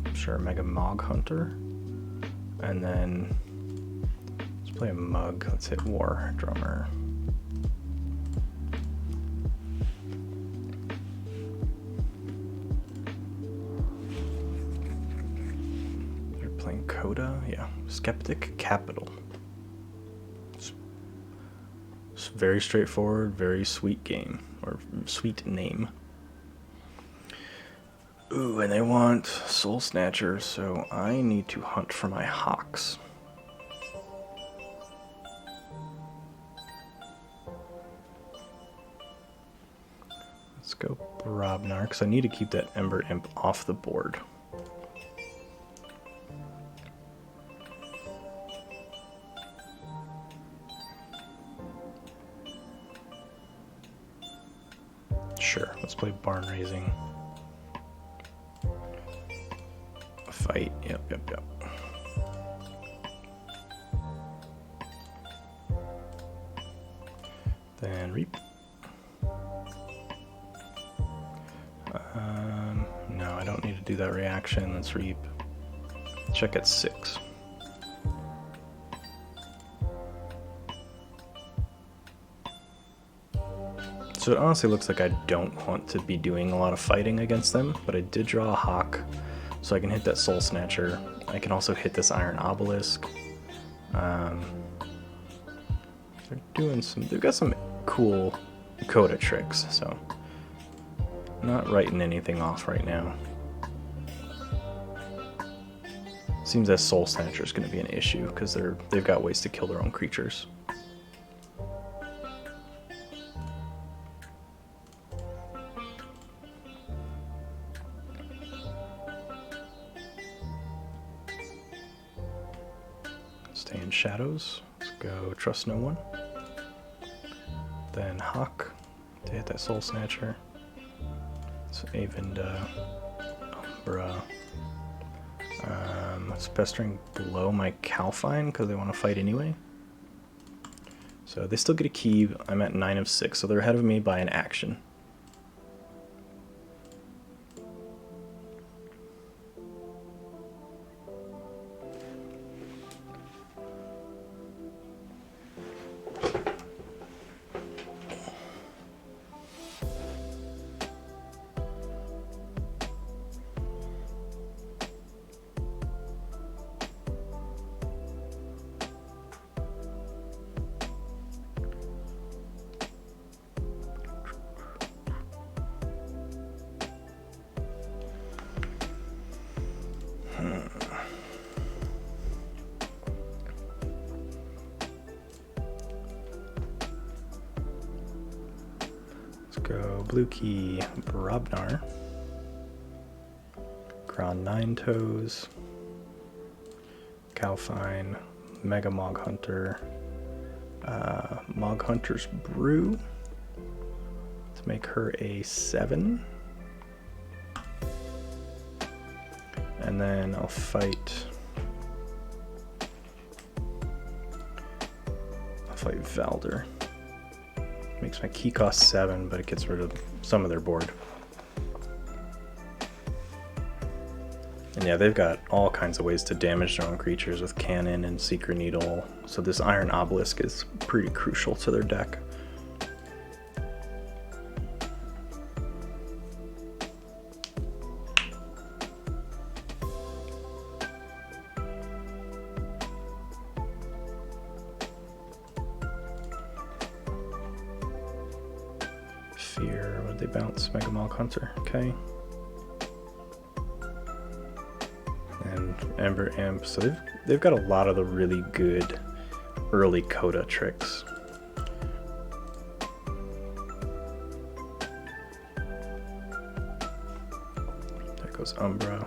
I'm sure, Mega Mog Hunter. And then let's play a Mug. Let's hit War Drummer. Playing Coda, yeah. Skeptic Capital. It's very straightforward, very sweet game, or sweet name. Ooh, and they want Soul Snatcher, so I need to hunt for my Hawks. Let's go Brobnar, because I need to keep that Ember Imp off the board. Sure, let's play Barn Raising. Fight, yep. Then Reap. No, I don't need to do that reaction. Let's Reap. Check at 6. So it honestly looks like I don't want to be doing a lot of fighting against them, but I did draw a Hawk, so I can hit that Soul Snatcher. I can also hit this Iron Obelisk. They've got some cool Coda tricks, so not writing anything off right now. Seems that Soul Snatcher is going to be an issue because they've got ways to kill their own creatures. Stay in shadows. Let's go Trust No One. Then Hawk to hit that Soul Snatcher. It's Avinda, Umbra. It's pestering below my Calfine because they want to fight anyway. So they still get a key. I'm at 9 of 6, so they're ahead of me by an action. Go Blue Key, Brobnar, Grand Nine Toes, Calfine, Mega Mog Hunter, Mog Hunter's Brew to make her a 7. And then I'll fight Valder. Makes my key cost 7, but it gets rid of some of their board. And yeah, they've got all kinds of ways to damage their own creatures with Cannon and Secret Needle, so this Iron Obelisk is pretty crucial to their deck. Fear, would they bounce? Mega Mog Hunter, okay. And Ember Imp, so they've got a lot of the really good early Coda tricks. There goes Umbra.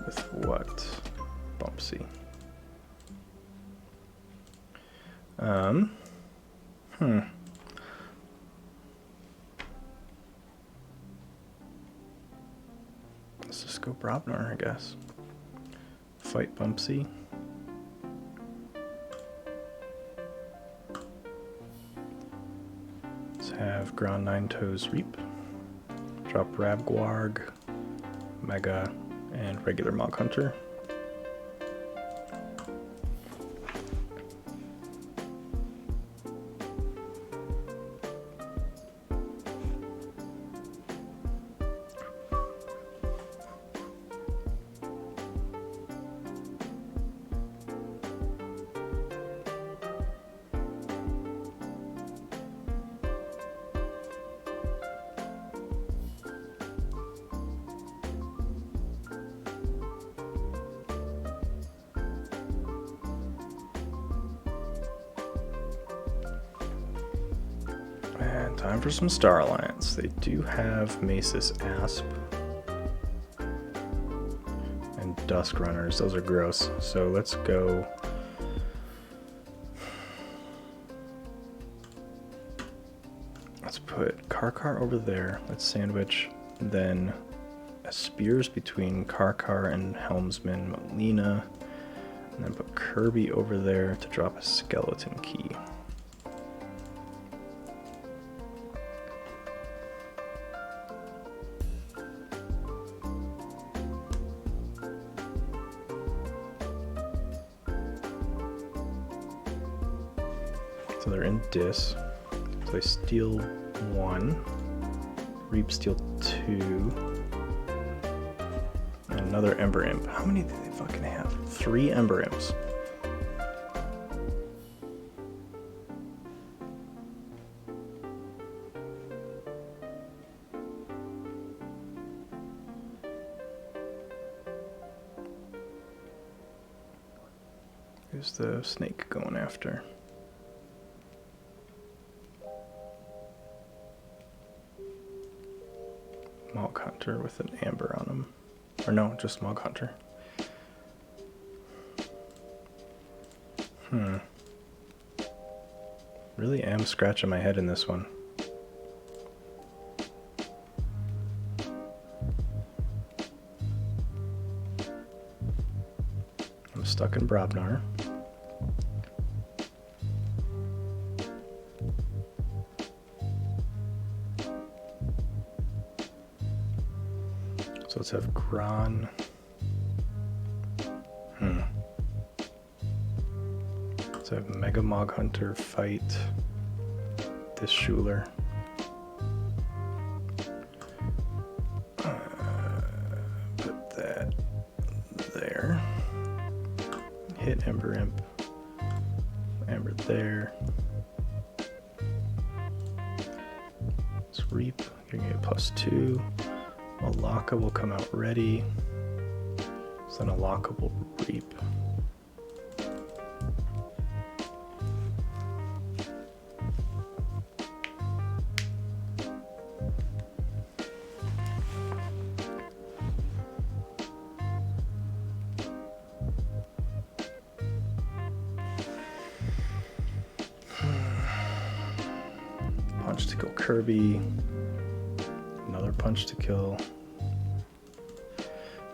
With what? Bumpsy. Let's just go Brobnar, I guess. Fight Bumpsy. Let's have Grand Nine Toes Reap. Drop Rabgwarg, Mega, and regular Mog Hunter. And time for some Star Alliance. They do have Mace's Asp and Dusk Runners. Those are gross. So let's go. Let's put Karkar over there. Let's sandwich. Then a Spears between Karkar and Helmsman Molina. And then put Kirby over there to drop a Skeleton Key. So they're in dis. So they steal 1. Reap steal 2. And another Ember Imp. How many do they fucking have? 3 Ember Imps. Who's the snake going after? Mog Hunter with an amber on him. Or no, just Mog Hunter. Really am scratching my head in this one. I'm stuck in Brobnar. So let's have Gron. Let's have Mega Mog Hunter fight this Schuler. Put that there. Hit Ember Imp. Ember there. Let's Reap. You're gonna get +2. Alaka will come out ready. So then Alaka will Reap. Punch to kill Kirby. Another punch to kill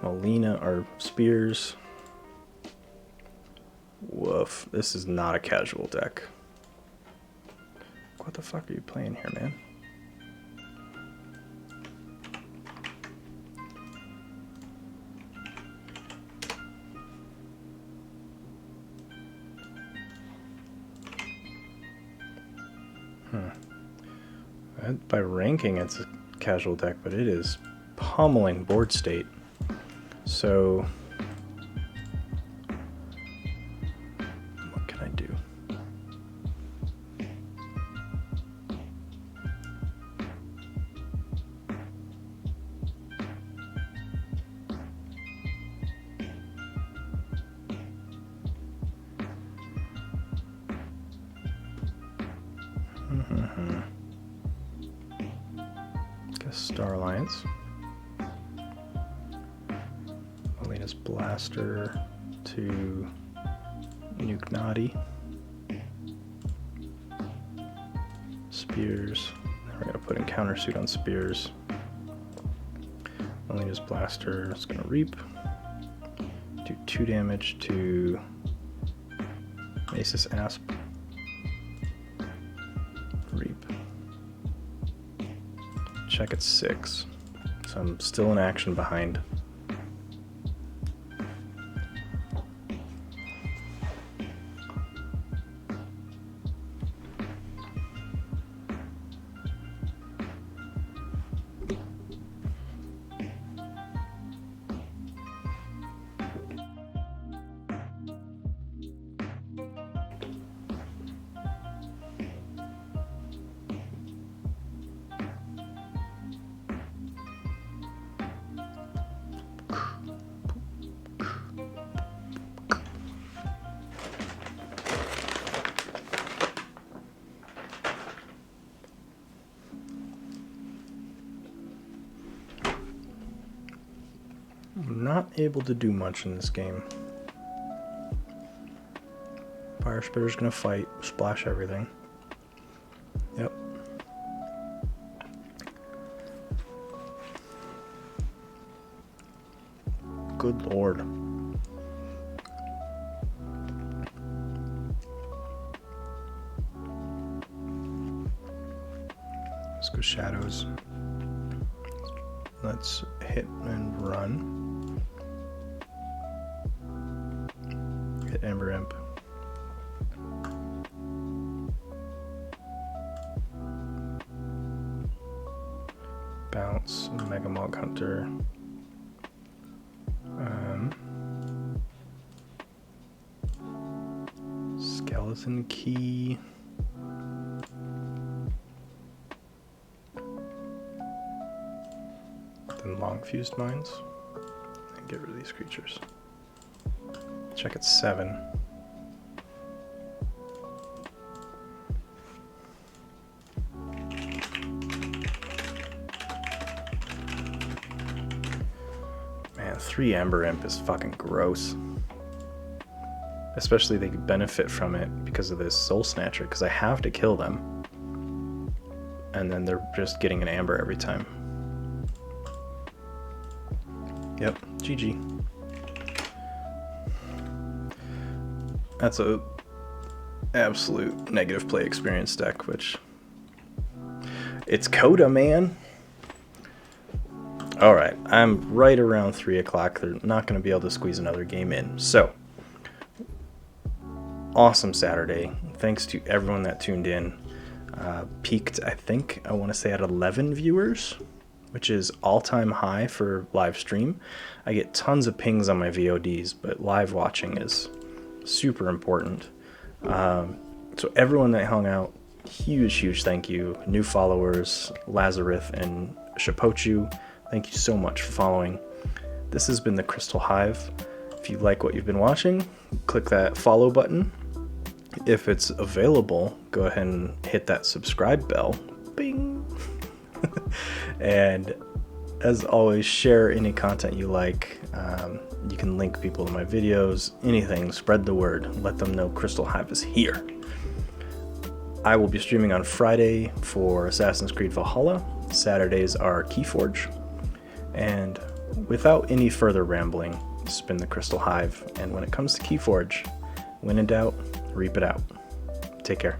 Molina or Spears. Woof. This is not a casual deck. What the fuck are you playing here, man? By ranking, it's a casual deck, but it is pummeling board state. So, what can I do? Star Alliance. Molina's Blaster to Nuke Naughty. Spears. We're going to put in Countersuit on Spears. Molina's Blaster is going to Reap. Do 2 damage to Asus Asp. Reap. Check at 6. So I'm still in action behind. I'm not able to do much in this game. Fire Spitter's gonna fight, splash everything. Yep. Good lord. Let's go Shadows. Let's hit and run. Hit Ember Imp. Hunter. Skeleton Key. Then long fused mines. And get rid of these creatures. Check at 7. Man, 3 Ember Imp is fucking gross. Especially they benefit from it because of this Soul Snatcher, because I have to kill them. And then they're just getting an Amber every time. Yep, GG. That's a absolute negative play experience deck, which... It's Coda, man! Alright, I'm right around 3 o'clock. They're not going to be able to squeeze another game in. So, awesome Saturday. Thanks to everyone that tuned in. Peaked, I want to say at 11 viewers, which is all-time high for live stream. I get tons of pings on my VODs, but live watching is super important. So everyone that hung out, huge thank you. New followers, Lazarus and Shapochu, thank you so much for following. This has been the Crystal Hive. If you like what you've been watching, click that follow button. If it's available, go ahead and hit that subscribe bell. Bing! And as always, share any content you like. You can link people to my videos, anything, spread the word. Let them know Crystal Hive is here. I will be streaming on Friday for Assassin's Creed Valhalla. Saturdays are Keyforge. And without any further rambling, spin the Crystal Hive. And when it comes to Keyforge, when in doubt, reap it out. Take care.